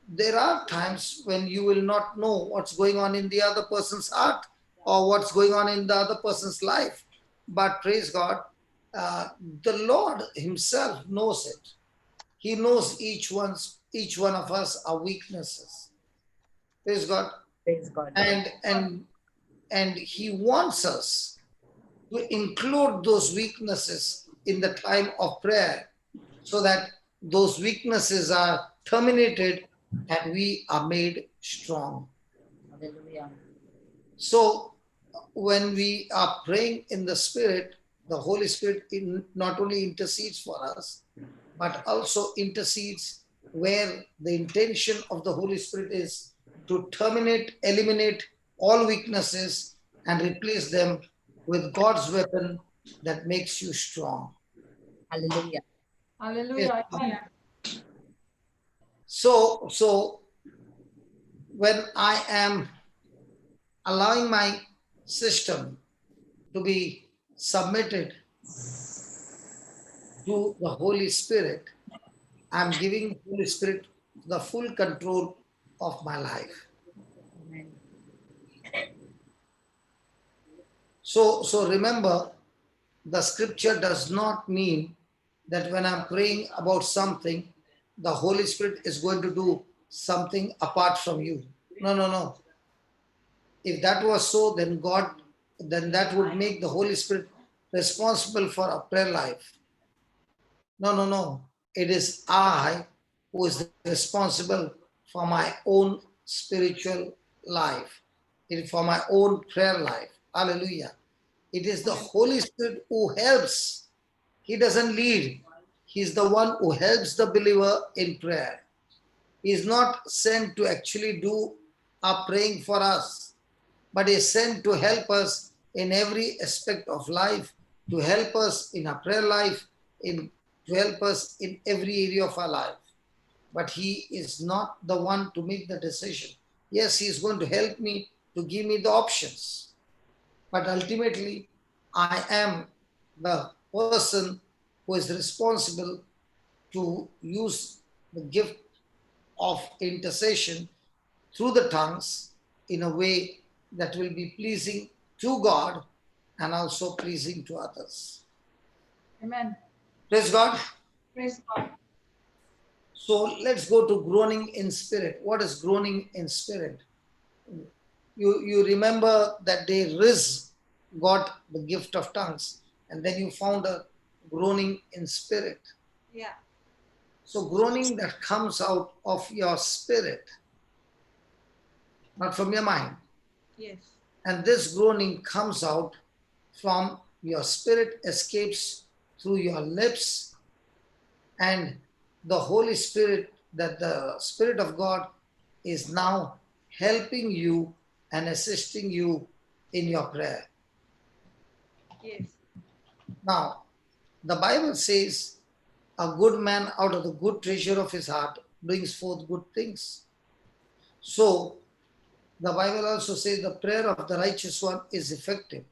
S3: there are times when you will not know what's going on in the other person's heart or what's going on in the other person's life. But praise God, the Lord himself knows it. He knows each one of us, our weaknesses. Praise God.
S4: Praise God.
S3: And and He wants us to include those weaknesses in the time of prayer so that those weaknesses are terminated and we are made strong.
S4: Hallelujah.
S3: So when we are praying in the Spirit, the Holy Spirit not only intercedes for us, but also intercedes where the intention of the Holy Spirit is to terminate, eliminate all weaknesses and replace them with God's weapon that makes you strong.
S4: Hallelujah.
S2: Hallelujah. Amen.
S3: So when I am allowing my system to be submitted to the Holy Spirit, I'm giving Holy Spirit the full control of my life.
S4: Amen.
S3: So remember, the scripture does not mean that when I'm praying about something, the Holy Spirit is going to do something apart from you. No. If that was so, then that would make the Holy Spirit responsible for a prayer life. No. It is I who is responsible for my own spiritual life, for my own prayer life. Hallelujah. It is the Holy Spirit who helps. He doesn't lead. He's the one who helps the believer in prayer. He is not sent to actually do our praying for us, but is sent to help us in every aspect of life, to help us in our prayer life, to help us in every area of our life. But He is not the one to make the decision. Yes, He is going to help me to give me the options. But ultimately, I am the person who is responsible to use the gift of intercession through the tongues in a way that will be pleasing to God and also pleasing to others.
S2: Amen.
S3: Praise God.
S2: Praise God.
S3: So let's go to groaning in spirit. What is groaning in spirit? You remember that day Riz got the gift of tongues, and then you found a groaning in spirit.
S6: Yeah.
S3: So groaning that comes out of your spirit, not from your mind.
S6: Yes.
S3: And this groaning comes out from your spirit, escapes through your lips, and the Holy Spirit, that the Spirit of God is now helping you and assisting you in your prayer.
S6: Yes.
S3: Now, the Bible says, a good man out of the good treasure of his heart brings forth good things. So, the Bible also says the prayer of the righteous one is effective.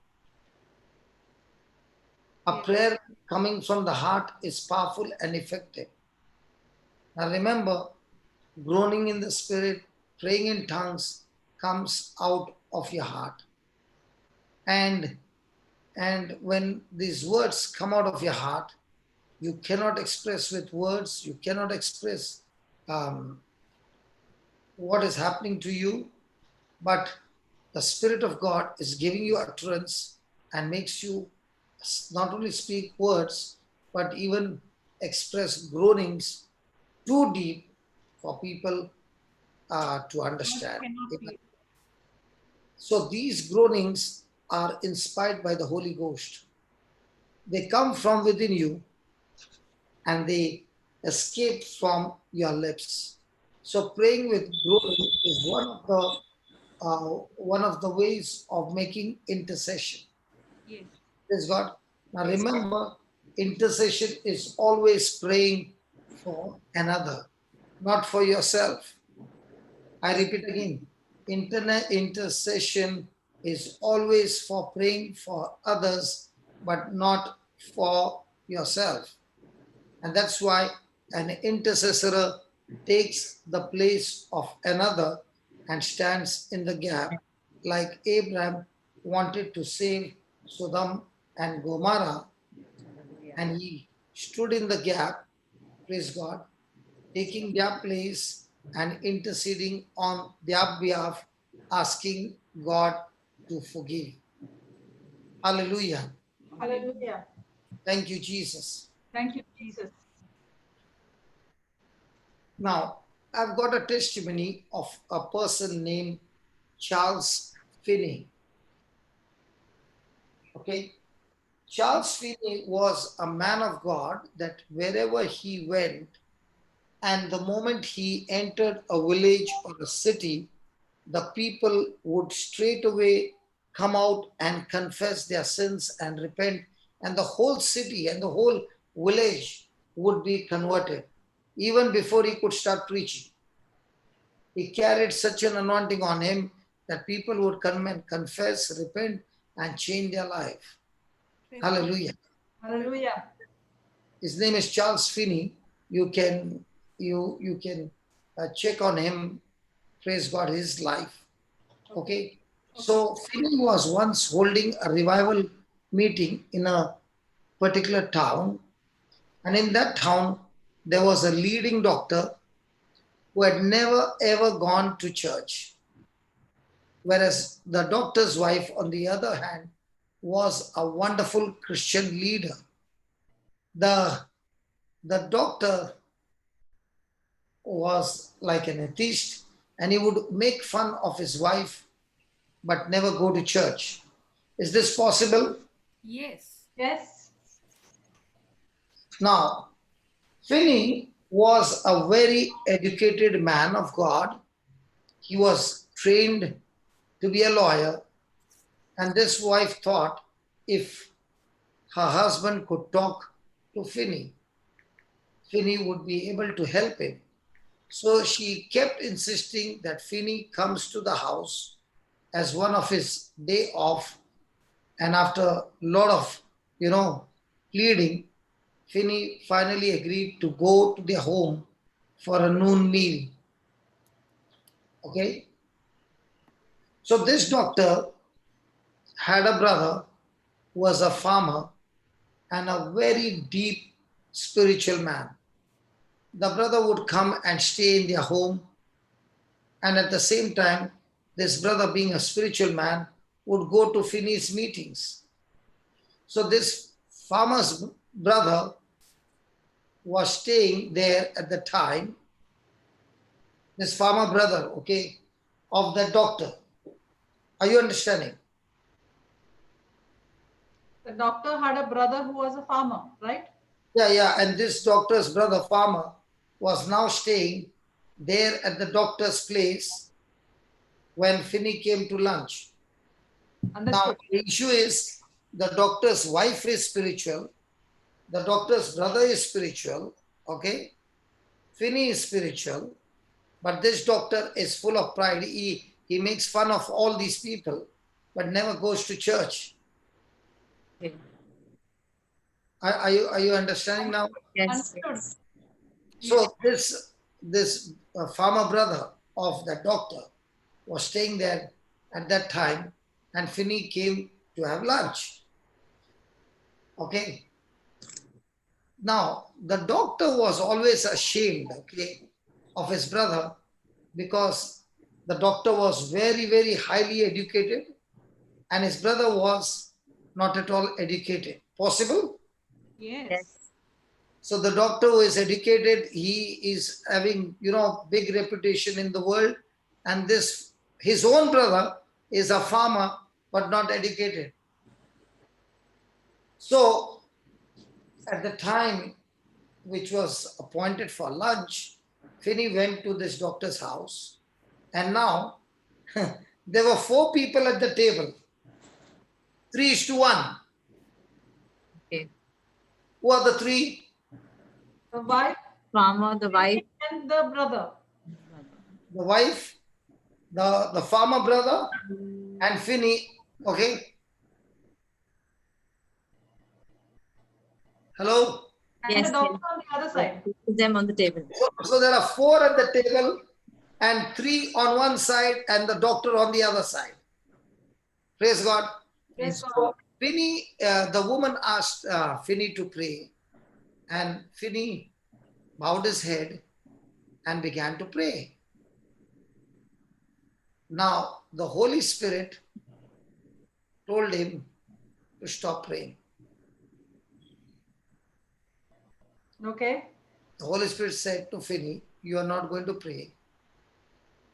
S3: A
S6: Yes.
S3: prayer coming from the heart is powerful and effective. Now remember, groaning in the spirit, praying in tongues comes out of your heart. And when these words come out of your heart, you cannot express with words, you cannot express what is happening to you, but the Spirit of God is giving you utterance and makes you not only speak words, but even express groanings too deep for people to understand.
S6: Cannot be.
S3: So these groanings are inspired by the Holy Ghost. They come from within you and they escape from your lips. So praying with groaning is one of the ways of making intercession.
S6: Yes.
S3: Praise God. Now remember, intercession is always praying for another, not for yourself. I repeat again, intercession is always for praying for others, but not for yourself. And that's why an intercessor takes the place of another and stands in the gap, like Abraham wanted to save Sodom and Gomorrah, and he stood in the gap, praise God, taking their place and interceding on their behalf, asking God to forgive. Hallelujah.
S2: Hallelujah.
S3: Thank you, Jesus.
S2: Thank you, Jesus.
S3: Now, I've got a testimony of a person named Charles Finney. Okay. Charles Finney was a man of God that wherever he went, and the moment he entered a village or a city, the people would straight away come out and confess their sins and repent, and the whole city and the whole village would be converted, even before he could start preaching. He carried such an anointing on him that people would come and confess, repent, and change their life.
S5: Praise God.
S3: Hallelujah.
S2: Hallelujah.
S3: His name is Charles Finney. You can check on him. Praise God, his life. Okay. So Finney was once holding a revival meeting in a particular town, and in that town there was a leading doctor who had never ever gone to church, whereas the doctor's wife, on the other hand, was a wonderful Christian leader. The doctor was like an atheist, and he would make fun of his wife but never go to church. Is this possible?
S5: Yes.
S2: Yes.
S3: Now, Finney was a very educated man of God. He was trained to be a lawyer, and this wife thought if her husband could talk to Finney, Finney would be able to help him. So she kept insisting that Finney comes to the house as one of his day off, and after a lot of pleading, Finney finally agreed to go to their home for a noon meal. Okay? So this doctor had a brother who was a farmer and a very deep spiritual man. The brother would come and stay in their home, and at the same time, this brother, being a spiritual man, would go to Finney's meetings. So this farmer's brother was staying there at the time, this farmer brother, okay, of the doctor. Are you understanding?
S2: The doctor had a brother who was a farmer, right?
S3: Yeah. And this doctor's brother, farmer, was now staying there at the doctor's place when Finney came to lunch.
S2: Understood.
S3: Now, the issue is the doctor's wife is spiritual, the doctor's brother is spiritual, okay? Finney is spiritual, but this doctor is full of pride. He makes fun of all these people, but never goes to church.
S4: Okay.
S3: Are you understanding now?
S4: Yes.
S2: Understood.
S3: So this farmer brother of the doctor was staying there at that time, and Finney came to have lunch. Okay. Now, the doctor was always ashamed, okay, of his brother, because the doctor was very, very highly educated and his brother was not at all educated. Possible?
S6: Yes.
S4: Yes.
S3: So the doctor who is educated, he is having, big reputation in the world, and his own brother is a farmer but not educated. So at the time which was appointed for lunch, Finney went to this doctor's house, and now there were 4 people at the table, 3:1.
S4: Okay.
S3: Who are the 3?
S2: The wife
S4: Farmer, the wife.
S2: and the brother.
S3: The wife, the farmer brother, and Finney. Okay. Hello?
S2: And
S4: Yes,
S2: the doctor
S4: yes.
S2: on the other side.
S4: Put them on the table.
S3: So there are 4 at the table and 3 on one side and the doctor on the other side. Praise God.
S2: Yes,
S3: So Finney, the woman asked Finney to pray, and Finney bowed his head and began to pray. Now, the Holy Spirit told him to stop praying.
S2: Okay.
S3: The Holy Spirit said to Finney, you are not going to pray.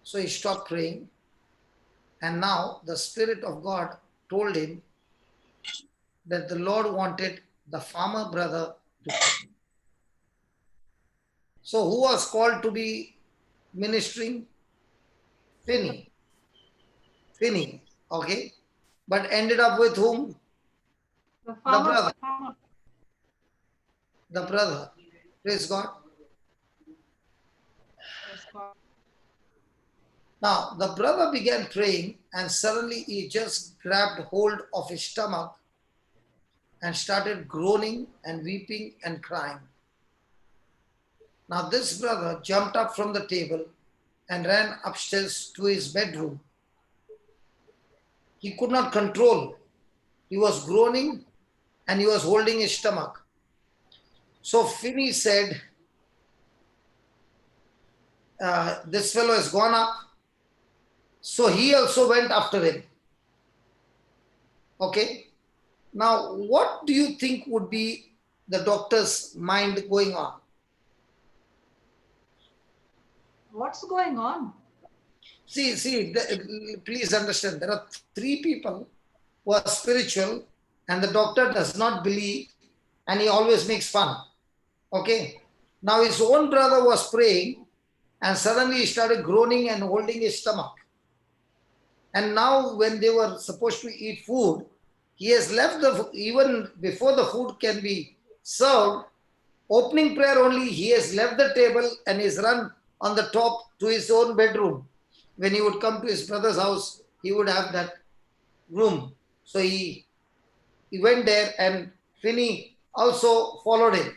S3: So he stopped praying. And now the Spirit of God told him that the Lord wanted the farmer brother to pray. So who was called to be ministering? Finney. Finney, okay? But ended up with whom?
S2: The
S3: The
S2: farmer.
S3: brother.
S2: Farmer.
S3: The brother. Praise God.
S2: Yes, God.
S3: Now, the brother began praying and suddenly he just grabbed hold of his stomach and started groaning and weeping and crying. Now, this brother jumped up from the table and ran upstairs to his bedroom. He could not control. He was groaning and he was holding his stomach. So Finney said, this fellow has gone up. So he also went after him. Okay. Now, what do you think would be the doctor's mind going on?
S2: What's going on?
S3: Please understand, there are three people who are spiritual and the doctor does not believe and he always makes fun. Okay. Now his own brother was praying and suddenly he started groaning and holding his stomach. And now when they were supposed to eat food, he has left even before the food can be served, opening prayer only, he has left the table and he's run on the top to his own bedroom. When he would come to his brother's house, he would have that room. So he went there and Finney also followed him.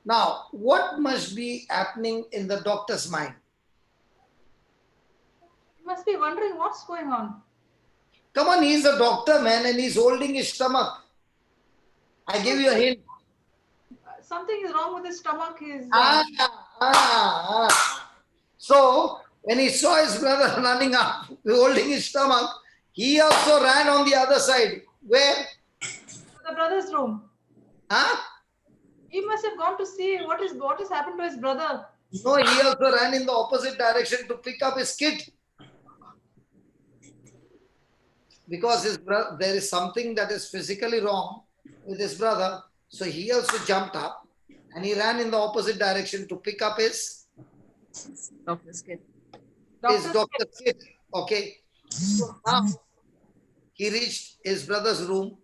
S3: Now, what must be happening in the doctor's mind?
S2: You must be wondering what's going on.
S3: Come on, he's a doctor, man, and he's holding his stomach. I give you a hint.
S2: Something is wrong with his stomach.
S3: So, when he saw his brother running up, holding his stomach, he also ran on the other side. Where?
S2: The brother's room.
S3: Huh?
S2: He must have gone to see what has happened to his brother.
S3: No, he also ran in the opposite direction to pick up his kit. Because his brother, there is something that is physically wrong with his brother. So he also jumped up and he ran in the opposite direction to pick up his
S4: Doctor's kit.
S3: doctor's kit. Okay. So now he reached his brother's room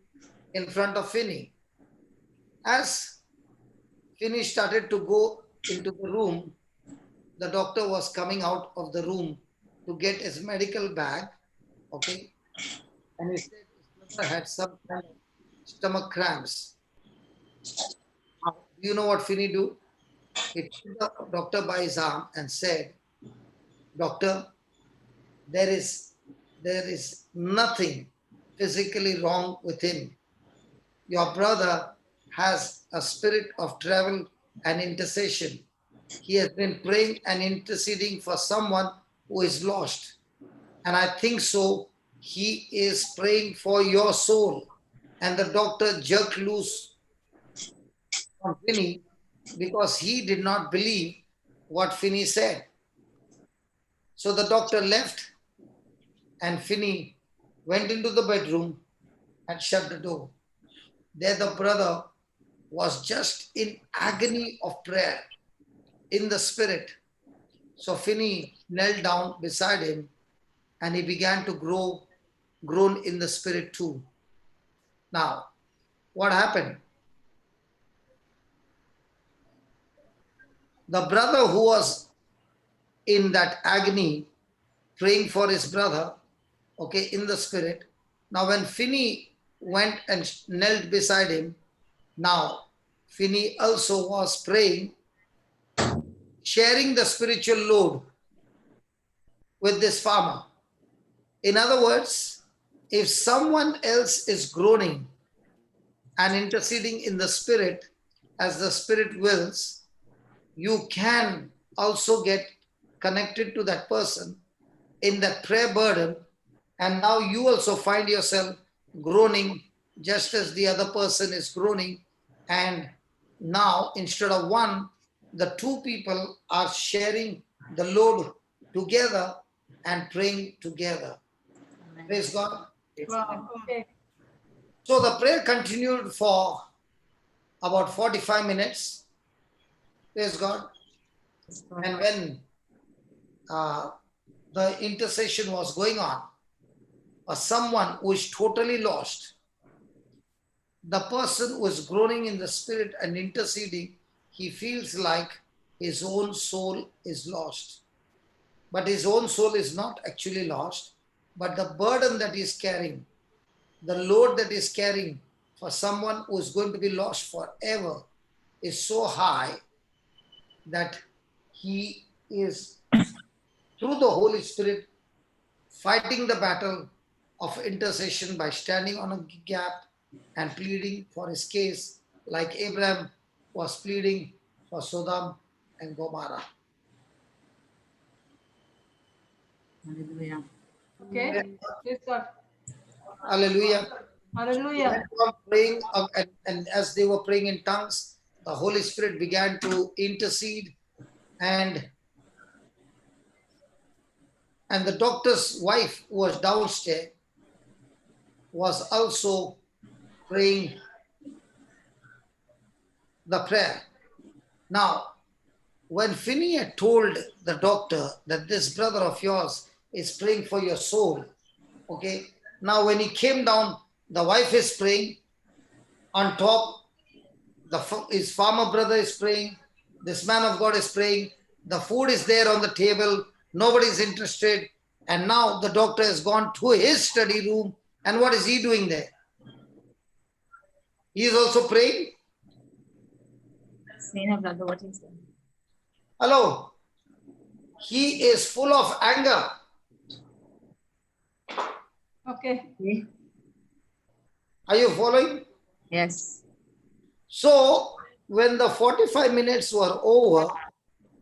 S3: in front of Finney. As Finney started to go into the room, the doctor was coming out of the room to get his medical bag. Okay. And he said his brother had some kind of stomach cramps. Now, do you know what Finney do? He took the doctor by his arm and said, Doctor, there is nothing physically wrong with him. Your brother has a spirit of travel and intercession. He has been praying and interceding for someone who is lost. And I think so, he is praying for your soul. And the doctor jerked loose on Finney because he did not believe what Finney said. So the doctor left and Finney went into the bedroom and shut the door. There the brother was just in agony of prayer in the spirit. So Finney knelt down beside him and he began to groan in the spirit too. Now, what happened? The brother who was in that agony, praying for his brother, okay, in the spirit. Now, when Finney went and knelt beside him, now Finney also was praying, sharing the spiritual load with this farmer. In other words, if someone else is groaning and interceding in the spirit as the spirit wills, you can also get connected to that person in that prayer burden, and now you also find yourself groaning just as the other person is groaning. And now, instead of one, the two people are sharing the load together and praying together. Praise God.
S2: Wow. Okay.
S3: So the prayer continued for about 45 minutes. Praise God. And when the intercession was going on, someone who is totally lost, the person who is groaning in the spirit and interceding, he feels like his own soul is lost. But his own soul is not actually lost, but the burden that he is carrying, the load that he is carrying for someone who is going to be lost forever is so high that he is, through the Holy Spirit, fighting the battle of intercession by standing on a gap and pleading for his case, like Abraham was pleading for Sodom and Gomorrah.
S4: Hallelujah.
S2: Okay. Praise God.
S3: Hallelujah.
S2: Hallelujah.
S3: They were praying, and as they were praying in tongues, the Holy Spirit began to intercede, and the doctor's wife, who was downstairs, was also praying the prayer. Now, when Finney had told the doctor that this brother of yours is praying for your soul, okay, now when he came down, the wife is praying, on top, his farmer brother is praying, this man of God is praying, the food is there on the table, nobody is interested, and now the doctor has gone to his study room, and what is he doing there? He is also praying.
S4: Snehna, brother, what is that?
S3: Hello. He is full of anger.
S2: Okay.
S3: Are you following?
S4: Yes.
S3: So, when the 45 minutes were over,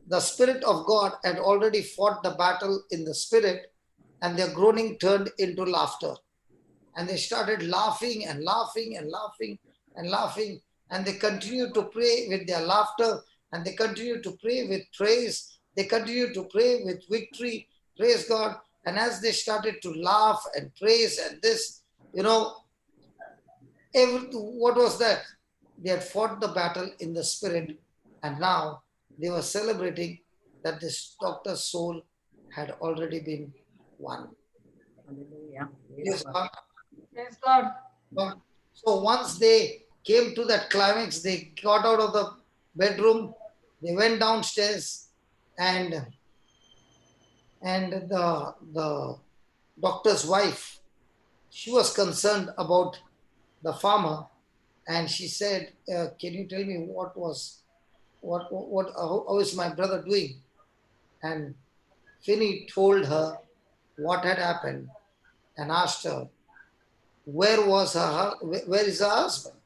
S3: the Spirit of God had already fought the battle in the Spirit, and their groaning turned into laughter. And they started laughing and laughing and laughing and laughing, and they continued to pray with their laughter, and they continued to pray with praise. They continued to pray with victory. Praise God. And as they started to laugh and praise and this, what was that? They had fought the battle in the Spirit, and now they were celebrating that this doctor's soul had already been won.
S4: Hallelujah.
S3: Praise God.
S2: Praise God.
S3: So once they came to that climax, they got out of the bedroom, they went downstairs, and the doctor's wife, she was concerned about the farmer, and she said, can you tell me how is my brother doing? And Finney told her what had happened and asked her, where is her husband?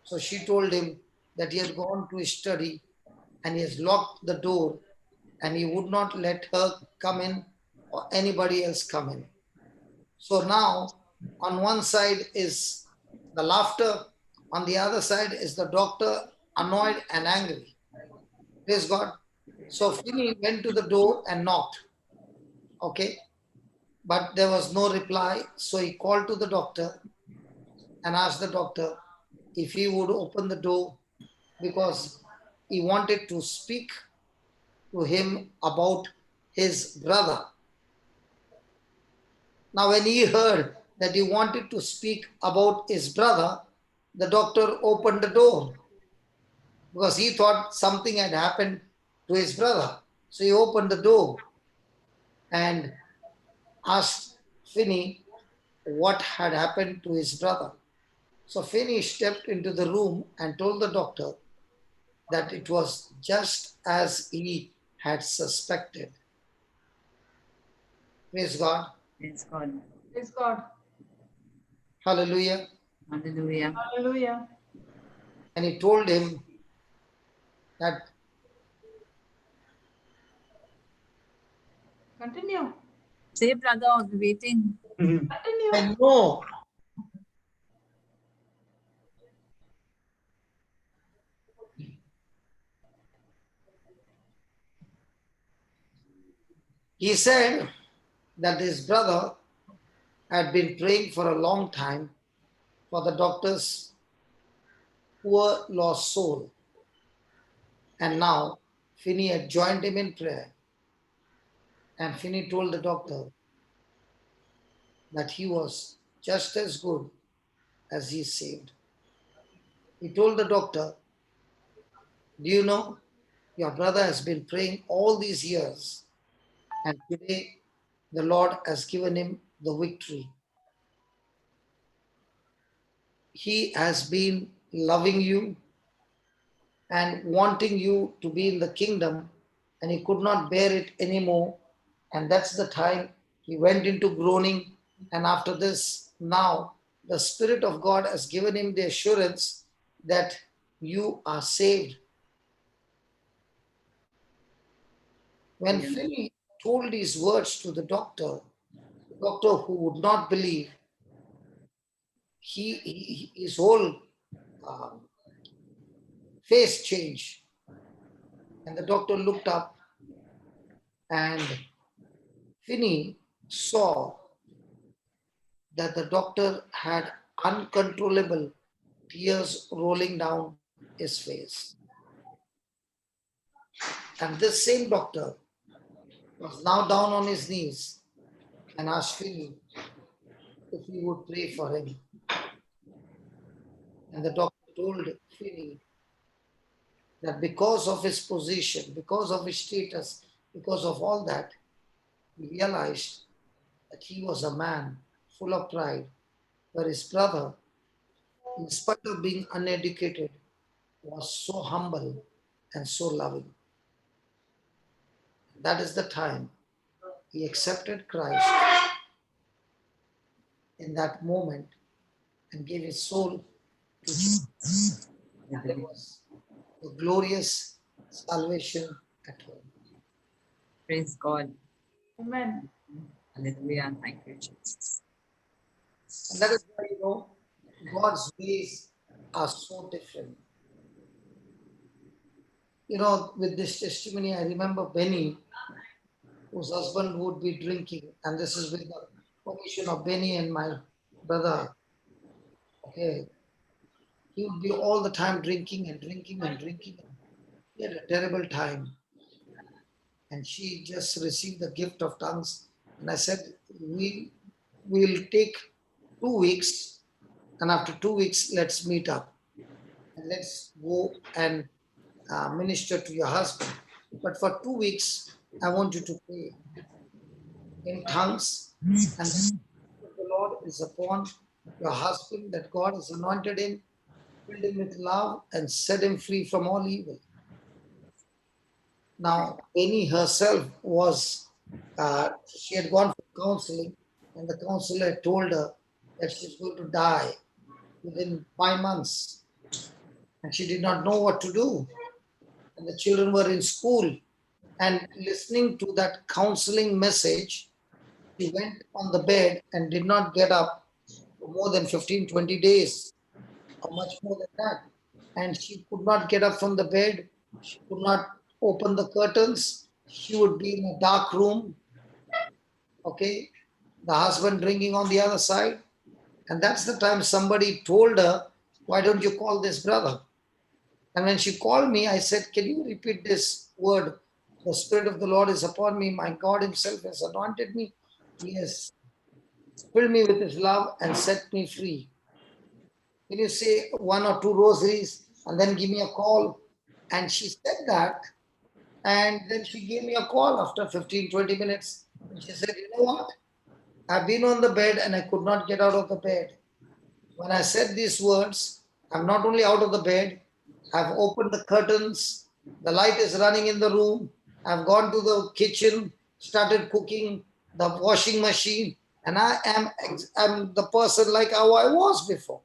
S3: So she told him that he had gone to his study and he has locked the door and he would not let her come in or anybody else come in. So now on one side is the laughter, on the other side is the doctor annoyed and angry. Praise God. So Finney went to the door and knocked. Okay. But there was no reply. So he called to the doctor and asked the doctor if he would open the door, because he wanted to speak to him about his brother. Now, when he heard that he wanted to speak about his brother, the doctor opened the door because he thought something had happened to his brother. So he opened the door and asked Finney what had happened to his brother. So Finney stepped into the room and told the doctor that it was just as he had suspected. Praise God.
S4: Praise God.
S2: Praise God.
S3: Hallelujah.
S4: Hallelujah.
S2: Hallelujah.
S3: And he told him that
S2: Continue.
S4: Say, brother, I'll be waiting.
S2: Continue.
S3: I know He said that his brother had been praying for a long time for the doctor's poor lost soul. And now Finney had joined him in prayer. And Finney told the doctor that he was just as good as he saved. He told the doctor, do you know, your brother has been praying all these years, and today the Lord has given him the victory. He has been loving you and wanting you to be in the kingdom, and he could not bear it anymore. And that's the time he went into groaning. And after this, now the Spirit of God has given him the assurance that you are saved. When Finney told these words to the doctor who would not believe, his whole um, face changed. And the doctor looked up, and Finney saw that the doctor had uncontrollable tears rolling down his face. And this same doctor was now down on his knees and asked Finney if he would pray for him. And the doctor told Finney that because of his position, because of his status, because of all that, he realized that he was a man full of pride, where his brother, in spite of being uneducated, was so humble and so loving. That is the time he accepted Christ in that moment and gave his soul to Jesus. And it was a glorious salvation at home.
S4: Praise God.
S2: Amen.
S4: Hallelujah. Thank you, Jesus.
S3: And that is why, God's ways are so different. With this testimony, I remember Benny, whose husband would be drinking, and this is with the permission of Benny and my brother. Okay. He would be all the time drinking and drinking and drinking. He had a terrible time. And she just received the gift of tongues. And I said, we'll take 2 weeks, and after 2 weeks, let's meet up. And let's go and minister to your husband. But for 2 weeks, I want you to pray in tongues, and the Lord is upon your husband, that God has anointed him, filled him with love, and set him free from all evil. Now, Annie herself was, she had gone for counseling, and the counselor told her that she's going to die within 5 months. And she did not know what to do. And the children were in school. And listening to that counseling message, she went on the bed and did not get up for more than 15, 20 days, or much more than that. And she could not get up from the bed. She could not open the curtains. She would be in a dark room. Okay. The husband drinking on the other side. And that's the time somebody told her, why don't you call this brother? And when she called me, I said, can you repeat this word? The Spirit of the Lord is upon me. My God himself has anointed me. He has filled me with his love and set me free. Can you say 1 or 2 rosaries and then give me a call? And she said that. And then she gave me a call after 15, 20 minutes. And she said, you know what? I've been on the bed and I could not get out of the bed. When I said these words, I'm not only out of the bed, I've opened the curtains, the light is running in the room, I've gone to the kitchen, started cooking, the washing machine, and I'm the person like how I was before.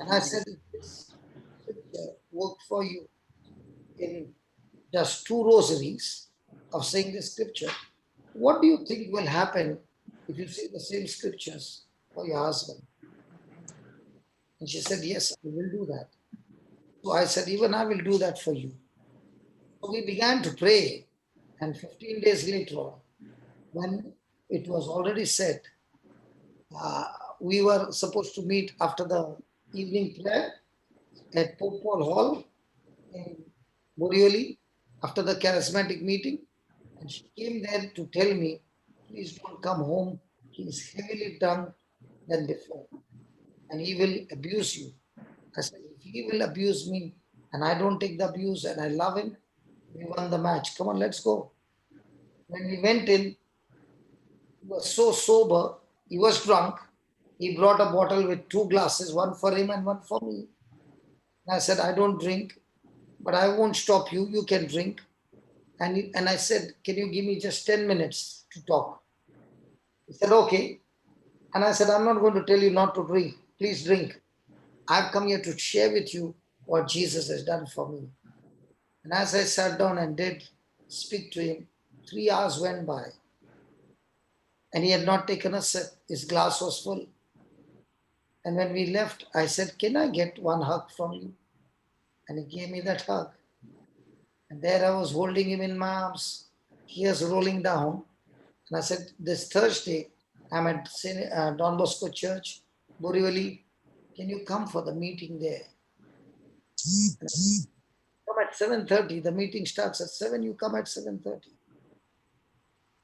S3: And I said, if this scripture worked for you in just 2 rosaries of saying this scripture, what do you think will happen if you say the same scriptures for your husband? And she said, yes, I will do that. So I said, even I will do that for you. So we began to pray. And 15 days later, when it was already said, we were supposed to meet after the evening prayer at Pope Paul Hall in Borivali after the charismatic meeting. And she came there to tell me, please don't come home. He is heavily drunk than before and he will abuse you. I said, if he will abuse me and I don't take the abuse and I love him, we won the match. Come on, let's go. When we went in, he was so sober, he was drunk. He brought a bottle with 2 glasses, one for him and one for me. And I said, I don't drink, but I won't stop you. You can drink. And I said, can you give me just 10 minutes to talk? He said, okay. And I said, I'm not going to tell you not to drink. Please drink. I've come here to share with you what Jesus has done for me. And as I sat down and did speak to him, 3 hours went by. And he had not taken a sip. His glass was full. And when we left, I said, can I get one hug from you? And he gave me that hug. And there I was holding him in my arms, tears rolling down. And I said, this Thursday, I'm at Don Bosco Church, Borivali. Can you come for the meeting there? And I said, come at 7:30. The meeting starts at 7. You come at 7:30.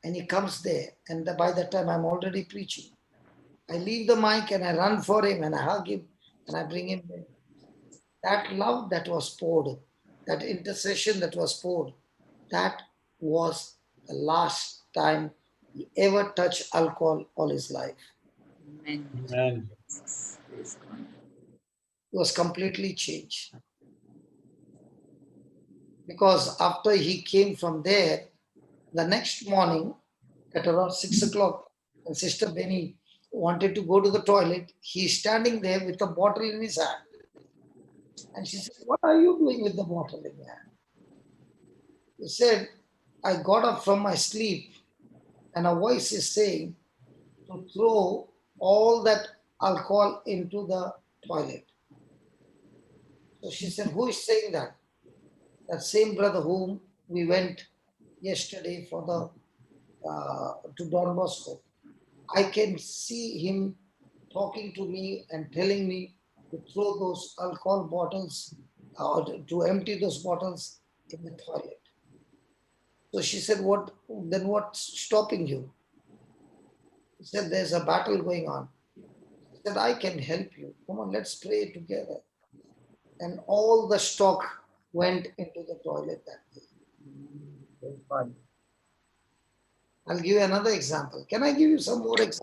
S3: And he comes there. And by that time, I'm already preaching. I leave the mic and I run for him and I hug him and I bring him there. That love that was poured, that intercession that was poured, that was the last time he ever touched alcohol all his life.
S4: Amen.
S1: Amen.
S3: He was completely changed. Because after he came from there, the next morning at around 6 o'clock, and Sister Benny wanted to go to the toilet, he's standing there with a bottle in his hand. And she said, what are you doing with the bottle in your hand? He said, I got up from my sleep and a voice is saying to throw all that alcohol into the toilet. So she said, who is saying that? That same brother whom we went yesterday for the to Don Bosco. I can see him talking to me and telling me to throw those alcohol bottles or to empty those bottles in the toilet. So she said, what? Then what's stopping you? He said, there's a battle going on. He said, I can help you. Come on, let's pray together. And all the stock went into the toilet that day. I'll give you another example. Can I give you some more examples?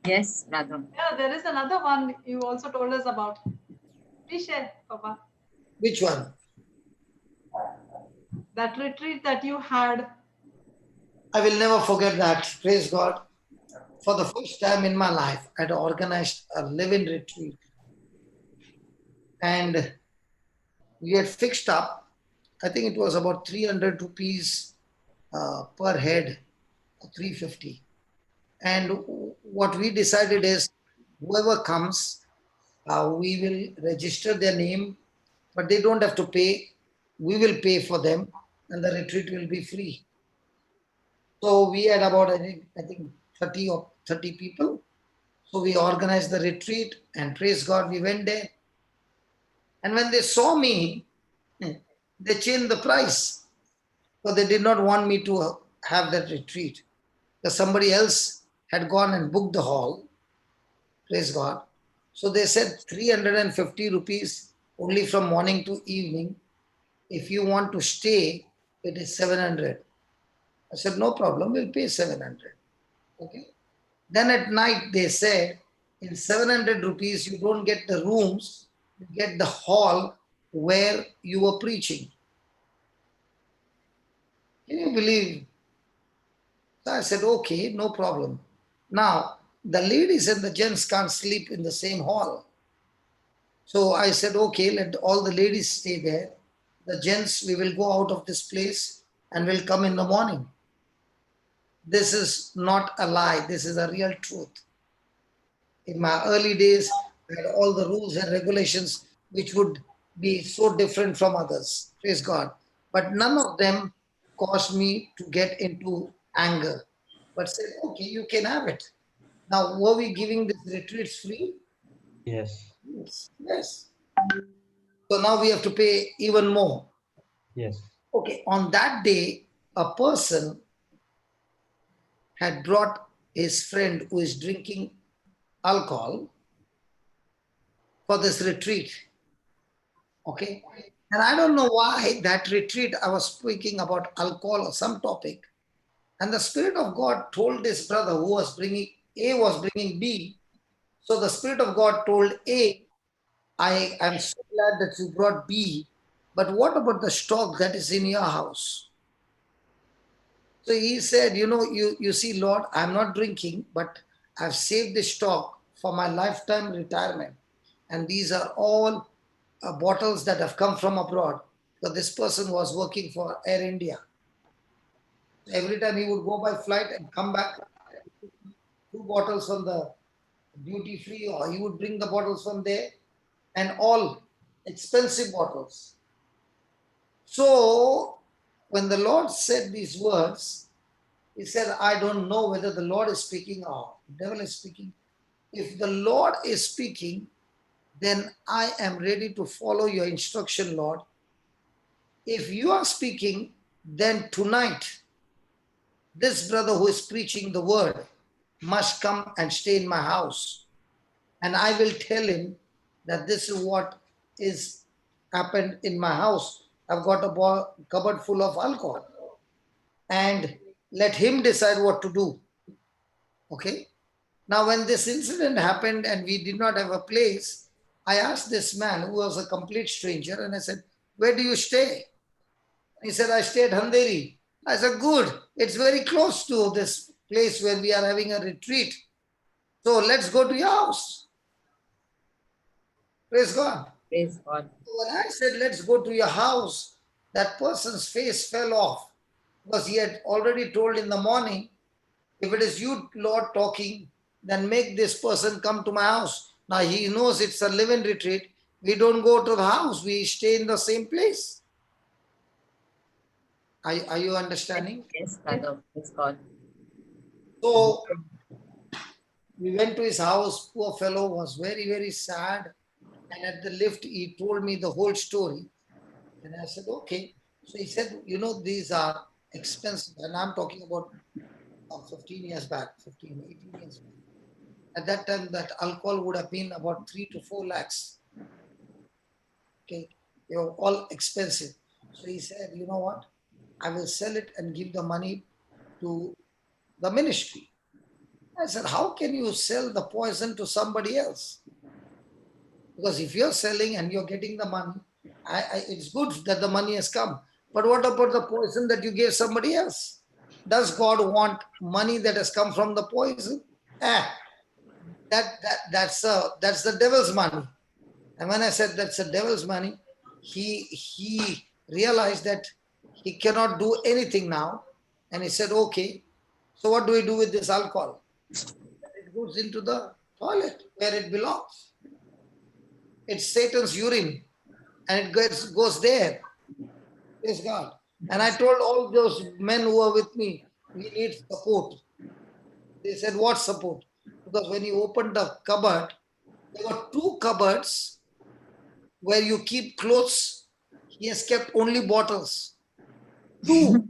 S4: Yes, brother.
S2: Yeah, there is another one you also told us about. Please share, Papa.
S3: Which one?
S2: That retreat that you had.
S3: I will never forget that. Praise God. For the first time in my life, I had organized a live-in retreat. And we had fixed up, I think it was about 300 rupees per head, 350. And what we decided is, whoever comes, we will register their name, but they don't have to pay. We will pay for them and the retreat will be free. So we had about, I think 30 or 30 people. So we organized the retreat and praise God, we went there. And when they saw me, they changed the price. So they did not want me to have that retreat. Because somebody else had gone and booked the hall. Praise God. So they said 350 rupees only from morning to evening. If you want to stay, it is 700. I said, no problem, we'll pay 700. Okay. Then at night they said, in 700 rupees, you don't get the rooms, you get the hall where you were preaching. Can you believe? So I said, okay, no problem. Now, the ladies and the gents can't sleep in the same hall. So I said, okay, let all the ladies stay there. The gents, we will go out of this place and will come in the morning. This is not a lie. This is a real truth. In my early days, I had all the rules and regulations which would be so different from others. Praise God. But none of them caused me to get into anger. but said, okay, you can have it. Now, were we giving these retreats free?
S1: Yes.
S3: Yes. Yes. So now we have to pay even more.
S1: Yes.
S3: Okay, on that day, a person had brought his friend who is drinking alcohol for this retreat. Okay, and I don't know why that retreat I was speaking about alcohol or some topic, and the Spirit of God told this brother who was bringing A was bringing B. So the Spirit of God told A, I am so glad that you brought B, but what about the stock that is in your house? So he said, you see, Lord, I'm not drinking, but I've saved the stock for my lifetime retirement. And these are all bottles that have come from abroad. So this person was working for Air India. Every time he would go by flight and come back, 2 bottles from the duty free, or he would bring the bottles from there, and all expensive bottles. So when the Lord said these words, he said, I don't know whether the Lord is speaking or the devil is speaking. If the Lord is speaking, then I am ready to follow your instruction, Lord. If you are speaking, then tonight, this brother who is preaching the word must come and stay in my house. And I will tell him that this is what is happened in my house. I've got a cupboard full of alcohol. And let him decide what to do. Okay? Now, when this incident happened and we did not have a place, I asked this man who was a complete stranger, and I said, where do you stay? He said, I stay at Handeri. I said, good. It's very close to this place where we are having a retreat. So let's go to your house. Praise God.
S4: Praise God.
S3: So when I said, let's go to your house, that person's face fell off because he had already told in the morning, if it is you, Lord, talking, then make this person come to my house. Now he knows it's a live-in retreat. We don't go to the house. We stay in the same place. Are you understanding?
S4: Yes, brother. Praise God.
S3: So we went to his house. Poor fellow was very, very sad. And at the lift, he told me the whole story. And I said, okay. So he said, these are expensive. And I'm talking about 15 years back, 15, 18 years back. At that time, that alcohol would have been about 3 to 4 lakhs. Okay, they were all expensive. So he said, you know what? I will sell it and give the money to the ministry. I said, how can you sell the poison to somebody else? Because if you're selling and you're getting the money, it's good that the money has come. But what about the poison that you gave somebody else? Does God want money that has come from the poison? That's the devil's money. And when I said that's the devil's money, he realized that he cannot do anything now. And he said, okay, so what do we do with this alcohol? It goes into the toilet where it belongs. It's Satan's urine, and it goes there. Praise God. And I told all those men who were with me, we need support. They said, what support? Because when you opened the cupboard, there were 2 cupboards where you keep clothes. He has kept only bottles. 2.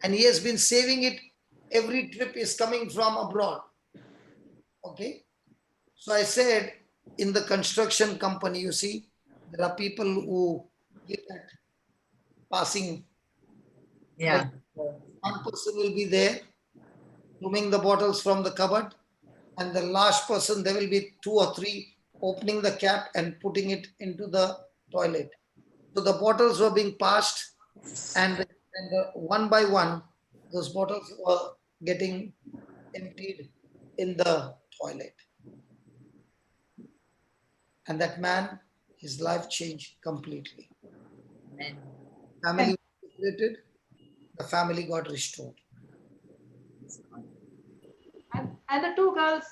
S3: And he has been saving it. Every trip is coming from abroad. Okay. So I said, in the construction company, you see, there are people who give that passing.
S4: Yeah.
S3: One person will be there, removing the bottles from the cupboard. And the last person, there will be 2 or 3 opening the cap and putting it into the toilet. So the bottles were being passed, and one by one, those bottles were getting emptied in the toilet. And that man, his life changed completely.
S4: Amen.
S3: Family was separated, the family got restored.
S2: And the 2 girls,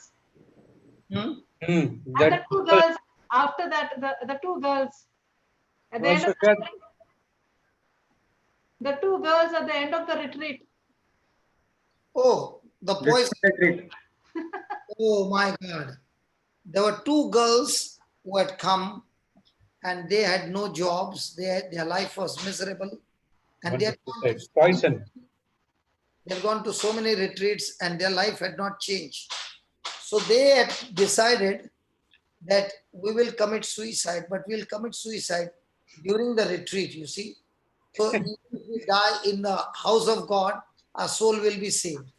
S1: That
S2: and the 2 girls, after that, the 2 girls, at the end of the 2 girls at the end of the retreat,
S3: Oh, the
S1: This
S3: poison.
S1: retreat.
S3: Oh my God. There were two girls who had come and they had no jobs. Their life was miserable. And they had
S1: Poison.
S3: gone to so many retreats and their life had not changed. So they had decided that we will commit suicide, but we'll commit suicide during the retreat, you see. So even if we die in the house of God, our soul will be saved.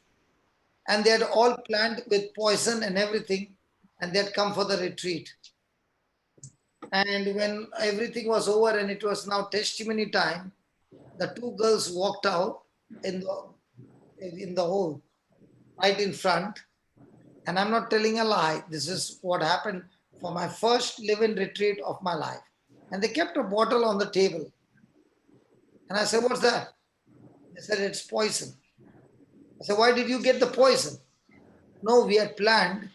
S3: And they had all planned with poison and everything, and they had come for the retreat. And when everything was over and it was now testimony time, the two girls walked out in the hall, right in front. And I'm not telling a lie. This is what happened for my first live-in retreat of my life. And they kept a bottle on the table. And I said, what's that? They said, it's poison. I said, why did you get the poison? No, we had planned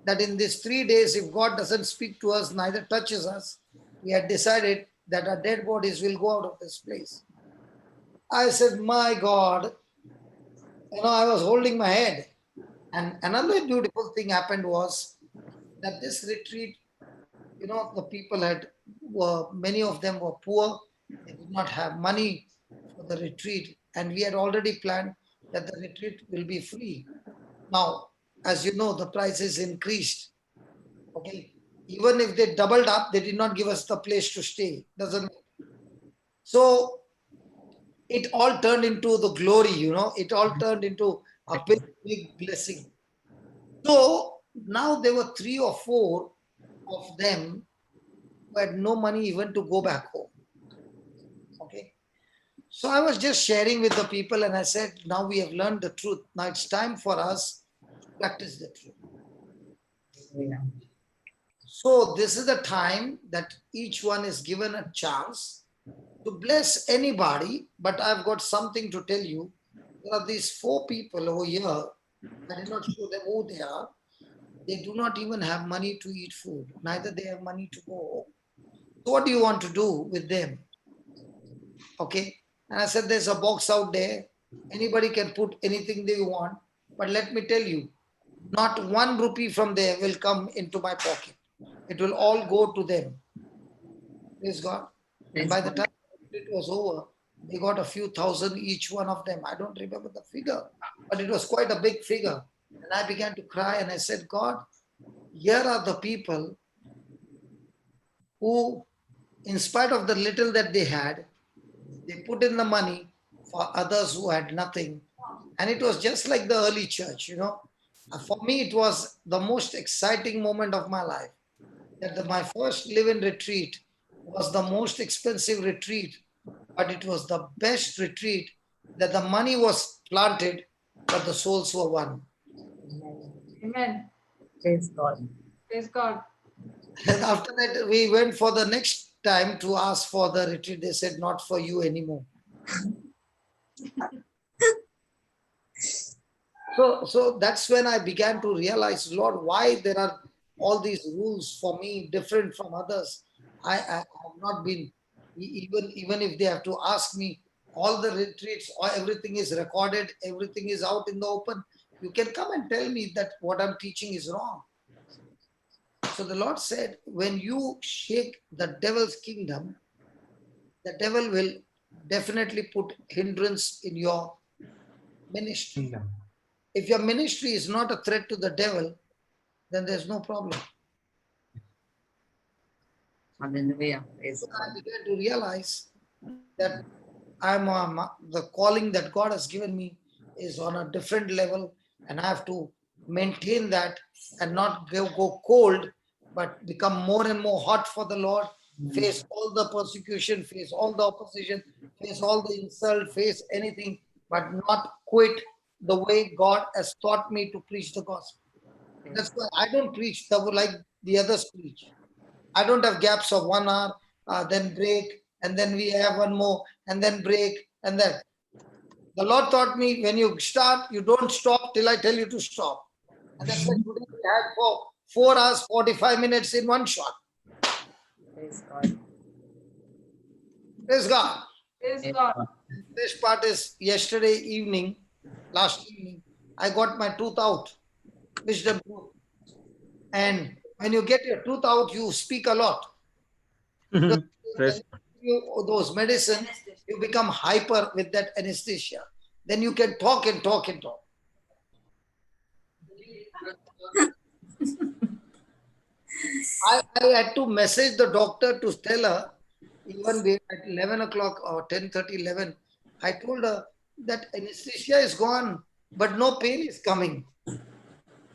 S3: that in these 3 days, if God doesn't speak to us, neither touches us, we had decided that our dead bodies will go out of this place. I said, my God, I was holding my head. And another beautiful thing happened was that this retreat, the people many of them were poor. They did not have money for the retreat. And we had already planned that the retreat will be free. Now, as you know, the prices increased. Okay. Even if they doubled up, they did not give us the place to stay. Doesn't matter. So it all turned into the glory, it all turned into a big, big blessing. So now there were 3 or 4 of them who had no money even to go back home. Okay. So I was just sharing with the people and I said, now we have learned the truth. Now it's time for us to practice the truth.
S4: Yeah.
S3: So this is the time that each one is given a chance to bless anybody. But I've got something to tell you. There are these 4 people over here. I did not show them who they are. They do not even have money to eat food. Neither they have money to go home. So what do you want to do with them? Okay. And I said, there's a box out there. Anybody can put anything they want. But let me tell you, not 1 rupee from there will come into my pocket. It will all go to them. Praise God. And by the time it was over, they got a few thousand each one of them. I don't remember the figure, but it was quite a big figure. And I began to cry and I said, God, here are the people who, in spite of the little that they had, they put in the money for others who had nothing. And it was just like the early church, For me, it was the most exciting moment of my life. That my first live-in retreat was the most expensive retreat, but it was the best retreat, that the money was planted, but the souls were won.
S2: Amen.
S4: Praise God.
S2: Praise God.
S3: And after that, we went for the next time to ask for the retreat. They said, not for you anymore. So that's when I began to realize, Lord, why there are all these rules for me different from others. I have not been, even if they have to ask me, all the retreats, everything is recorded, everything is out in the open. You can come and tell me that what I'm teaching is wrong. So the Lord said, when you shake the devil's kingdom, the devil will definitely put hindrance in your ministry. If your ministry is not a threat to the devil, then there's no problem.
S4: Hallelujah.
S3: So I began to realize that the calling that God has given me is on a different level, and I have to maintain that and not go cold, but become more and more hot for the Lord, face all the persecution, face all the opposition, face all the insult, face anything, but not quit the way God has taught me to preach the gospel. That's why I don't preach like the others preach. I don't have gaps of 1 hour, then break, and then we have one more, and then break, and that. The Lord taught me, when you start, you don't stop till I tell you to stop. And that's why today we had for 4 hours, 45 minutes in one shot.
S4: Praise God.
S3: Praise God.
S2: Praise God.
S3: This part is last evening, I got my tooth out, wisdom tooth. And when you get your tooth out, you speak a lot. Because
S1: Praise
S3: when you those medicine, you become hyper with that anesthesia. Then you can talk and talk and talk. I had to message the doctor to tell her, even at 11 o'clock or 10:30, 11, I told her that anesthesia is gone, but no pain is coming.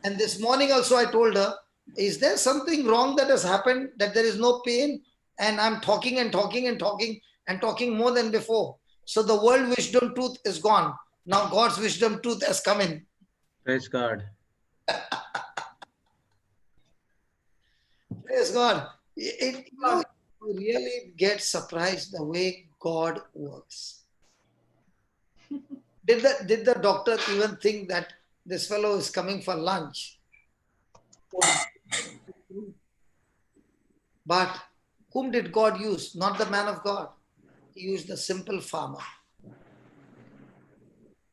S3: And this morning also I told her, is there something wrong that has happened, that there is no pain? And I'm talking and talking and talking and talking more than before. So the world wisdom tooth is gone. Now God's wisdom tooth has come in.
S1: Praise God.
S3: Praise God. You really get surprised the way God works. Did the doctor even think that this fellow is coming for lunch? But whom did God use? Not the man of God. He used the simple farmer.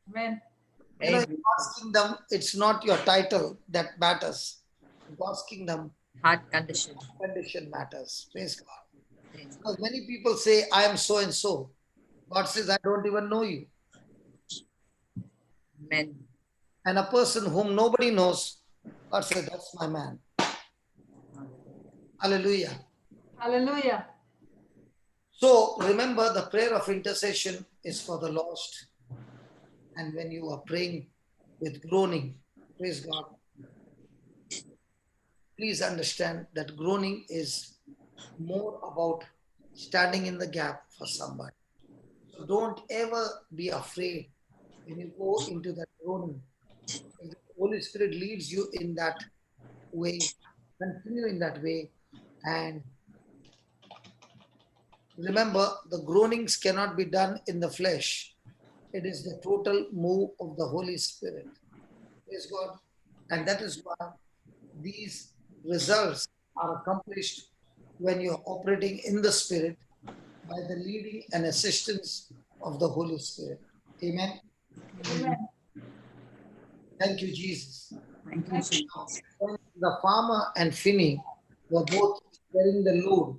S2: Amen.
S3: You know, in God's kingdom, it's not your title that matters. In God's kingdom,
S4: Heart condition.
S3: condition matters. Praise God.
S4: Praise God.
S3: Because many people say, I am so and so. God says, I don't even know you.
S4: Amen.
S3: And a person whom nobody knows, God says, that's my man. Hallelujah.
S2: Hallelujah.
S3: So remember, the prayer of intercession is for the lost. And when you are praying with groaning, praise God, please understand that groaning is more about standing in the gap for somebody. So don't ever be afraid when you go into that groaning. If the Holy Spirit leads you in that way, continue in that way. And remember, the groanings cannot be done in the flesh. It is the total move of the Holy Spirit. Praise God. And that is why these results are accomplished when you're operating in the Spirit by the leading and assistance of the Holy Spirit. Amen.
S2: Amen.
S3: Thank you, Jesus.
S4: Thank you, Jesus.
S3: When the farmer and Finney were both carrying the load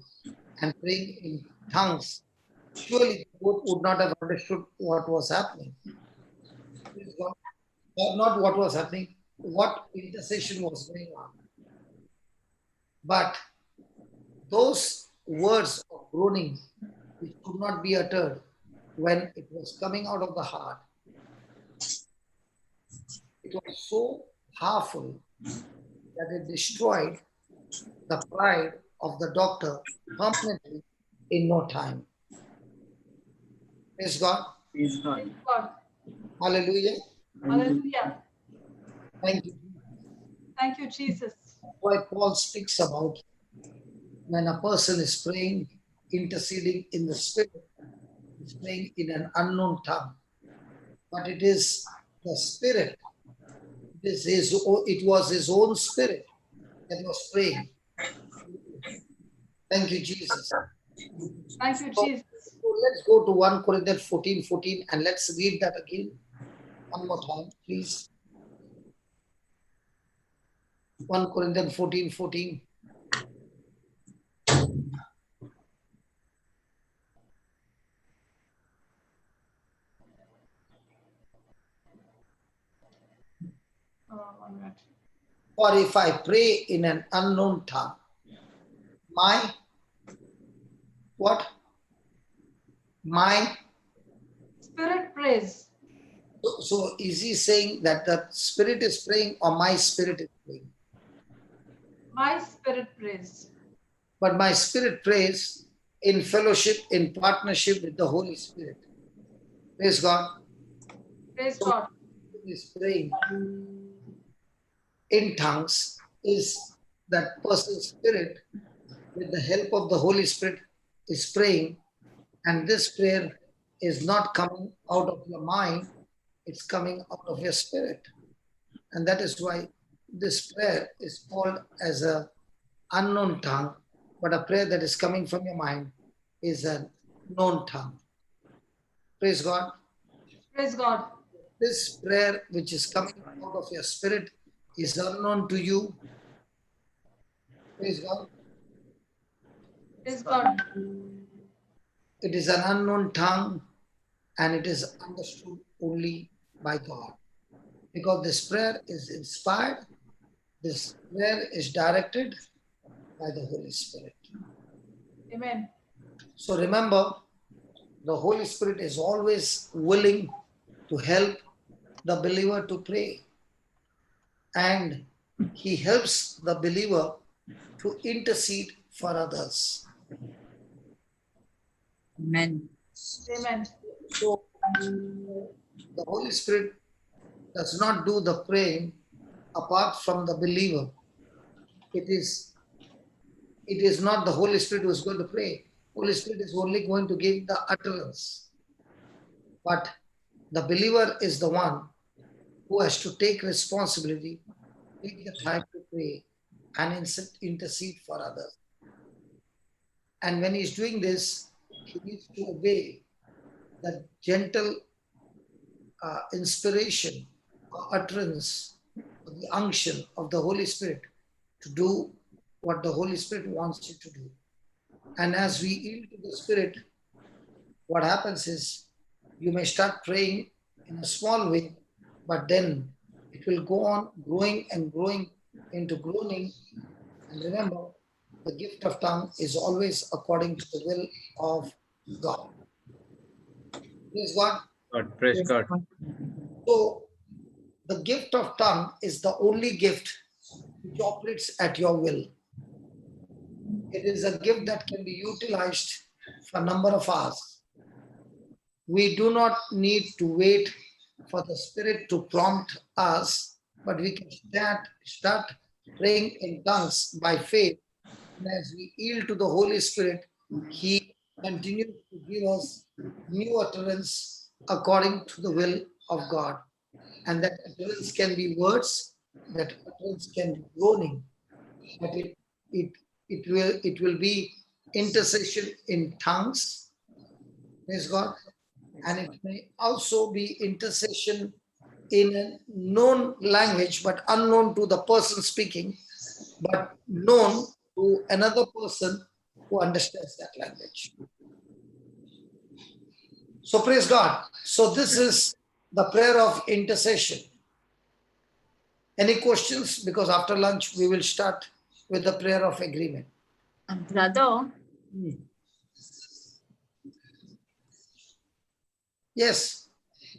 S3: and praying in tongues, surely both would not have understood what was happening. Praise God. Or not what was happening, what intercession was going on. But those words of groaning which could not be uttered when it was coming out of the heart, it was so powerful that it destroyed the pride of the doctor permanently in no time. Praise God.
S4: Praise God.
S2: Praise God.
S3: Hallelujah.
S2: Hallelujah.
S3: Thank you.
S2: Thank you, Jesus.
S3: That's why Paul speaks about when a person is praying, interceding in the Spirit, is praying in an unknown tongue. But it is the Spirit. It was his own Spirit that was praying. Thank you, Jesus.
S2: Thank you, Jesus.
S3: So let's go to 1 Corinthians 14:14 and let's read that again. One more time, please. 1 Corinthians 14:14.
S2: One minute.
S3: For if I pray in an unknown tongue, my what? My
S2: Spirit praise.
S3: so is he saying that the Spirit is praying or my spirit is praying?
S2: My spirit praise.
S3: But my spirit prays in fellowship, in partnership with the Holy Spirit. Praise God.
S2: Praise
S3: So
S2: God.
S3: is praying in tongues is that person's spirit with the help of the Holy Spirit is praying, and this prayer is not coming out of your mind, it's coming out of your spirit. And that is why this prayer is called as a unknown tongue, but a prayer that is coming from your mind is a known tongue. Praise God.
S2: Praise God.
S3: this prayer which is coming out of your spirit is unknown to you, praise God,
S2: Praise God.
S3: it is an unknown tongue and it is understood only by God. Because this prayer is inspired, this prayer is directed by the Holy Spirit.
S2: Amen.
S3: So remember, the Holy Spirit is always willing to help the believer to pray. And he helps the believer to intercede for others.
S4: Amen.
S2: Amen.
S3: So the Holy Spirit does not do the praying apart from the believer. It is not the Holy Spirit who is going to pray. Holy Spirit is only going to give the utterance. But the believer is the one who has to take responsibility, take the time to pray and intercede for others. And when he's doing this, he needs to obey the gentle inspiration or utterance or the unction of the Holy Spirit to do what the Holy Spirit wants you to do. And as we yield to the Spirit, what happens is you may start praying in a small way, but then it will go on growing and growing into groaning. And remember, the gift of tongue is always according to the will of God. Praise God.
S1: God, praise God.
S3: So the gift of tongue is the only gift which operates at your will. It is a gift that can be utilized for a number of hours. We do not need to wait for the Spirit to prompt us, but we can start praying in tongues by faith. And as we yield to the Holy Spirit, He continues to give us new utterance according to the will of God. And that utterance can be words, that utterance can be groaning, but it will be intercession in tongues, praise God, and it may also be intercession in a known language, but unknown to the person speaking, but known to another person who understands that language. So praise God. So this is the prayer of intercession. Any questions? Because after lunch we will start with the prayer of agreement.
S4: Brother,
S3: Yes.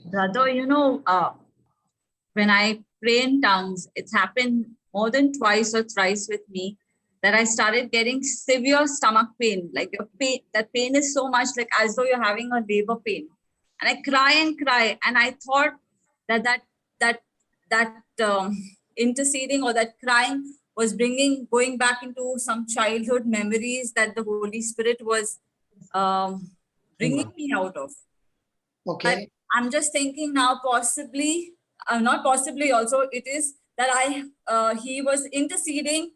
S4: brother, when I pray in tongues, it's happened more than twice or thrice with me that I started getting severe stomach pain. Like your pain, that pain is so much like as though you're having a labor pain. And I cry and cry. And I thought that interceding or that crying was going back into some childhood memories that the Holy Spirit was bringing me out of.
S3: Okay.
S4: I'm just thinking now, possibly, not possibly also, it is that he was interceding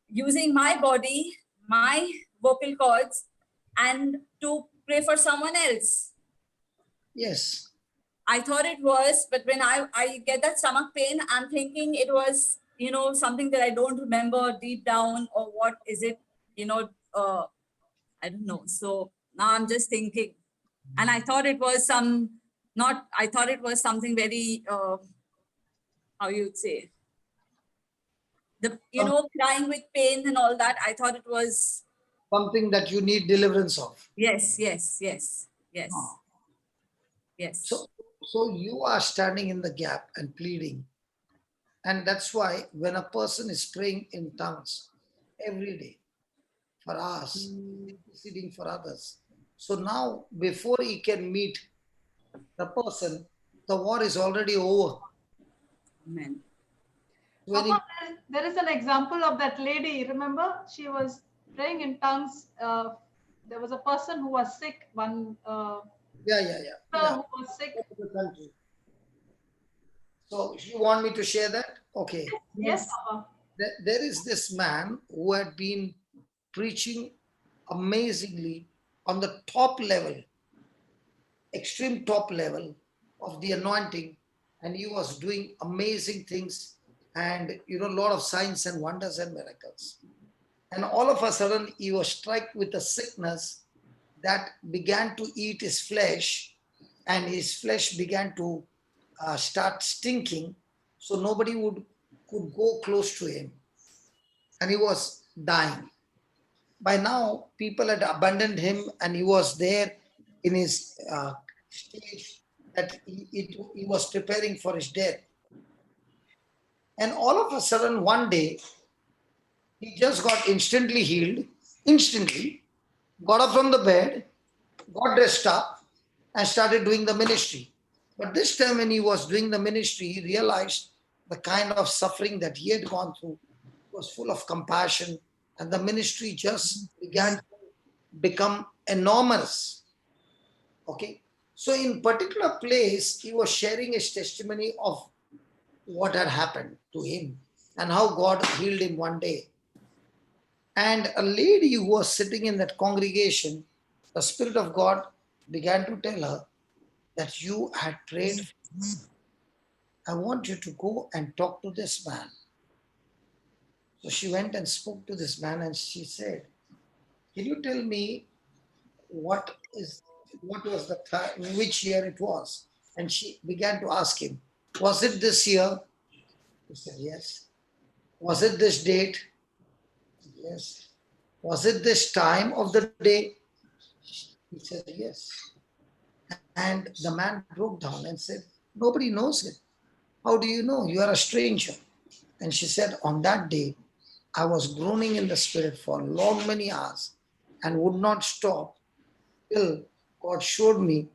S4: using my body, my vocal cords, and to pray for someone else.
S3: Yes.
S4: I thought it was, but when I get that stomach pain, I'm thinking it was, something that I don't remember deep down, or what is it, I don't know. So now I'm just thinking, and I thought it was something very, how you'd say, crying with pain and all that. I thought it was.
S3: Something that you need deliverance of.
S4: Yes.
S3: So you are standing in the gap and pleading. And that's why when a person is praying in tongues every day for us, interceding for others. So now before he can meet the person, the war is already over.
S4: Amen.
S2: Papa, there is an example of that lady. Remember, she was praying in tongues. There was a person who was sick. Who was sick.
S3: So you want me to share that? Okay.
S2: Yes, Papa.
S3: There is this man who had been preaching amazingly on the top level, extreme top level of the anointing and he was doing amazing things and a lot of signs and wonders and miracles. And all of a sudden, he was struck with a sickness that began to eat his flesh, and his flesh began to start stinking, so nobody could go close to him, and he was dying. By now, people had abandoned him, and he was there in his stage that he was preparing for his death. And all of a sudden, one day, he just got instantly healed, instantly, got up from the bed, got dressed up, and started doing the ministry. But this time, when he was doing the ministry, he realized the kind of suffering that he had gone through was full of compassion, and the ministry just began to become enormous. Okay, so in particular place, he was sharing his testimony of what had happened to him and how God healed him one day. And a lady who was sitting in that congregation, the Spirit of God began to tell her that you had prayed. I want you to go and talk to this man. So she went and spoke to this man, and she said, can you tell me what was the time, which year it was? And she began to ask him, was it this year? He said, yes. Was it this date? Yes. Was it this time of the day? He said, yes. And the man broke down and said, nobody knows it. How do you know? You are a stranger. And she said, on that day, I was groaning in the spirit for long, many hours and would not stop till God showed me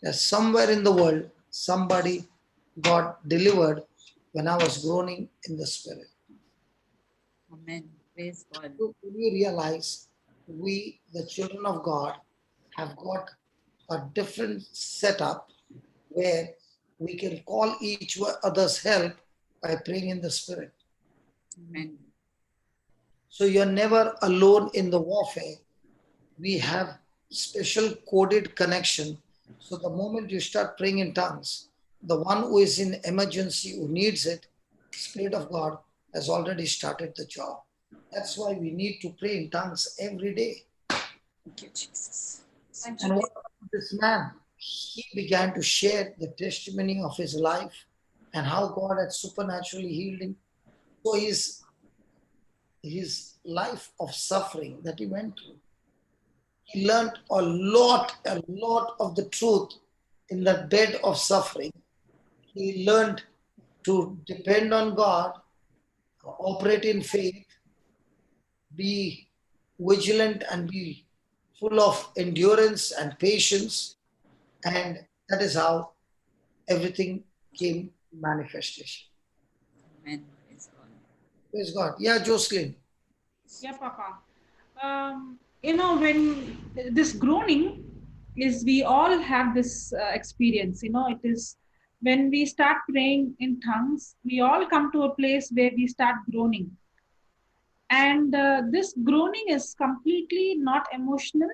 S3: that somewhere in the world, somebody got delivered when I was groaning in the spirit.
S4: Amen. Praise God.
S3: So we realize we, the children of God, have got a different setup where we can call each other's help by praying in the spirit.
S4: Amen.
S3: So you're never alone in the warfare. We have special coded connection. So the moment you start praying in tongues, the one who is in emergency, who needs it, Spirit of God has already started the job. That's why we need to pray in tongues every day.
S4: Thank you, Jesus.
S2: Thank
S3: And
S2: you.
S3: what about this man? He began to share the testimony of his life and how God had supernaturally healed him. So his life of suffering that he went through, he learned a lot of the truth in that bed of suffering. He learned to depend on God, operate in faith, be vigilant, and be full of endurance and patience. And that is how everything came manifestation.
S4: Amen. Praise God.
S3: Praise God. Yeah, Jocelyn.
S6: Yeah, Papa. When this groaning is, we all have this experience. It is when we start praying in tongues, we all come to a place where we start groaning. And this groaning is completely not emotional,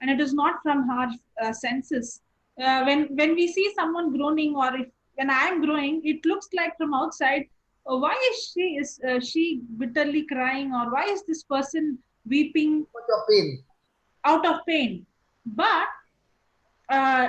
S6: and it is not from our senses. When we see someone groaning, or when I am groaning, it looks like from outside, why is she bitterly crying, or why is this person weeping
S3: Your pain.
S6: out of pain? But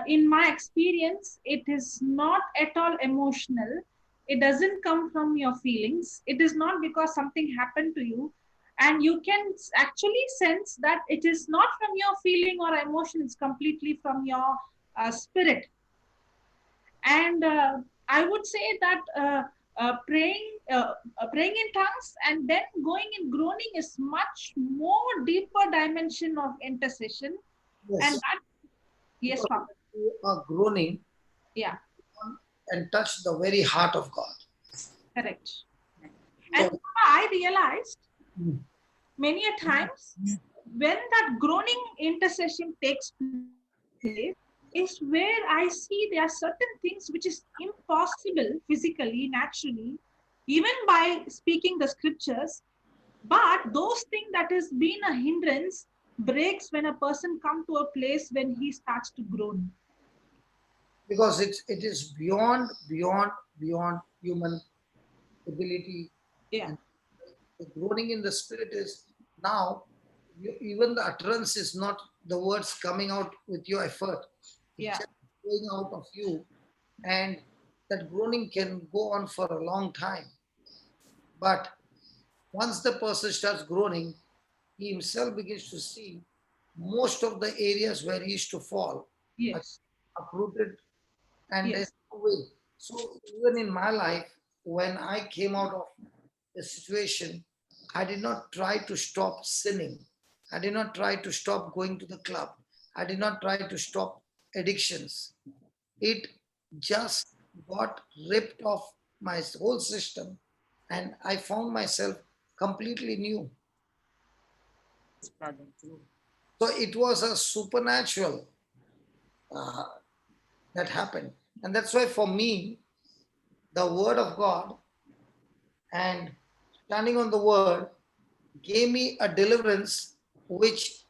S6: in my experience, it is not at all emotional. It doesn't come from your feelings. It is not because something happened to you. And you can actually sense that it is not from your feeling or emotion, it's completely from your spirit. And I would say that praying in tongues and then going in groaning is much more deeper dimension of intercession.
S3: Yes.
S6: And that, yes, Papa.
S3: You are groaning
S6: Yeah,
S3: and touch the very heart of God.
S6: correct. And I realized
S3: Mm.
S6: many a times when that groaning intercession takes place is where I see there are certain things which is impossible physically, naturally, even by speaking the scriptures. But those things that has been a hindrance breaks when a person come to a place when he starts to groan.
S3: Because it is beyond beyond human ability.
S6: Yeah.
S3: And the groaning in the spirit is now, even the utterance is not the words coming out with your effort. It's
S6: Yeah.
S3: just going out of you. And that groaning can go on for a long time. But once the person starts groaning, he himself begins to see most of the areas where he used to fall are
S6: Yes.
S3: uprooted and there's
S6: Yes.
S3: no way. So even in my life, when I came out of the situation, I did not try to stop sinning. I did not try to stop going to the club. I did not try to stop addictions. It just got ripped off my whole system, and I found myself completely new.
S4: Brother, true.
S3: So it was a supernatural uh, that happened. And that's why for me, the word of God and standing on the word gave me a deliverance which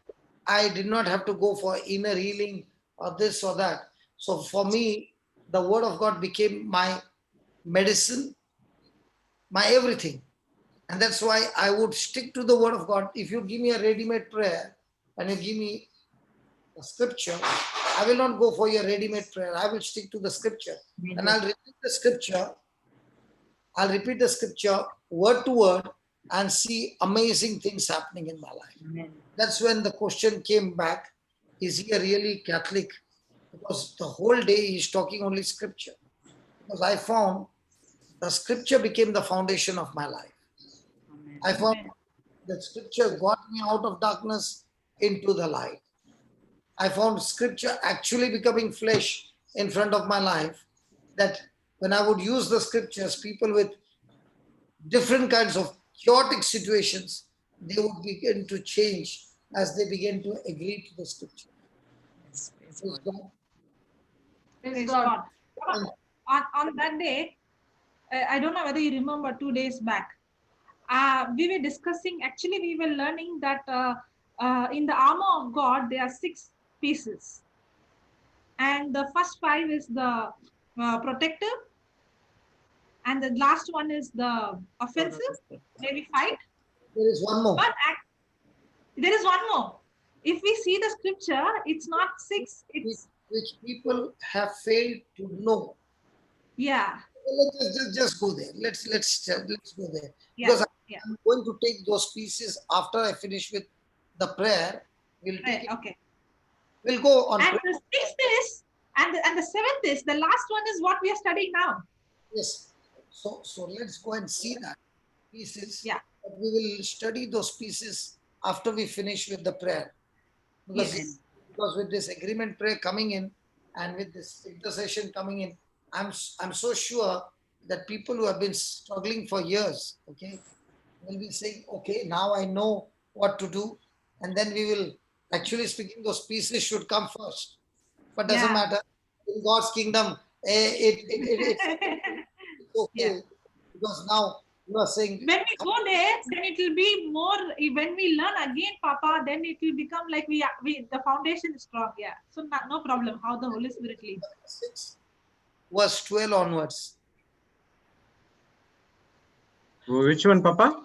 S3: I did not have to go for inner healing or this or that. So for me, the word of God became my medicine, my everything. And that's why I would stick to the word of God. If you give me a ready-made prayer and you give me a scripture, I will not go for your ready-made prayer. I will stick to the scripture. And I'll repeat the scripture. I'll repeat the scripture word to word and see amazing things happening in my life.
S4: Amen.
S3: That's when the question came back, is he a really Catholic? Because the whole day he's talking only scripture. Because I found the scripture became the foundation of my life.
S4: Amen.
S3: I found
S6: Amen.
S3: that scripture got me out of darkness into the light. I found scripture actually becoming flesh in front of my life, that when I would use the scriptures, people with different kinds of chaotic situations, they would begin to change as they begin to agree to the scripture.
S4: Yes, praise
S3: Praise
S4: God.
S3: God.
S2: Praise
S6: Praise
S2: God.
S6: God. On that day, I don't know whether you remember 2 days back, we were discussing, actually, we were learning that in the armor of God, there are 6 pieces. And the first 5 is the protective, and the last one is the offensive, where we fight.
S3: There is one more.
S6: But there is one more. If we see the scripture, it's not 6, it's,
S3: Which people have failed to know.
S6: yeah,
S3: Just go there. Let's go there.
S6: yeah,
S3: Because
S6: yeah.
S3: I'm going to take those pieces after I finish with the prayer. We'll take it.
S6: Okay.
S3: We'll go on.
S6: And the 6th is, and the 7th is, the last one is what we are studying now.
S3: Yes. So let's go and see that pieces.
S6: Yeah.
S3: But we will study those pieces after we finish with the prayer. Because,
S6: Yes.
S3: because with this agreement prayer coming in and with this intercession coming in, I'm so sure that people who have been struggling for years, okay, will be saying, okay, now I know what to do. And then we will, actually speaking, those pieces should come first. But doesn't
S6: Yeah.
S3: matter. In God's kingdom, it's okay.
S6: Yeah.
S3: Because now you are saying,
S6: When we go there, then it will be more, when we learn again, Papa, then it will become like we the foundation is strong. Yeah. So no problem how the Holy Spirit leads.
S3: 6 verse 12 onwards.
S1: Which one, Papa?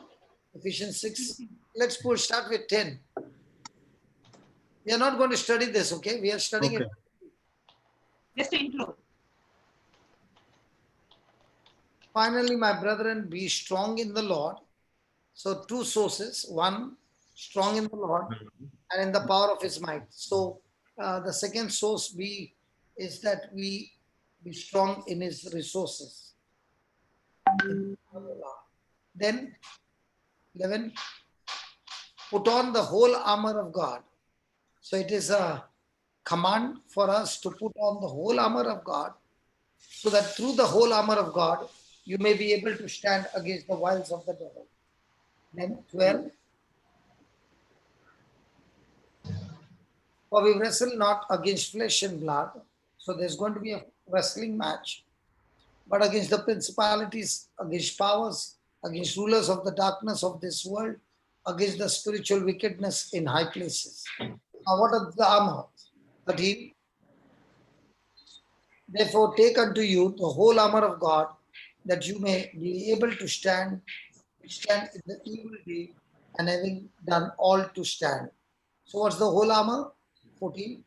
S3: Ephesians 6. Let's start with 10. We are not going to study this, okay? We are studying
S1: Okay.
S3: it.
S6: Just intro.
S3: Finally, my brethren, be strong in the Lord. So 2 sources. 1, strong in the Lord, and in the power of his might. So the second source is that we be strong in his resources. Then 11, put on the whole armor of God. So it is a command for us to put on the whole armor of God, so that through the whole armor of God, you may be able to stand against the wiles of the devil. Then 12, for we wrestle not against flesh and blood. So there's going to be a wrestling match, but against the principalities, against powers, against rulers of the darkness of this world, against the spiritual wickedness in high places. Now, what is the armor? 13. Therefore, take unto you the whole armor of God, that you may be able to withstand in the evil day, and having done all to stand. So what's the whole armor? 14.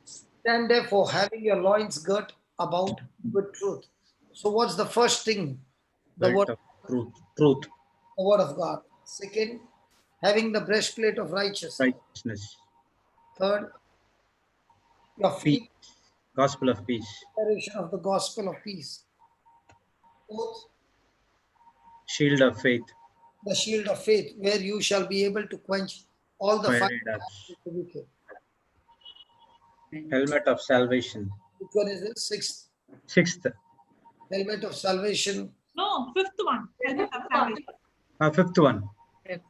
S3: Stand therefore, having your loins girt about with truth. So what's the first thing? The
S1: Belt
S3: word,
S1: of truth. Truth.
S3: the word of God. Second, having the breastplate of righteousness.
S1: Righteousness.
S3: Third, your
S1: Peace.
S3: feet,
S1: Gospel of peace.
S3: declaration of the gospel of peace. Fourth,
S1: Shield of faith.
S3: the shield of faith, where you shall be able to quench all the fire
S1: Fiery darts.
S3: of the wicked.
S1: Helmet of salvation.
S3: Which one is it? Sixth,
S1: Sixth.
S3: helmet of salvation.
S6: No, fifth one. Helmet of salvation.
S1: Fifth one.
S3: Okay.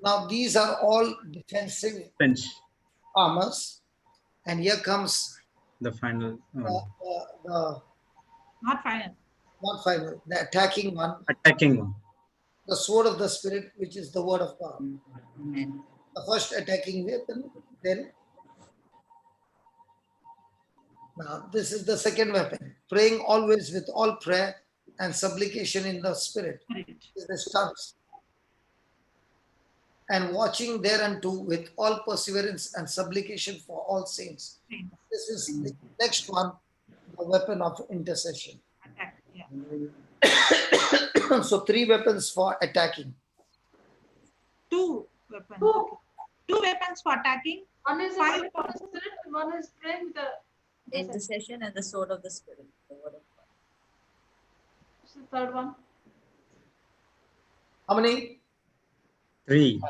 S3: Now these are all defensive
S1: Fence.
S3: armors, and here comes
S1: The final one.
S3: the
S6: Not final.
S3: not final, the attacking one,
S1: Attacking one.
S3: the sword of the spirit, which is the word of God.
S4: Amen.
S3: The first attacking weapon, then now this is the second weapon. Praying always with all prayer and supplication in the spirit.
S6: Correct.
S3: Is the stance. And watching thereunto with all perseverance and supplication for all saints.
S6: Saints.
S3: This is the next one, the weapon of intercession.
S6: Attack. Yeah.
S3: So 3 weapons for attacking.
S6: 2 weapons.
S2: Two.
S6: Okay. 2 weapons for attacking.
S2: One is
S6: Five.
S2: the Holy Spirit, one is praying the
S4: Intercession and the sword of the Spirit. The word of God.
S2: What's the third one?
S3: How many?
S1: 3.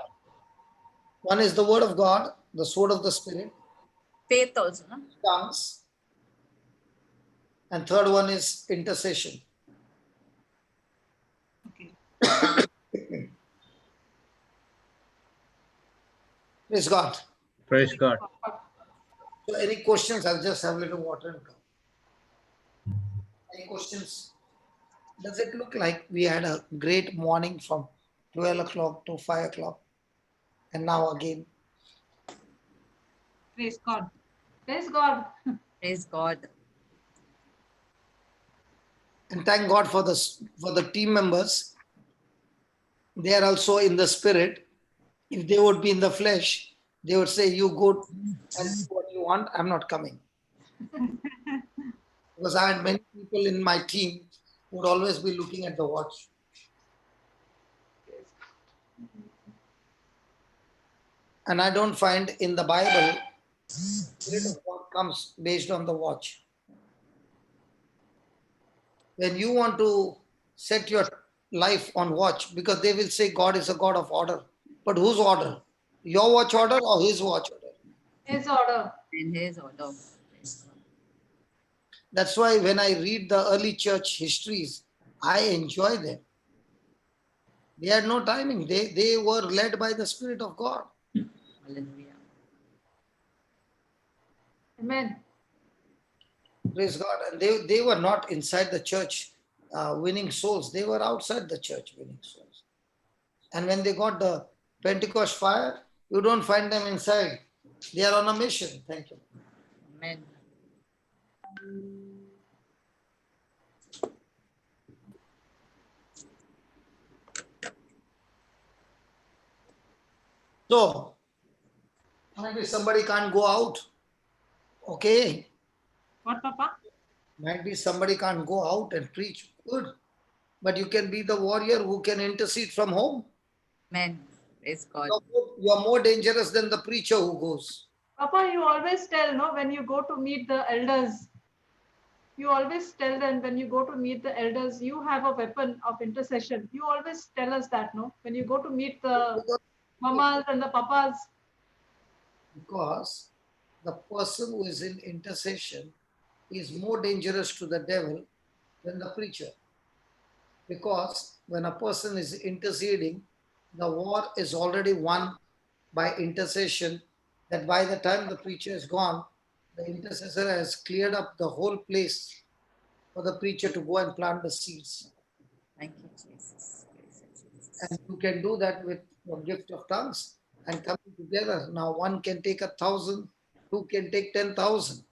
S3: One is the word of God, the sword of the spirit,
S4: Faith also, no?
S3: tongues, and third one is intercession.
S6: Okay.
S3: Praise God.
S1: Praise God.
S3: So any questions? I'll just have a little water and come. Any questions? Does it look like we had a great morning from 12 o'clock to 5 o'clock? And now again,
S6: Praise God.
S2: Praise God.
S4: Praise God.
S3: and thank God for the team members. They are also in the spirit. If they would be in the flesh, they would say, "You go and do what you want. I'm not coming." Because I had many people in my team who would always be looking at the watch. And I don't find in the Bible, Spirit of God comes based on the watch. When you want to set your life on watch, because they will say God is a God of order. But whose order? Your watch order or his watch order?
S2: His order.
S4: In his order. Praise God.
S3: That's why when I read the early church histories, I enjoy them. They had no timing. They were led by the Spirit of God.
S4: Hallelujah.
S2: Amen.
S3: Praise God. And they were not inside the church winning souls. They were outside the church winning souls. And when they got the Pentecost fire, you don't find them inside. They are on a mission. Thank you.
S4: Amen.
S3: So, maybe somebody can't go out. Okay.
S6: What, Papa?
S3: Might be somebody can't go out and preach. Good. But you can be the warrior who can intercede from home.
S4: Amen. Praise God.
S3: You're more dangerous than the preacher who goes.
S2: Papa, you always tell, no, when you go to meet the elders, you always tell them when you go to meet the elders, you have a weapon of intercession. You always tell us that, no? When you go to meet the mamas and the papas.
S3: Because the person who is in intercession is more dangerous to the devil than the preacher. Because when a person is interceding, the war is already won by intercession, that by the time the preacher is gone, the intercessor has cleared up the whole place for the preacher to go and plant the seeds.
S4: Thank you, Jesus. Praise you, Jesus.
S3: And you can do that with your gift of tongues and coming together. Now one can take 1,000, two can take 10,000.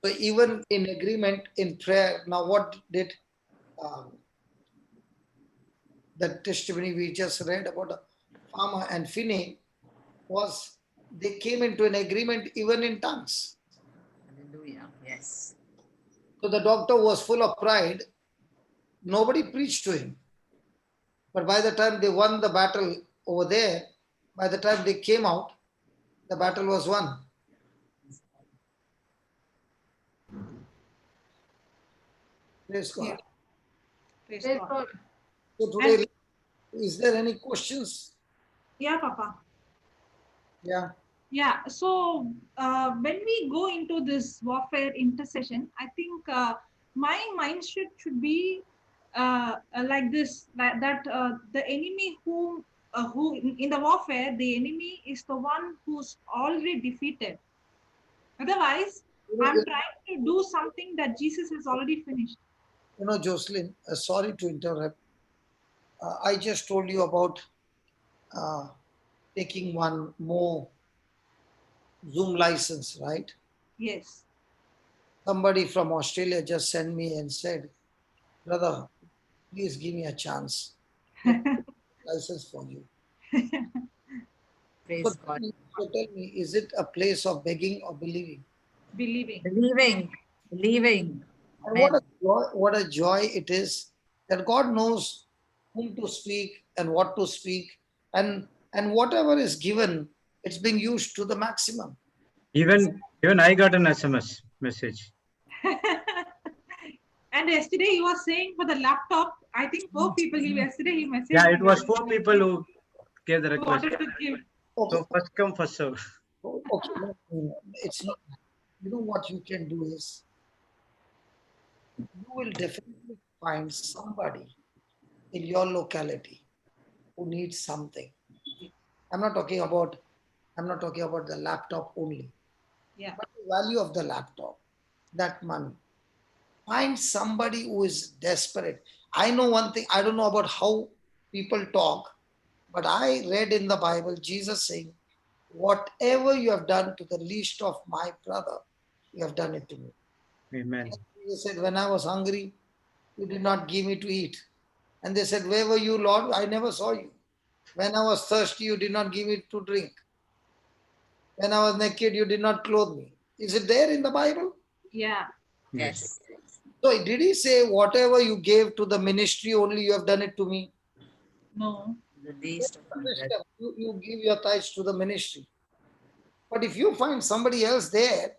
S3: So even in agreement in prayer, now what did the testimony we just read about the farmer and Finney was they came into an agreement even in tongues.
S4: Hallelujah. Yes.
S3: So the doctor was full of pride. Nobody preached to him. But by the time they won the battle over there, by the time they came out, the battle was won. Praise God.
S6: Yeah. Praise
S2: Praise
S6: God.
S2: God.
S3: So today, is there any questions?
S6: Yeah, Papa.
S3: Yeah.
S6: Yeah, so when we go into this warfare intercession, I think my mindset should be like this: that the enemy who in the warfare, the enemy is the one who's already defeated. Otherwise, I'm trying to do something that Jesus has already finished.
S3: You know, Jocelyn, sorry to interrupt. I just told you about taking one more Zoom license, right?
S6: Yes.
S3: Somebody from Australia just sent me and said, brother, please give me a chance. License for you.
S4: Praise God.
S3: So tell me, is it a place of begging or believing?
S6: Believing.
S4: Believing. Believing.
S3: And
S4: Amen.
S3: what a joy it is that God knows whom to speak and what to speak, and whatever is given, it's being used to the maximum.
S1: Even I got an SMS message.
S6: And yesterday he was saying for the laptop, I think 4 people yesterday he messaged
S1: Yeah,
S6: me
S1: it was 4 people who gave the
S6: who
S1: request.
S6: wanted to give.
S3: Okay,
S1: So first come, first serve.
S3: okay, no, it's not. You know what you can do is you will definitely find somebody in your locality who needs something. I'm not talking about the laptop only,
S6: Yeah.
S3: but the value of the laptop, that money. Find somebody who is desperate. I know one thing, I don't know about how people talk, but I read in the Bible Jesus saying, whatever you have done to the least of my brother, you have done it to me.
S1: Amen.
S3: Jesus said, when I was hungry, you did not give me to eat. And they said, where were you, Lord? I never saw you. When I was thirsty, you did not give me to drink. When I was naked, you did not clothe me. Is it there in the Bible?
S6: Yeah.
S4: Yes.
S3: So did he say, whatever you gave to the ministry, only you have done it to me?
S6: No.
S4: The least of my brethren.
S3: You give your tithes to the ministry. But if you find somebody else there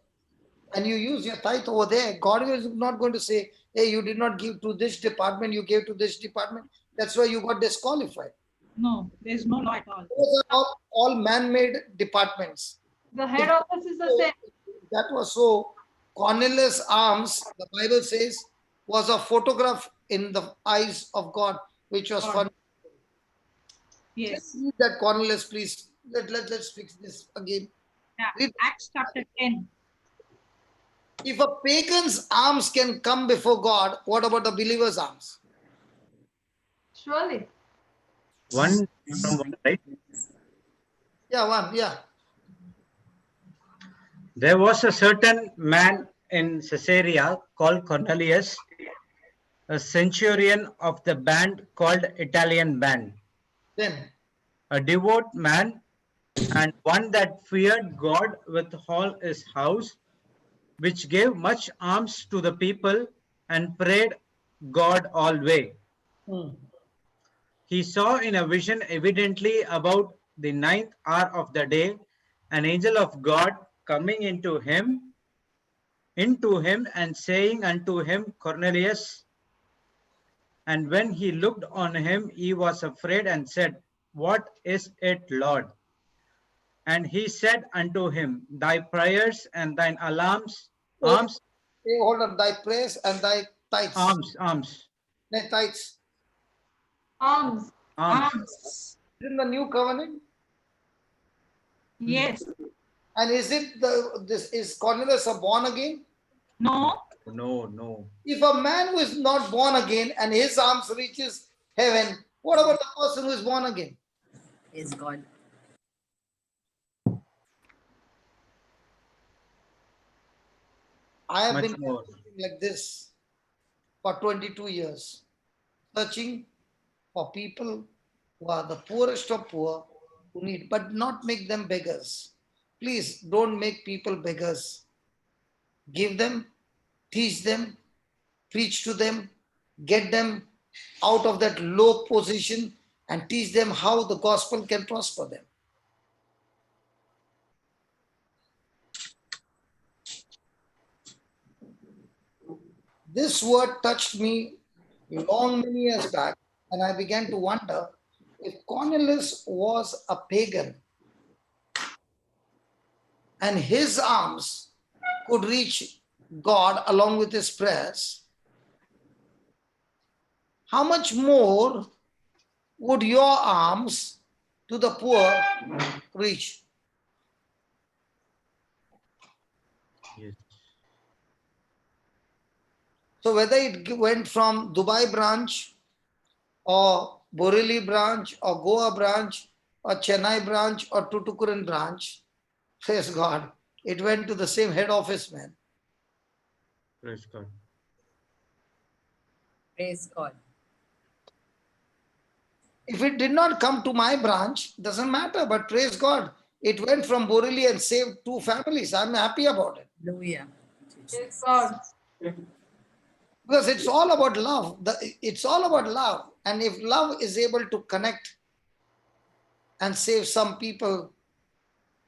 S3: and you use your tithe over there, God is not going to say, hey, you did not give to this department, you gave to this department. That's why you got disqualified.
S6: No. There's no law at all.
S3: Those are all man-made departments.
S2: The head office is the same.
S3: That was so. Cornelius' arms, the Bible says, was a photograph in the eyes of God, which was
S6: God.
S3: fun.
S6: Yes.
S3: Let's read that, Cornelius, please. Let's fix this again.
S6: Yeah.
S3: Read.
S6: Acts chapter 10.
S3: If a pagan's arms can come before God, what about the believer's arms?
S2: Surely.
S1: One from one, right?
S3: Yeah, one, yeah.
S1: There was a certain man in Caesarea called Cornelius, a centurion of the band called Italian band,
S3: Then,
S1: a devout man and one that feared God with all his house, which gave much alms to the people and prayed God always. He saw in a vision evidently about the 9th hour of the day an angel of God coming into him and saying unto him, Cornelius. And when he looked on him, he was afraid and said, What is it, Lord? And he said unto him, Thy prayers and thine alms, alms,
S3: hey, hold on, thy prayers and thy tithes.
S1: alms,
S3: Thy tithes.
S2: Arms.
S6: Arms.
S3: In the new covenant.
S6: Yes.
S3: And is Cornelius a born again?
S6: No.
S1: No.
S3: If a man who is not born again and his arms reaches heaven, what about the person who is born again?
S4: Praise God.
S3: I have
S1: Much
S3: been
S1: more.
S3: like this for 22 years, searching for people who are the poorest of poor, who need, but not make them beggars. Please don't make people beggars. Give them, teach them, preach to them, get them out of that low position and teach them how the gospel can prosper them. This word touched me long many years back, and I began to wonder if Cornelius was a pagan and his arms could reach God along with his prayers, how much more would your arms to the poor reach?
S1: Yes.
S3: So whether it went from Dubai branch or Borivali branch or Goa branch or Chennai branch or Tuticorin branch, praise God, it went to the same head office man.
S1: Praise God.
S4: Praise God.
S3: If it did not come to my branch, doesn't matter, but praise God, it went from Borivali and saved 2 families. I'm happy about it.
S4: Hallelujah.
S2: Praise God.
S3: Because it's all about love. It's all about love. And if love is able to connect and save some people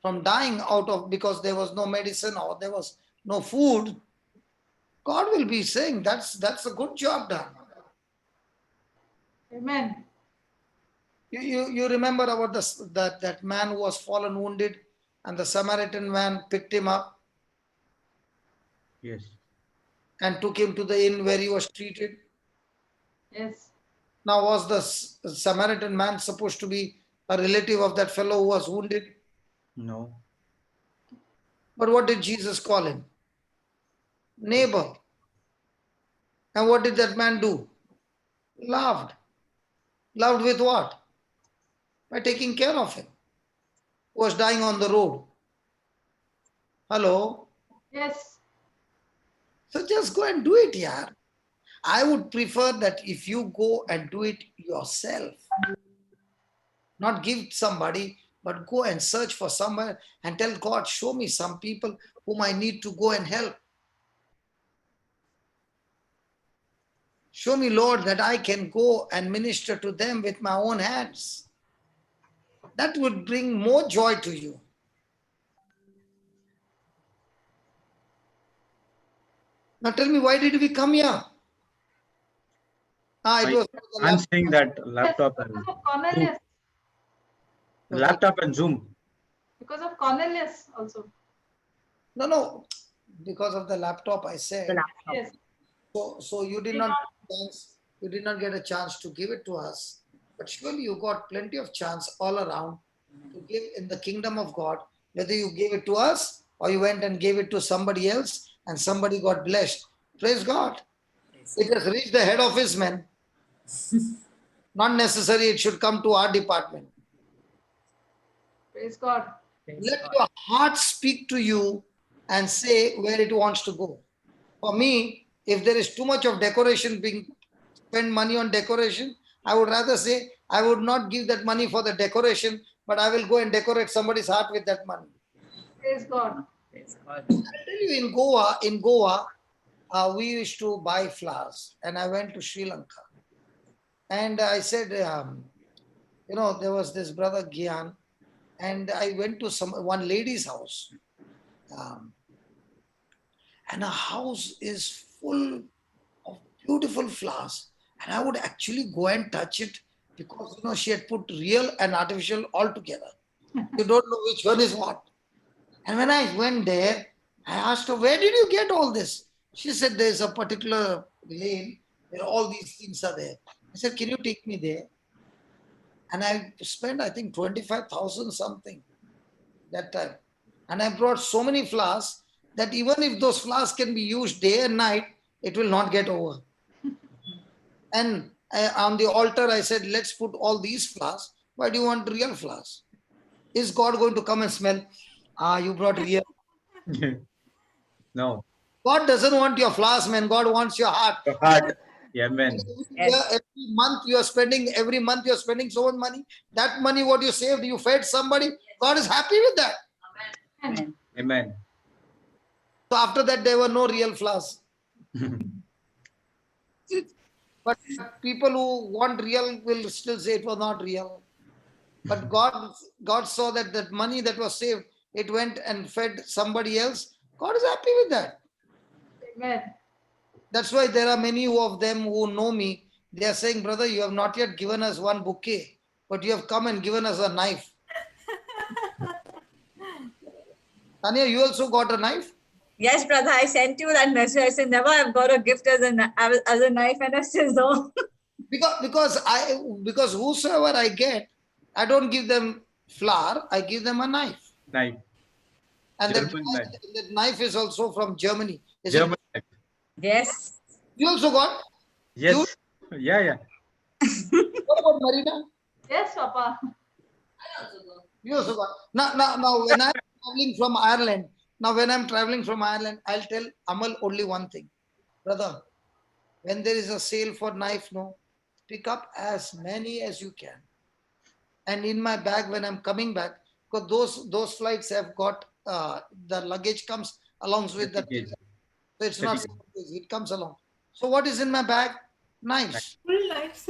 S3: from dying out of because there was no medicine or there was no food, God will be saying that's a good job done.
S2: Amen.
S3: You remember about that man who was fallen wounded and the Samaritan man picked him up
S1: Yes.
S3: and took him to the inn where he was treated.
S2: Yes.
S3: Now, was the Samaritan man supposed to be a relative of that fellow who was wounded?
S1: No.
S3: But what did Jesus call him? Neighbor. And what did that man do? Loved. Loved with what? By taking care of him. Who was dying on the road. Hello?
S2: Yes.
S3: So just go and do it, yeah. I would prefer that if you go and do it yourself, not give somebody, but go and search for someone and tell God, show me some people whom I need to go and help. Show me, Lord, that I can go and minister to them with my own hands. That would bring more joy to you. Now tell me, why did we come here? It was
S1: I'm saying that
S2: Yes,
S1: laptop
S2: because
S1: and
S2: of Cornelius.
S1: laptop and Zoom.
S2: Because of Cornelius also.
S3: No, because of the laptop, I
S4: The
S3: said.
S4: laptop.
S2: Yes.
S3: So you did not get a chance to give it to us, but surely you got plenty of chance all around to give in the kingdom of God, whether you gave it to us or you went and gave it to somebody else and somebody got blessed. Praise God.
S4: Praise
S3: It has reached the head office man. Not necessary it should come to our department.
S2: Praise God.
S4: Praise
S3: Let
S4: God.
S3: your heart speak to you and say where it wants to go. For me, if there is too much of decoration being spend money on decoration, I would rather say I would not give that money for the decoration, but I will go and decorate somebody's heart with that money.
S2: Praise God.
S4: Praise God.
S3: I tell you, in Goa, we used to buy flowers, and I went to Sri Lanka, and I said, there was this brother Gyan, and I went to one lady's house, and her house is full of beautiful flowers, and I would actually go and touch it because she had put real and artificial all together. You don't know which one is what. And when I went there, I asked her, where did you get all this? She said, there's a particular lane where all these things are there. I said, can you take me there? And I spent, I think, 25,000 something that time. And I brought so many flowers that even if those flowers can be used day and night, it will not get over. And on the altar, I said, let's put all these flowers. Why do you want real flowers? Is God going to come and smell? You brought real.
S1: No.
S3: God doesn't want your flowers, man. God wants your heart.
S1: Your heart. Amen.
S4: Yes.
S3: Every month you are spending so much money. That money, what you saved, you fed somebody. God is happy with that.
S4: Amen.
S1: Amen.
S3: So after that, there were no real flowers. But people who want real will still say it was not real. But God saw that that money that was saved, it went and fed somebody else. God is happy with that.
S2: Amen.
S3: That's why there are many of them who know me. They are saying, brother, you have not yet given us one bouquet, but you have come and given us a knife. Tanya, you also got a knife?
S4: Yes, brother, I sent you that message. I said, never I've got a gift as a knife and a scissor.
S3: Because whosoever I get, I don't give them flour, I give them a knife.
S1: Knife.
S3: And
S1: German knife.
S3: that knife is also from Germany. Is
S1: German
S3: it?
S1: knife.
S4: Yes.
S3: You also got?
S1: Yes. Yeah.
S3: What about Marina?
S2: Yes, Papa.
S3: You also got. Now, when I'm traveling from Ireland, I'll tell Amal only one thing. Brother, when there is a sale for knife, pick up as many as you can. And in my bag, when I'm coming back, because those flights have got, the luggage comes along with the ticket. So it's not, it comes along. So what is in my bag? Knives.
S5: Full knives.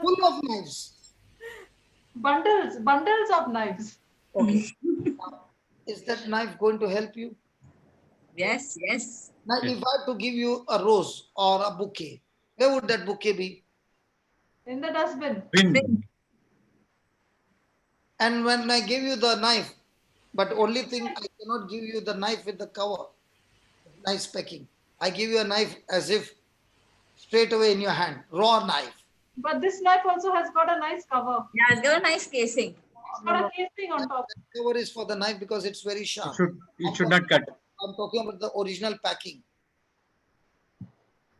S3: Full of knives.
S2: Bundles of knives.
S3: Okay. Is that knife going to help you?
S4: Yes.
S3: Now, if I have to give you a rose or a bouquet, where would that bouquet be?
S2: In the dustbin.
S1: Bin.
S3: And when I give you the knife, but only thing, I cannot give you the knife with the cover, nice packing. I give you a knife as if straight away in your hand, raw knife.
S2: But this knife also has got a nice cover.
S4: Yeah, it's got a nice casing.
S2: It's got a casing on top.
S3: That cover is for the knife because it's very sharp.
S1: It should not cut.
S3: I'm talking about the original packing.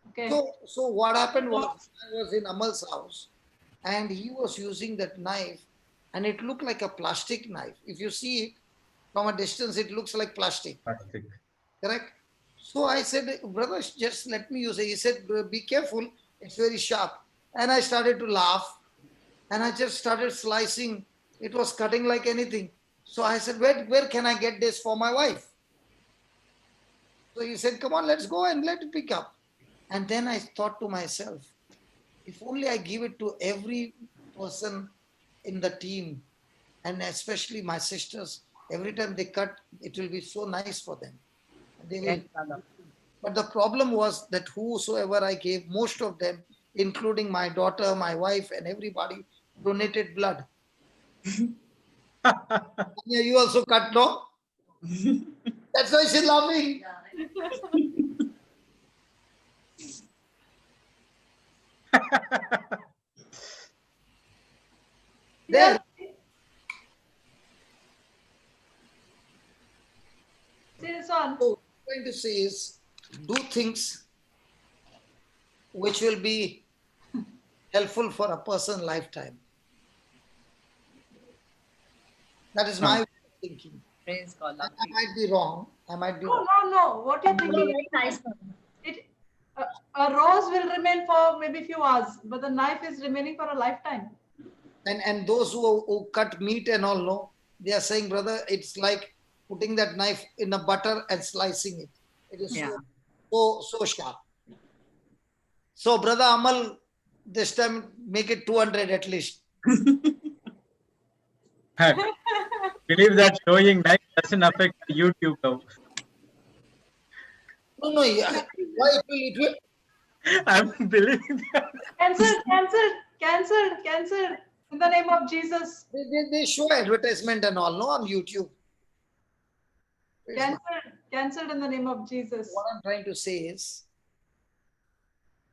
S2: Okay.
S3: So what happened was, I was in Amal's house and he was using that knife and it looked like a plastic knife. If you see it from a distance, it looks like plastic.
S1: Plastic.
S3: Correct? So I said, brother, just let me use it. He said, be careful, it's very sharp. And I started to laugh and I just started slicing. It was cutting like anything. So I said, where can I get this for my wife? So he said, come on, let's go and let it pick up. And then I thought to myself, if only I give it to every person in the team, and especially my sisters, every time they cut, it will be so nice for them. They will. But the problem was that whosoever I gave, most of them, including my daughter, my wife, and everybody, donated blood. Yeah, you also cut, no? That's why she's laughing. There.
S2: See this one.
S3: So what I'm trying to say is, do things which will be helpful for a person's lifetime. That is my way of thinking.
S4: Praise God.
S3: I might be wrong.
S2: No. What you're thinking?
S4: Very nice.
S2: A rose will remain for maybe a few hours, but the knife is remaining for a lifetime.
S3: And those who cut meat and all know, they are saying, brother, it's like putting that knife in a butter and slicing it. It is so sharp. So, brother Amal, this time make it 200 at least.
S1: Believe that showing knife doesn't affect YouTube now.
S3: No, why it will?
S1: I'm believing that.
S2: Cancelled. In the name of Jesus.
S3: They show advertisement and all, no, on YouTube.
S2: Cancelled in the name of Jesus.
S3: What I'm trying to say is,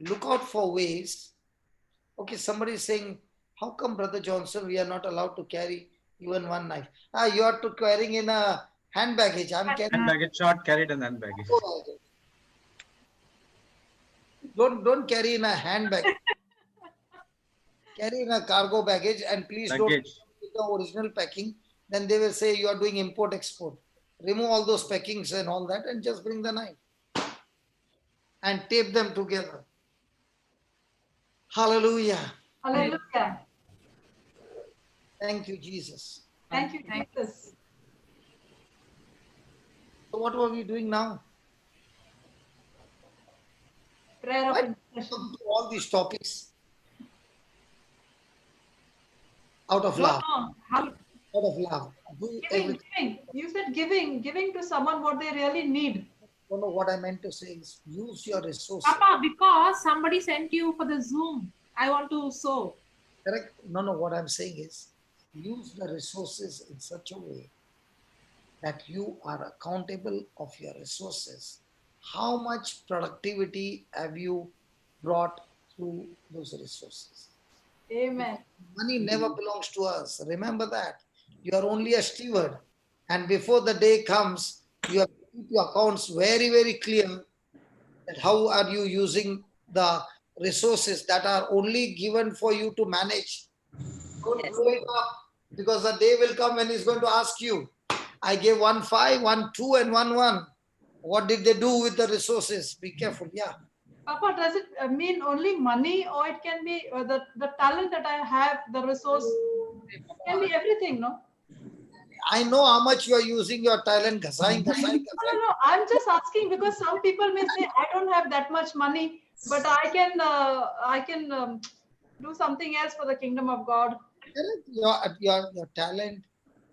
S3: look out for ways. Okay, somebody is saying, how come, Brother Johnson, we are not allowed to carry even one knife? You are carrying in a hand baggage. I'm carrying.
S1: Hand baggage, short carried and hand baggage.
S3: Don't carry in a hand baggage. Carry in a cargo baggage, and please don't do the original packing. Then they will say you are doing import-export. Remove all those packings and all that and just bring the knife. and tape them together. Hallelujah.
S2: Hallelujah.
S3: Thank you, Jesus.
S2: Thank you, Jesus.
S3: So what were we doing now?
S2: Prayer of
S3: Why
S2: intercession.
S3: come to all these topics? Out of
S6: Don't
S3: love.
S6: know how.
S3: Out of love. Do
S2: Giving,
S3: everything.
S2: giving. You said giving to someone what they really need.
S3: No, no, what I meant to say is use your resources.
S6: Papa, because somebody sent you for the Zoom. I want to sow.
S3: Correct? No, no, what I'm saying is use the resources in such a way that you are accountable of your resources. How much productivity have you brought through those resources?
S2: Amen.
S3: Money never belongs to us. Remember that. You are only a steward. And before the day comes, you have to keep your accounts very, very clear that how are you using the resources that are only given for you to manage. Don't blow it up, because the day will come when he's going to ask you, I gave 1 5, 1 2, and 1 1. What did they do with the resources? Be careful. Yeah.
S2: Papa, does it mean only money, or it can be the talent that I have, the resource? It can be everything, no?
S3: I know how much you are using your talent. Ghasai.
S2: No. I'm just asking because some people may say, I don't have that much money, but I can do something else for the kingdom of God.
S3: Your talent,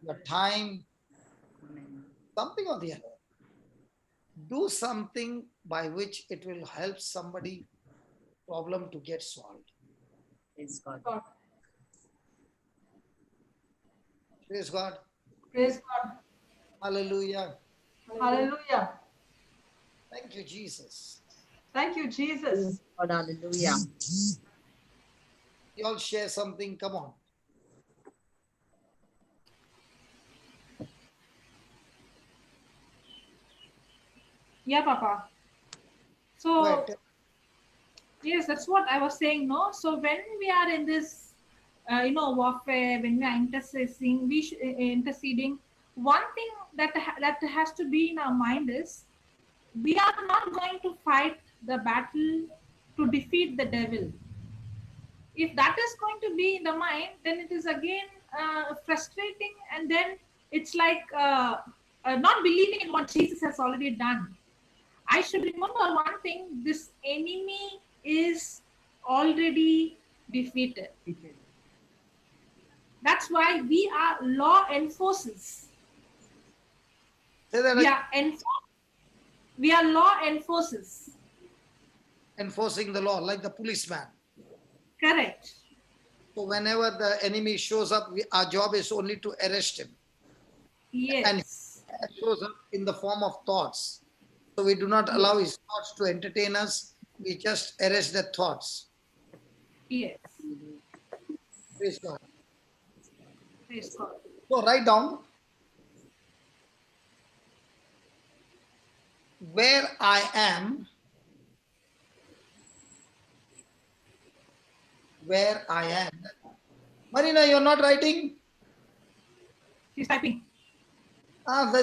S3: your time, something or the other. Do something by which it will help somebody problem to get solved.
S4: Praise God.
S2: God.
S3: Praise God.
S2: Praise God.
S3: Hallelujah.
S2: Hallelujah.
S3: Thank you, Jesus.
S2: Thank you, Jesus.
S4: God, hallelujah.
S3: You all share something. Come on.
S6: Yeah, Papa. So,
S3: Go ahead.
S6: yes, that's what I was saying, no? So when we are in this, warfare, when we are interceding, one thing that has to be in our mind is, we are not going to fight the battle to defeat the devil. If that is going to be in the mind, then it is again frustrating, and then it's like not believing in what Jesus has already done. I should remember one thing: this enemy is already defeated. That's why we are law enforcers.
S3: Say that
S6: We are law enforcers.
S3: enforcing the law like the policeman.
S6: Correct.
S3: So whenever the enemy shows up, our job is only to arrest him. And
S6: Yes.
S3: he shows up in the form of thoughts. So we do not allow his thoughts to entertain us. We just arrest the thoughts.
S6: Yes.
S3: Praise God.
S6: Praise God.
S3: So write down where I am. Where I am. Marina, you're not writing?
S6: He's typing.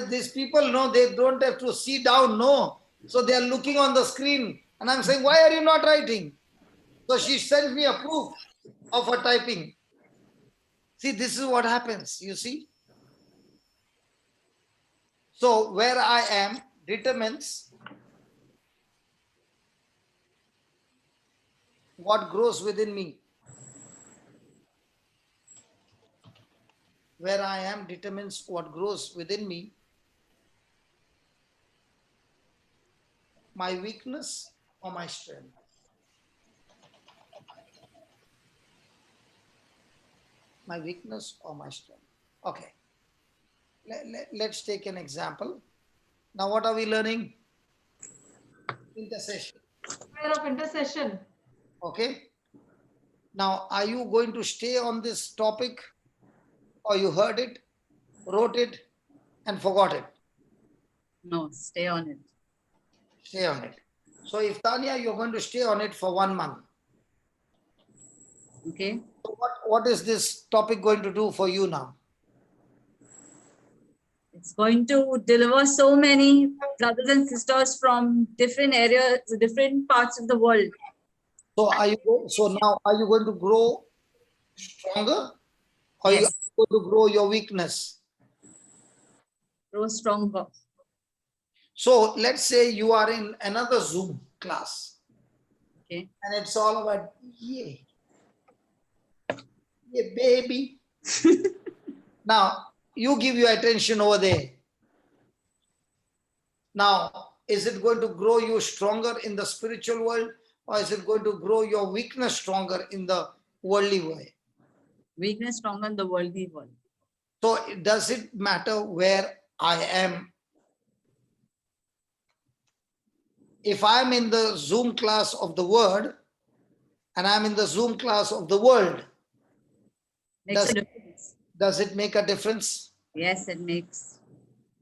S3: These people, no, they don't have to sit down, no. So they are looking on the screen. And I'm saying, why are you not writing? So she sent me a proof of her typing. See, this is what happens, you see. So where I am determines what grows within me. Where I am determines what grows within me. My weakness or my strength. My weakness or my strength. Okay. Let's take an example. Now what are we learning? Intercession.
S2: Prayer of intercession.
S3: Okay. Now, are you going to stay on this topic, or you heard it, wrote it, and forgot it?
S4: No, stay on it.
S3: Stay on it. So if Tanya, you're going to stay on it for 1 month.
S4: Okay.
S3: So what is this topic going to do for you now?
S4: It's going to deliver so many brothers and sisters from different areas, different parts of the world.
S3: So now are you going to grow stronger, or
S4: Yes.
S3: you are going to grow your weakness?
S4: Grow stronger.
S3: So let's say you are in another Zoom class.
S4: Okay.
S3: And it's all about, yeah, baby. Now, you give your attention over there. Now, is it going to grow you stronger in the spiritual world, or is it going to grow your weakness stronger in the worldly way?
S4: Weakness stronger in the worldly world.
S3: So does it matter where I am? If I'm in the Zoom class of the word and I'm in the Zoom class of the world,
S4: Makes a difference.
S3: does it make a difference?
S4: Yes, it makes.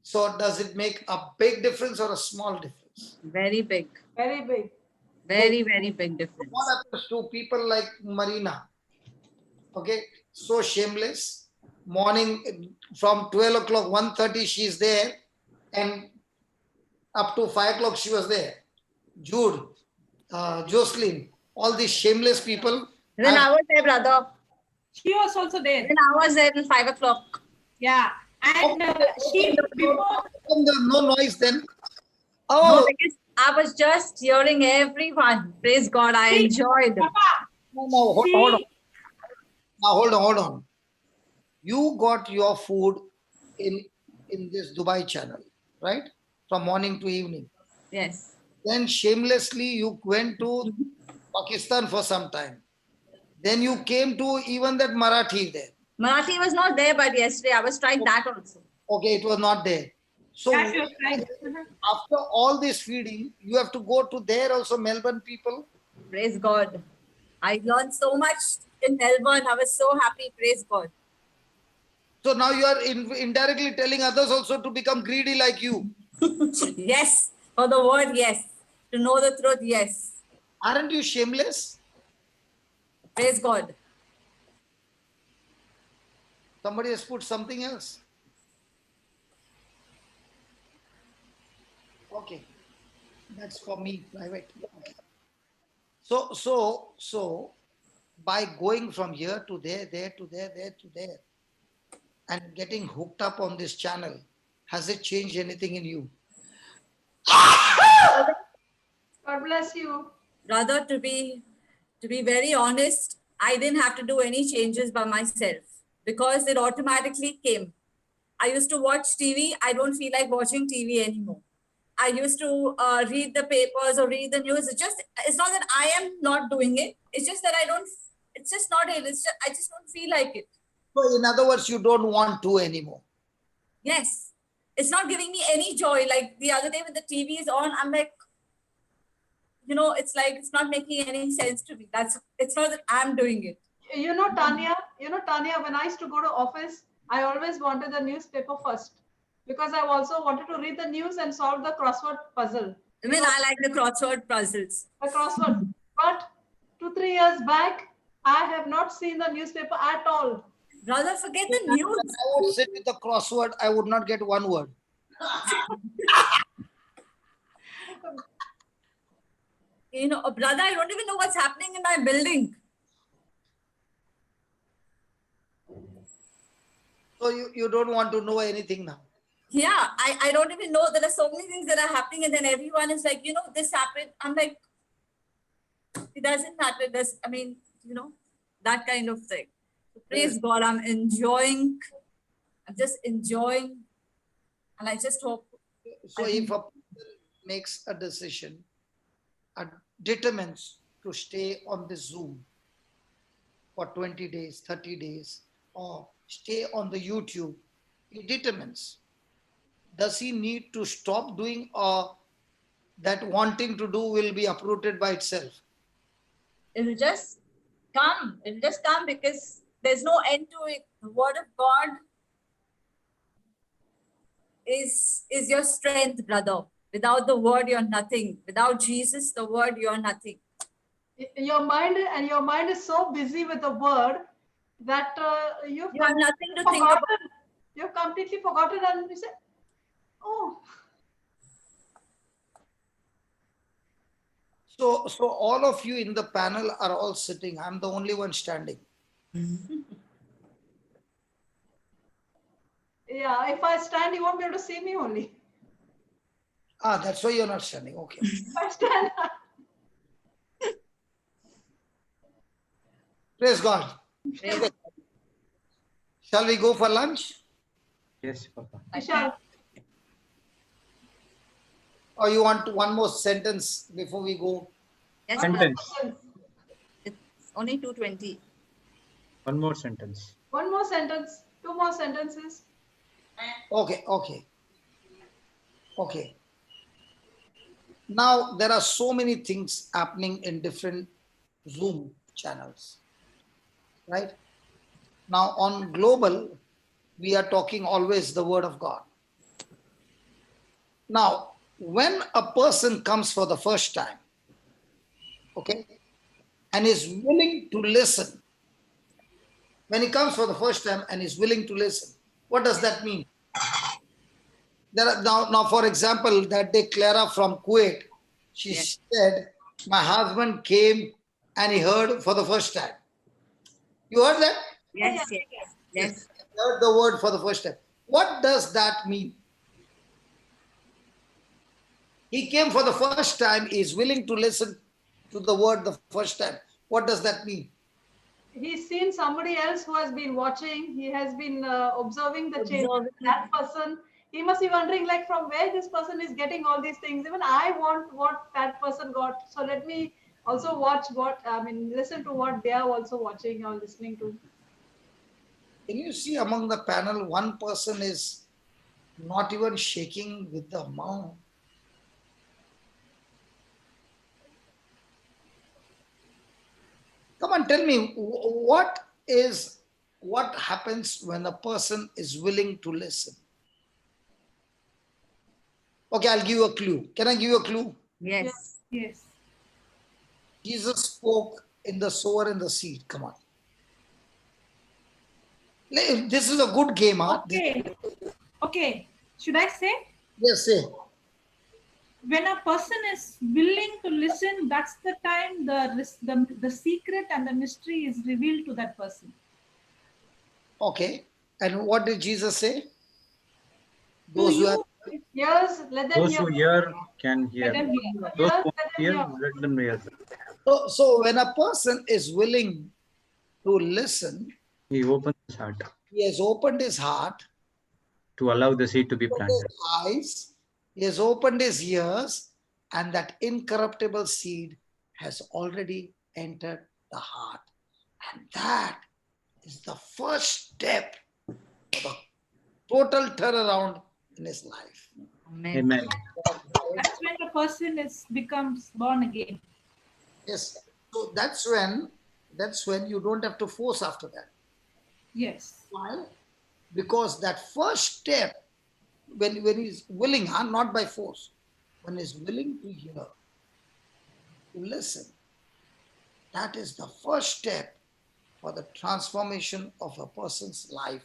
S3: So does it make a big difference or a small difference?
S4: Very big.
S2: Very big.
S4: Very, very big difference.
S3: What happens to people like Marina? Okay, so shameless. Morning from 12 o'clock, 1:30 she's there, and up to 5 o'clock she was there. Jude, Jocelyn, all these shameless people.
S4: When I was there, brother.
S6: She was also there.
S4: When I was there till 5 o'clock.
S6: Yeah. And she, before,
S3: No noise then.
S4: No,
S3: Oh,
S4: because I was just hearing everyone. Praise God, I enjoyed.
S3: no, hold on. Now hold on. You got your food in this Dubai channel, right? From morning to evening.
S4: Yes.
S3: Then shamelessly you went to Pakistan for some time. Then you came to even that Marathi there.
S4: Marathi was not there, but yesterday I was trying that also.
S3: Okay, it was not there. So
S6: yeah, she was right.
S3: after all this feeding, you have to go to there also, Melbourne people.
S4: Praise God. I learned so much in Melbourne. I was so happy. Praise God.
S3: So now you are indirectly telling others also to become greedy like you.
S4: Yes. For the word, yes. To know the truth, yes.
S3: Aren't you shameless?
S4: Praise God.
S3: Somebody has put something else. Okay. That's for me, private. Okay. So by going from here to there, there to there, there to there, and getting hooked up on this channel, has it changed anything in you?
S2: God bless you.
S4: Brother, to be very honest, I didn't have to do any changes by myself because it automatically came. I used to watch TV. I don't feel like watching TV anymore. I used to read the papers or read the news. It's not that I am not doing it. It's just that it's just not it. I just don't feel like it.
S3: So in other words, you don't want to anymore.
S4: Yes. It's not giving me any joy. Like the other day when the TV is on, I'm like, it's like, it's not making any sense to me. It's not that I'm doing it.
S2: You know, Tanya, when I used to go to office, I always wanted the newspaper first because I also wanted to read the news and solve the crossword puzzle.
S4: I mean, I like the crossword puzzles.
S2: The crossword. But 2-3 years back, I have not seen the newspaper at all.
S4: Brother, forget the news.
S3: I would sit with the crossword, I would not get one word.
S4: Brother, I don't even know what's happening in my building.
S3: So you don't want to know anything now?
S4: Yeah, I don't even know. There are so many things that are happening and then everyone is like, this happened. I'm like, it doesn't matter. That kind of thing. So praise God, I'm just enjoying. And I just hope.
S3: So if a person makes a decision, determines to stay on the Zoom for 20 days, 30 days, or stay on the YouTube, he determines. Does he need to stop doing, or that wanting to do will be uprooted by itself?
S4: It'll just come. It'll just come because there's no end to it. The word of God is your strength, brother. Without the word, you're nothing. Without Jesus, the word, you're nothing.
S2: Your mind is so busy with the word that
S4: you have nothing to think about.
S2: You've completely forgotten, and you say, Oh,
S3: So all of you in the panel are all sitting. I'm the only one standing.
S2: yeah. If I stand, you won't be able to see me only.
S3: Ah, that's why you're not standing. Okay.
S2: If I stand.
S3: Praise God.
S4: Praise
S3: Shall we go for lunch?
S1: Yes, Papa.
S2: Vishal,
S3: Or you want one more sentence before we go?
S4: Yes,
S2: one more
S1: Sentence.
S2: sentence.
S4: it's only 2:20.
S1: One more sentence.
S2: One more sentence. Two more sentences.
S3: Okay, okay, okay. Now there are so many things happening in different Zoom channels, right? Now on global, we are talking always the word of God. Now, when a person comes for the first time, okay, and is willing to listen, when he comes for the first time and is willing to listen, what does that mean? There are now, for example, that day Clara from Kuwait, she
S4: Yes.
S3: said, my husband came and he heard for the first time. You heard that?
S4: Yes, yes, yes.
S3: He heard the word for the first time. What does that mean? He came for the first time, he is willing to listen to the word the first time. What does that mean?
S2: He's seen somebody else who has been watching. He has been observing the change.
S4: Observing.
S2: That person, he must be wondering like from where this person is getting all these things. Even I want what that person got. So let me also watch what, listen to what they are also watching or listening to.
S3: Can you see among the panel, one person is not even shaking with the mouth? Come on, tell me, what happens when a person is willing to listen? Okay, I'll give you a clue. Can I give you a clue?
S4: Yes.
S6: Yes.
S3: Jesus spoke in the sower and the seed. Come on. This is a good game, huh?
S6: Okay. Okay. Should I say?
S3: Yes, say.
S6: When a person is willing to listen, that's the time the secret and the mystery is revealed to that person.
S3: Okay. And what did Jesus say?
S6: To
S3: Those who are
S6: you,
S2: Yes, let them
S1: Those
S2: hear.
S1: who hear can
S6: let
S1: hear.
S6: them hear.
S1: Those
S2: Yes,
S1: who
S2: let them
S1: hear,
S2: hear.
S1: let them hear.
S3: so when a person is willing to listen,
S1: He opens his heart
S3: he has opened his heart,
S1: to allow the seed to be
S3: opened
S1: planted.
S3: his eyes, he has opened his ears, and that incorruptible seed has already entered the heart. And that is the first step for the total turnaround in his life.
S4: Amen.
S1: Amen.
S6: That's when the person becomes born again.
S3: Yes. So that's when you don't have to force after that.
S6: Yes.
S3: Why? Because that first step, when he's willing, not by force, when he's willing to hear, to listen, that is the first step for the transformation of a person's life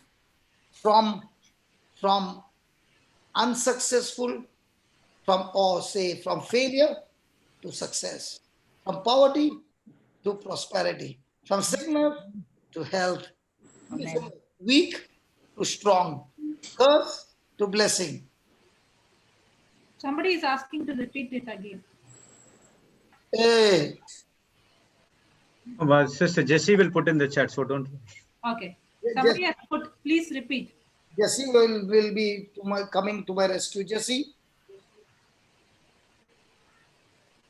S3: from unsuccessful, from failure to success, from poverty to prosperity, from sickness to health,
S4: Amen.
S3: from weak to strong, curse to blessing.
S6: Somebody is asking to repeat it again.
S3: Hey,
S1: But Sister Jessie will put in the chat, so don't.
S6: Okay. Somebody has put, please repeat.
S3: Jessie will be coming to my rescue. Jessie,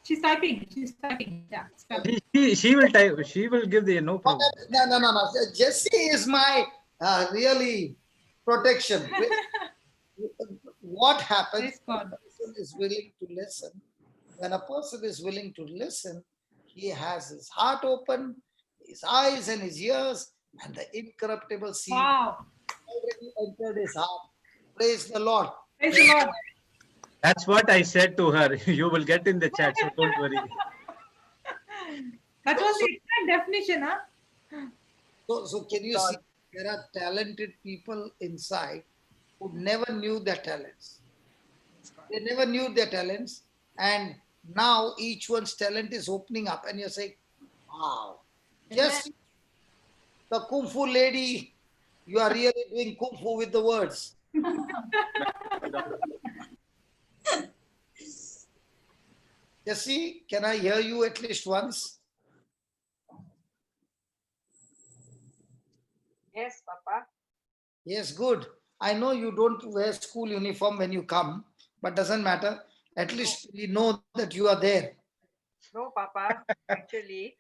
S6: She's typing. She's typing. Yeah. It's coming.
S1: She will type. She will give the no problem.
S3: no. Jessie is my really protection. What happens
S6: Praise
S3: when a
S6: God.
S3: person is willing to listen? When a person is willing to listen, he has his heart open, his eyes and his ears, and the incorruptible seed
S6: Wow.
S3: already entered his heart. Praise the Lord.
S6: Praise the Lord.
S1: That's what I said to her. You will get in the chat, so don't worry.
S6: That was the exact definition, huh?
S3: So can you see there are talented people inside who never knew their talents. They never knew their talents. And now each one's talent is opening up. And you're saying, wow, just the Kung Fu lady, you are really doing Kung Fu with the words. Jesse, can I hear you at least once?
S7: Yes, Papa.
S3: Yes, good. I know you don't wear school uniform when you come, but doesn't matter. At least we know that you are there.
S7: No, Papa. Actually,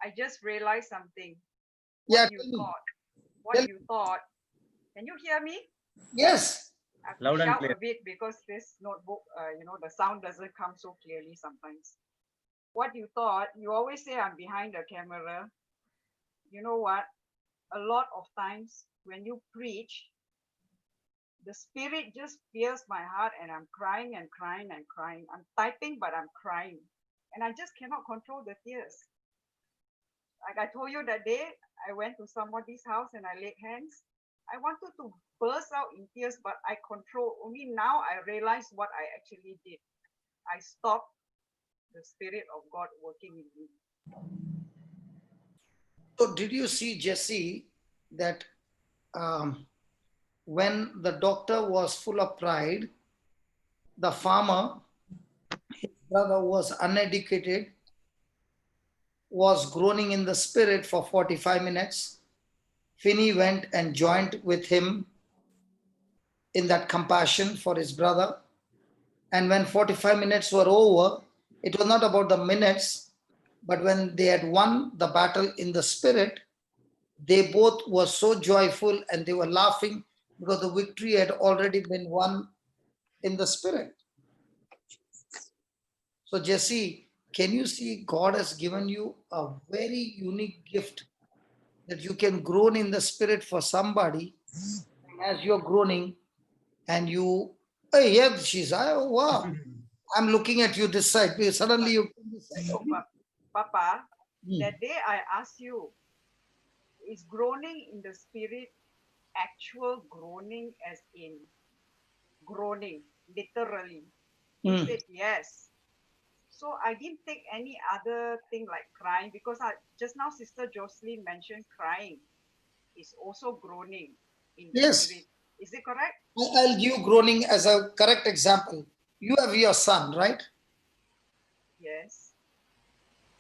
S7: I just realized something.
S3: Yeah,
S7: What you
S3: tell me.
S7: thought.
S3: Tell
S7: What you thought. Can you hear me?
S3: Yes.
S7: I have
S1: Loud
S7: to
S1: and
S7: shout
S1: clear.
S7: a bit because this notebook, the sound doesn't come so clearly sometimes. What you thought, you always say I'm behind the camera. You know what? A lot of times when you preach, the spirit just pierces my heart and I'm crying and crying and crying. I'm typing, but I'm crying. And I just cannot control the tears. Like I told you that day, I went to somebody's house and I laid hands. I wanted to burst out in tears, but I control. Only now I realize what I actually did. I stopped the Spirit of God working in me.
S3: So did you see, Jesse, that when the doctor was full of pride, the farmer, his brother was uneducated, was groaning in the spirit for 45 minutes. Finney went and joined with him in that compassion for his brother. And when 45 minutes were over, it was not about the minutes, but when they had won the battle in the spirit, they both were so joyful and they were laughing because the victory had already been won in the spirit. So, Jesse, can you see God has given you a very unique gift that you can groan in the spirit for somebody as you're groaning and you, hey, yeah, she's, oh, wow, I'm looking at you this side. Suddenly you come this side. Okay.
S7: Papa, that day I asked you, is groaning in the spirit actual groaning as in groaning, literally? You said yes. So I didn't take any other thing like crying because just now Sister Jocelyn mentioned crying is also groaning in the
S3: Yes.
S7: spirit. Is it correct?
S3: I'll give groaning as a correct example. You have your son, right?
S7: Yes.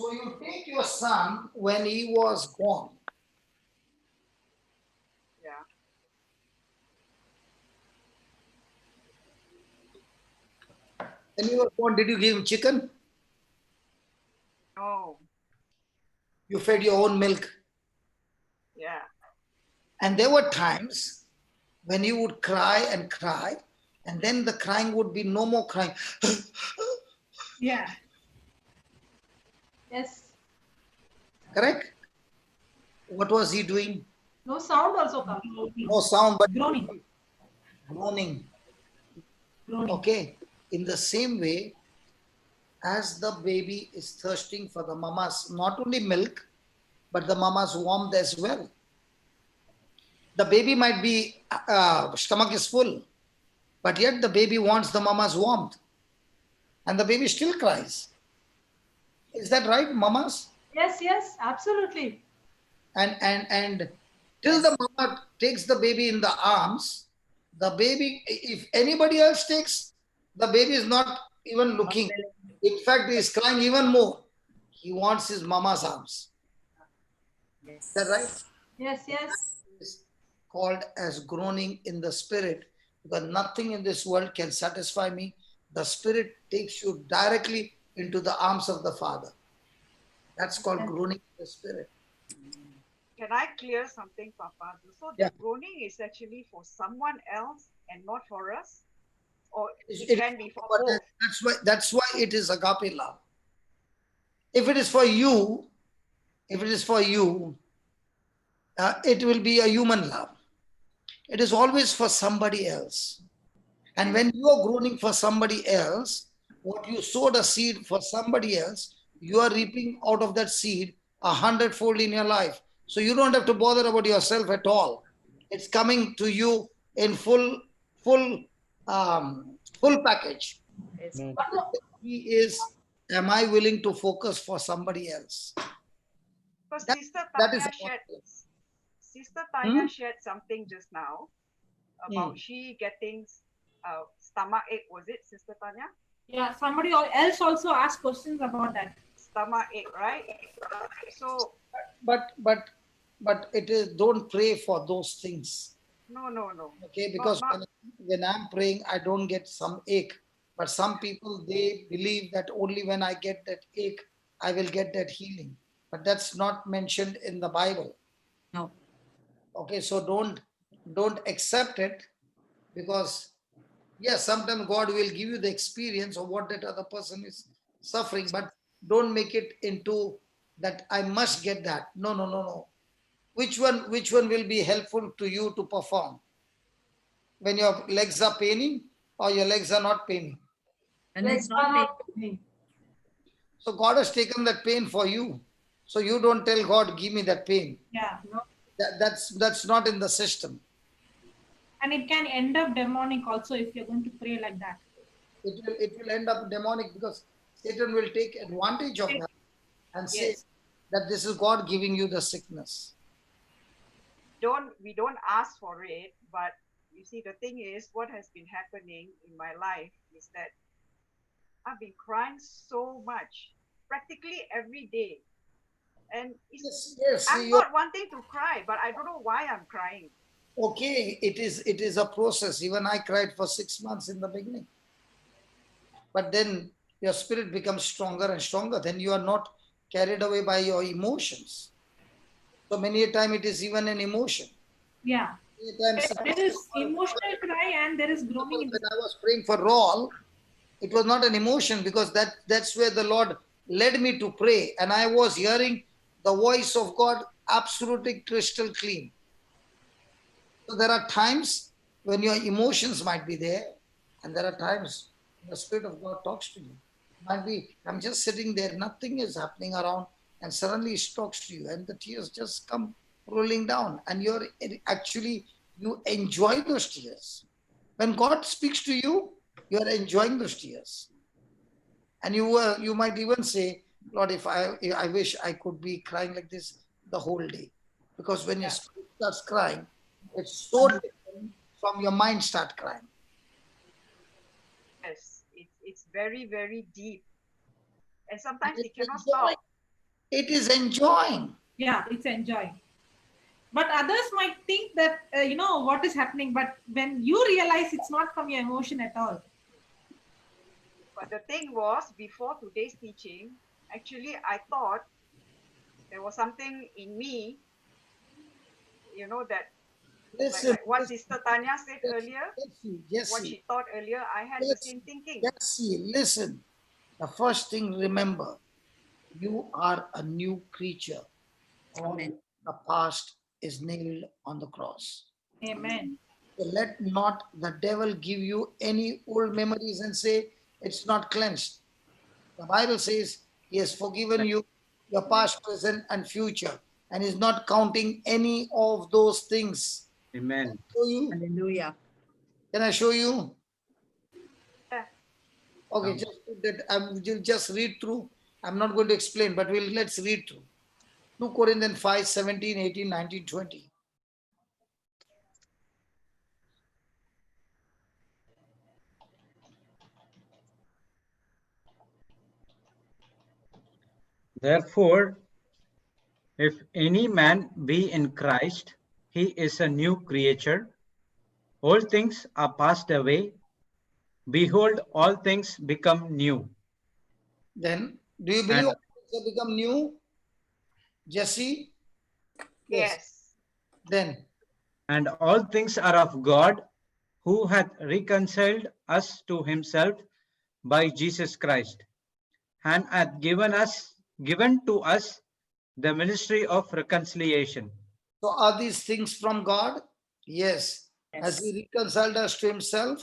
S3: So you take your son when he was born.
S7: Yeah.
S3: When he was born, did you give him chicken?
S7: No.
S3: You fed your own milk.
S7: Yeah.
S3: And there were times when he would cry, and then the crying would be no more crying.
S6: Yeah.
S2: Yes.
S3: Correct? What was he doing?
S2: No sound also comes.
S3: No sound, but
S6: Groaning.
S3: groaning.
S6: Groaning.
S3: Okay. In the same way, as the baby is thirsting for the mama's, not only milk, but the mama's warmth as well. The baby might be, stomach is full, but yet the baby wants the mama's warmth. And the baby still cries. Is that right, mamas?
S2: Yes, yes, absolutely.
S3: And till the mama takes the baby in the arms, the baby, if anybody else takes, the baby is not even looking. In fact, he is crying even more. He wants his mama's arms.
S4: Yes.
S3: Is that right?
S2: Yes, yes.
S3: It's called as groaning in the spirit, because nothing in this world can satisfy me. The spirit takes you directly into the arms of the Father. That's called groaning in the spirit.
S7: Can I clear something, Papa? So
S3: Yeah.
S7: the groaning is actually for someone else and not for us? Or
S3: It
S7: it can be for both?
S3: That's why it is agape love. If it is for you, it will be a human love. It is always for somebody else. And when you are groaning for somebody else, what you sowed a seed for somebody else, you are reaping out of that seed 100-fold in your life. So you don't have to bother about yourself at all. It's coming to you in full package.
S4: Yes.
S1: No.
S3: He is, am I willing to focus for somebody else?
S7: Because
S3: That-
S7: Sister
S3: that is
S7: Tanya
S3: what-
S7: shared, Sister Tanya
S3: Hmm?
S7: shared something just now about she getting stomach ache. Was it Sister Tanya?
S6: Yeah, somebody else also asked questions about that.
S7: Stomach ache, right? So
S3: But it is, don't pray for those things.
S7: no.
S3: Okay, because
S7: Not
S3: when I'm praying, I don't get some ache. But some people, they believe that only when I get that ache, I will get that healing. But that's not mentioned in the Bible.
S4: No.
S3: Okay, so don't accept it, because yes, sometimes God will give you the experience of what that other person is suffering, but don't make it into that I must get that. No. Which one will be helpful to you to perform? When your legs are paining or your legs are not paining?
S4: And
S2: Legs
S4: it's
S2: are
S4: not
S2: not paining.
S3: So God has taken that pain for you. So you don't tell God, give me that pain.
S6: Yeah.
S3: That's not in the system.
S6: And it can end up demonic also if you're going to pray like that.
S3: It will end up demonic, because Satan will take advantage of that and say
S6: Yes.
S3: that this is God giving you the sickness.
S7: we don't ask for it, but you see the thing is what has been happening in my life is that I've been crying so much, practically every day. And
S3: Yes,
S7: I'm not wanting to cry, but I don't know why I'm crying.
S3: okay, it is a process. Even I cried for 6 months in the beginning. But then your spirit becomes stronger and stronger. Then you are not carried away by your emotions. So many a time it is even an emotion.
S6: Yeah.
S3: Many times,
S6: There is emotional cry and there is groaning in
S3: when
S6: the
S3: I was praying for Raul, it was not an emotion, because that's where the Lord led me to pray. And I was hearing the voice of God absolutely crystal clean. So there are times when your emotions might be there, and there are times the Spirit of God talks to you. Might be, I'm just sitting there, nothing is happening around, and suddenly He talks to you, and the tears just come rolling down, and you enjoy those tears. When God speaks to you, you are enjoying those tears. And you might even say, Lord, if I wish I could be crying like this the whole day. Because when your spirit starts crying, it's so different from your mind start crying.
S7: Yes, it's very, very deep. And sometimes
S3: It
S7: it
S3: is
S7: cannot
S3: enjoying.
S7: stop.
S3: It is enjoying.
S6: Yeah, it's enjoying. But others might think that, what is happening. But when you realize it's not from your emotion at all.
S7: But the thing was, before today's teaching, actually, I thought there was something in me, that
S3: Listen,
S7: like what Sister Tanya said earlier, what
S3: Jesse,
S7: she thought earlier, I had the same thinking.
S3: Jesse, listen. The first thing, remember, you are a new creature. All
S4: Amen.
S3: the past is nailed on the cross.
S6: Amen.
S3: So let not the devil give you any old memories and say it's not cleansed. The Bible says he has forgiven you your past, present, and future, and is not counting any of those things.
S1: Amen.
S3: Show you?
S4: Hallelujah.
S3: Can I show you?
S7: Yeah.
S3: Okay, just put that. We'll just read through. I'm not going to explain, but let's read through. 2 Corinthians 5, 17, 18, 19, 20.
S1: Therefore, if any man be in Christ, he is a new creature. All things are passed away. Behold, all things become new.
S3: Then, do you believe
S1: And,
S3: all things have become new? Jesse?
S7: Yes.
S3: Then,
S1: and all things are of God, who hath reconciled us to himself by Jesus Christ, and hath given to us the ministry of reconciliation.
S3: so are these things from God? Yes. Has
S4: Yes.
S3: He reconciled us to Himself?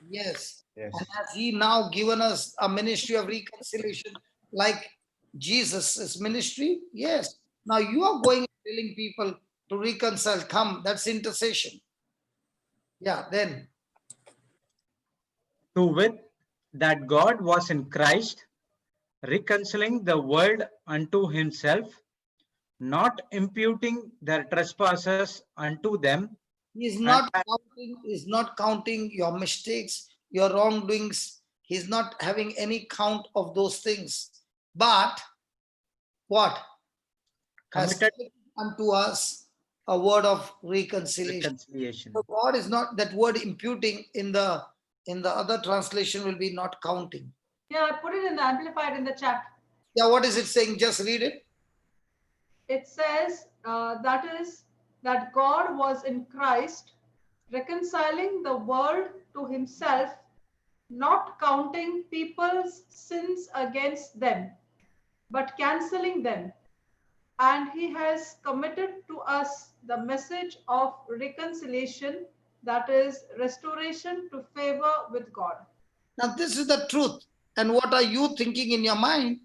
S3: Yes.
S1: Yes.
S3: And has He now given us a ministry of reconciliation like Jesus' ministry? Yes. Now you are going and telling people to reconcile. Come, that's intercession. Yeah, then.
S1: To wit, that God was in Christ, reconciling the world unto himself, not imputing their trespasses unto them.
S3: He's
S1: And
S3: not counting your mistakes, your wrongdoings. He's not having any count of those things. But what? Has
S1: committed
S3: given unto us a word of reconciliation.
S1: reconciliation.
S3: So God is not, that word imputing in the other translation will be not counting.
S2: Yeah, I put it in the Amplified in the chat.
S3: Yeah, what is it saying? Just read it.
S2: It says that God was in Christ, reconciling the world to himself, not counting people's sins against them, but canceling them. And he has committed to us the message of reconciliation, that is, restoration to favor with God.
S3: Now, this is the truth. And what are you thinking in your mind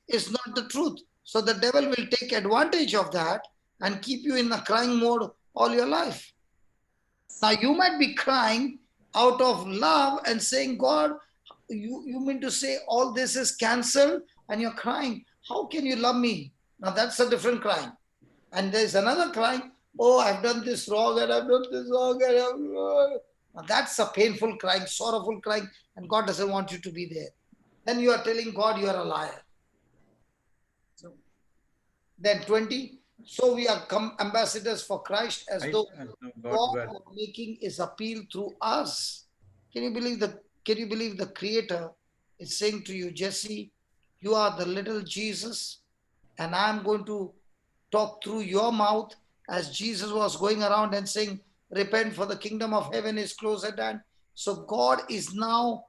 S3: is not the truth. So the devil will take advantage of that and keep you in the crying mode all your life. Now, you might be crying out of love and saying, God, you mean to say all this is cancelled, and you're crying, how can you love me? Now, that's a different crying. And there's another crying, oh, I've done this wrong and I've done this wrong. Now, that's a painful crying, sorrowful crying, and God doesn't want you to be there. Then you are telling God you are a liar. Then 20, so we are ambassadors for Christ, as though God was making his appeal through us. Can you believe the Creator is saying to you, Jesse, you are the little Jesus, and I'm going to talk through your mouth, as Jesus was going around and saying, repent, for the kingdom of heaven is close at hand. So God is now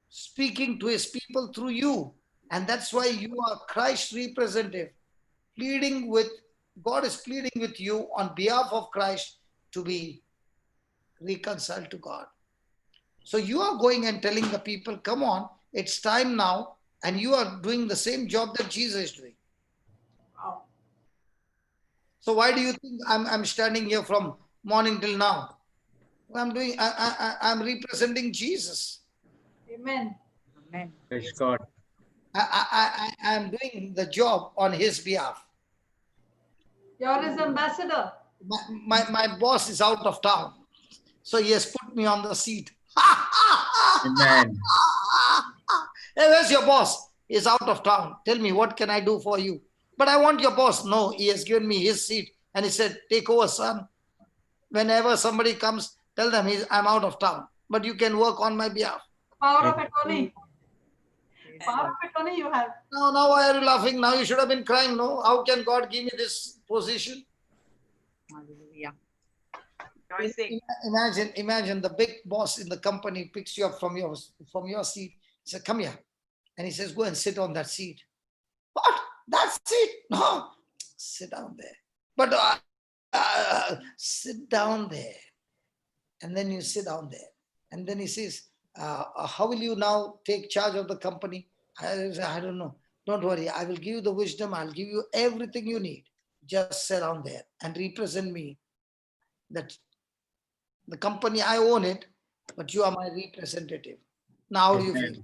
S3: speaking to his people through you. And that's why you are Christ's representative, God is pleading with you on behalf of Christ to be reconciled to God. So you are going and telling the people, come on, it's time now, and you are doing the same job that Jesus is doing.
S2: Wow.
S3: So why do you think I'm standing here from morning till now? I'm representing Jesus.
S2: Amen.
S4: Amen.
S1: Praise God.
S3: I'm doing the job on his behalf.
S2: You're his ambassador.
S3: My boss is out of town, so he has put me on the seat.
S1: Amen.
S3: Hey, where's your boss? He's out of town. Tell me, what can I do for you? But I want your boss. No, he has given me his seat. And he said, take over, son. Whenever somebody comes, tell them I'm out of town. But you can work on my behalf.
S2: Power of attorney. Power of attorney you have.
S3: Now why are you laughing? Now you should have been crying. No, how can God give me this position?
S4: Hallelujah.
S3: Imagine the big boss in the company picks you up from your seat. He said, come here. And he says, go and sit on that seat. What? That seat? No. Sit down there. But sit down there. And then you sit down there. And then he says, how will you now take charge of the company? I don't know. Don't worry. I will give you the wisdom. I'll give you everything you need. Just sit down there and represent me. That the company, I own it, but you are my representative. Now how do you feel?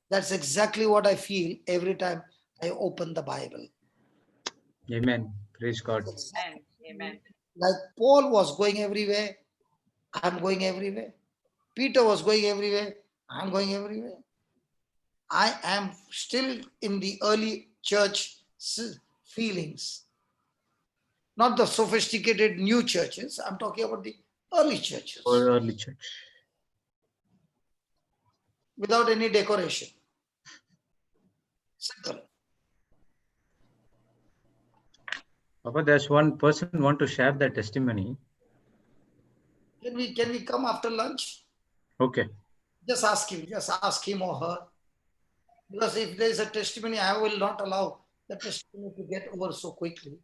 S3: That's exactly what I feel every time I open the Bible.
S1: Amen. Praise God.
S7: Amen.
S3: Like Paul was going everywhere, I'm going everywhere. Peter was going everywhere, I'm going everywhere. I am still in the early church feelings. Not the sophisticated new churches. I'm talking about the early churches.
S1: Early church.
S3: Without any decoration. Simple.
S1: Papa, there's one person want to share their testimony.
S3: Can we come after lunch?
S1: Okay.
S3: Just ask him or her. Because if there is a testimony, I will not allow the testimony to get over so quickly.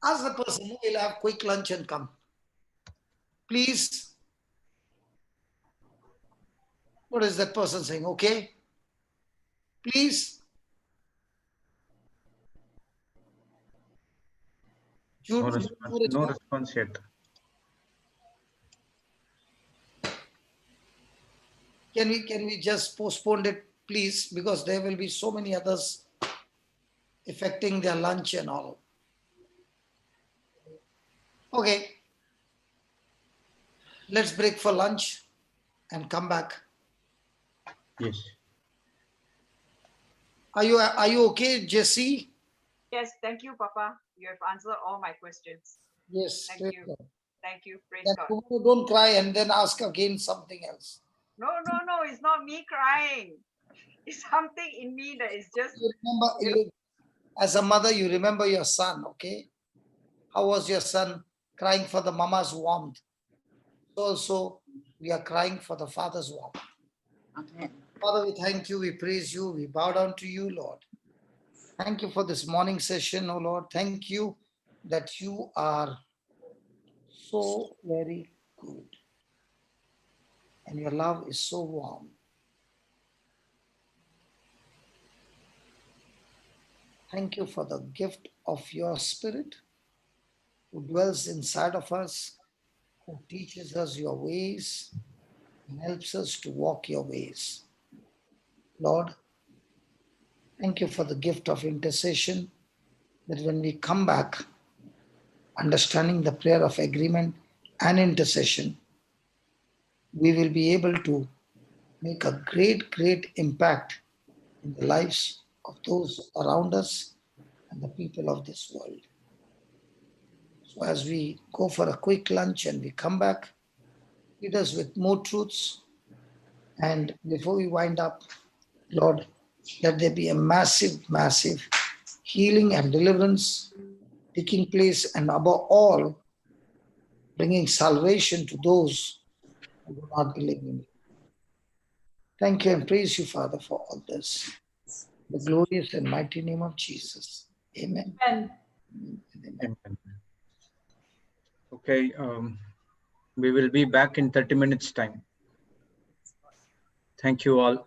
S3: Ask the person who will have quick lunch and come. Please. What is that person saying? Okay. Please.
S1: No response, yet.
S3: Can we just postpone it, please? Because there will be so many others affecting their lunch and all. Okay. Let's break for lunch and come back.
S1: Yes.
S3: Are you okay, Jesse?
S7: Yes, thank you, Papa. You have answered all my questions.
S3: Yes.
S7: Thank you. Thank you. Praise
S3: Then
S7: God.
S3: tomorrow don't cry and then ask again something else.
S7: No, it's not me crying. It's something in me that is just.
S3: You remember, as a mother, you remember your son, okay? How was your son crying for the mama's warmth? Also, we are crying for the father's warmth.
S4: Amen.
S3: Father, we thank you, we praise you, we bow down to you, Lord. Thank you for this morning session, oh Lord. Thank you that you are so very good. And your love is so warm. Thank you for the gift of your Spirit who dwells inside of us, who teaches us your ways and helps us to walk your ways. Lord, thank you for the gift of intercession, that when we come back, understanding the prayer of agreement and intercession, we will be able to make a great, great impact in the lives of those around us and the people of this world. So as we go for a quick lunch and we come back, feed us with more truths. And before we wind up, Lord, let there be a massive, massive healing and deliverance taking place, and above all, bringing salvation to those who do not believe in you. Thank you and praise you, Father, for all this. In the glorious and mighty name of Jesus. Amen.
S2: Amen.
S3: Amen.
S1: Amen. Okay. We will be back in 30 minutes time. Thank you all.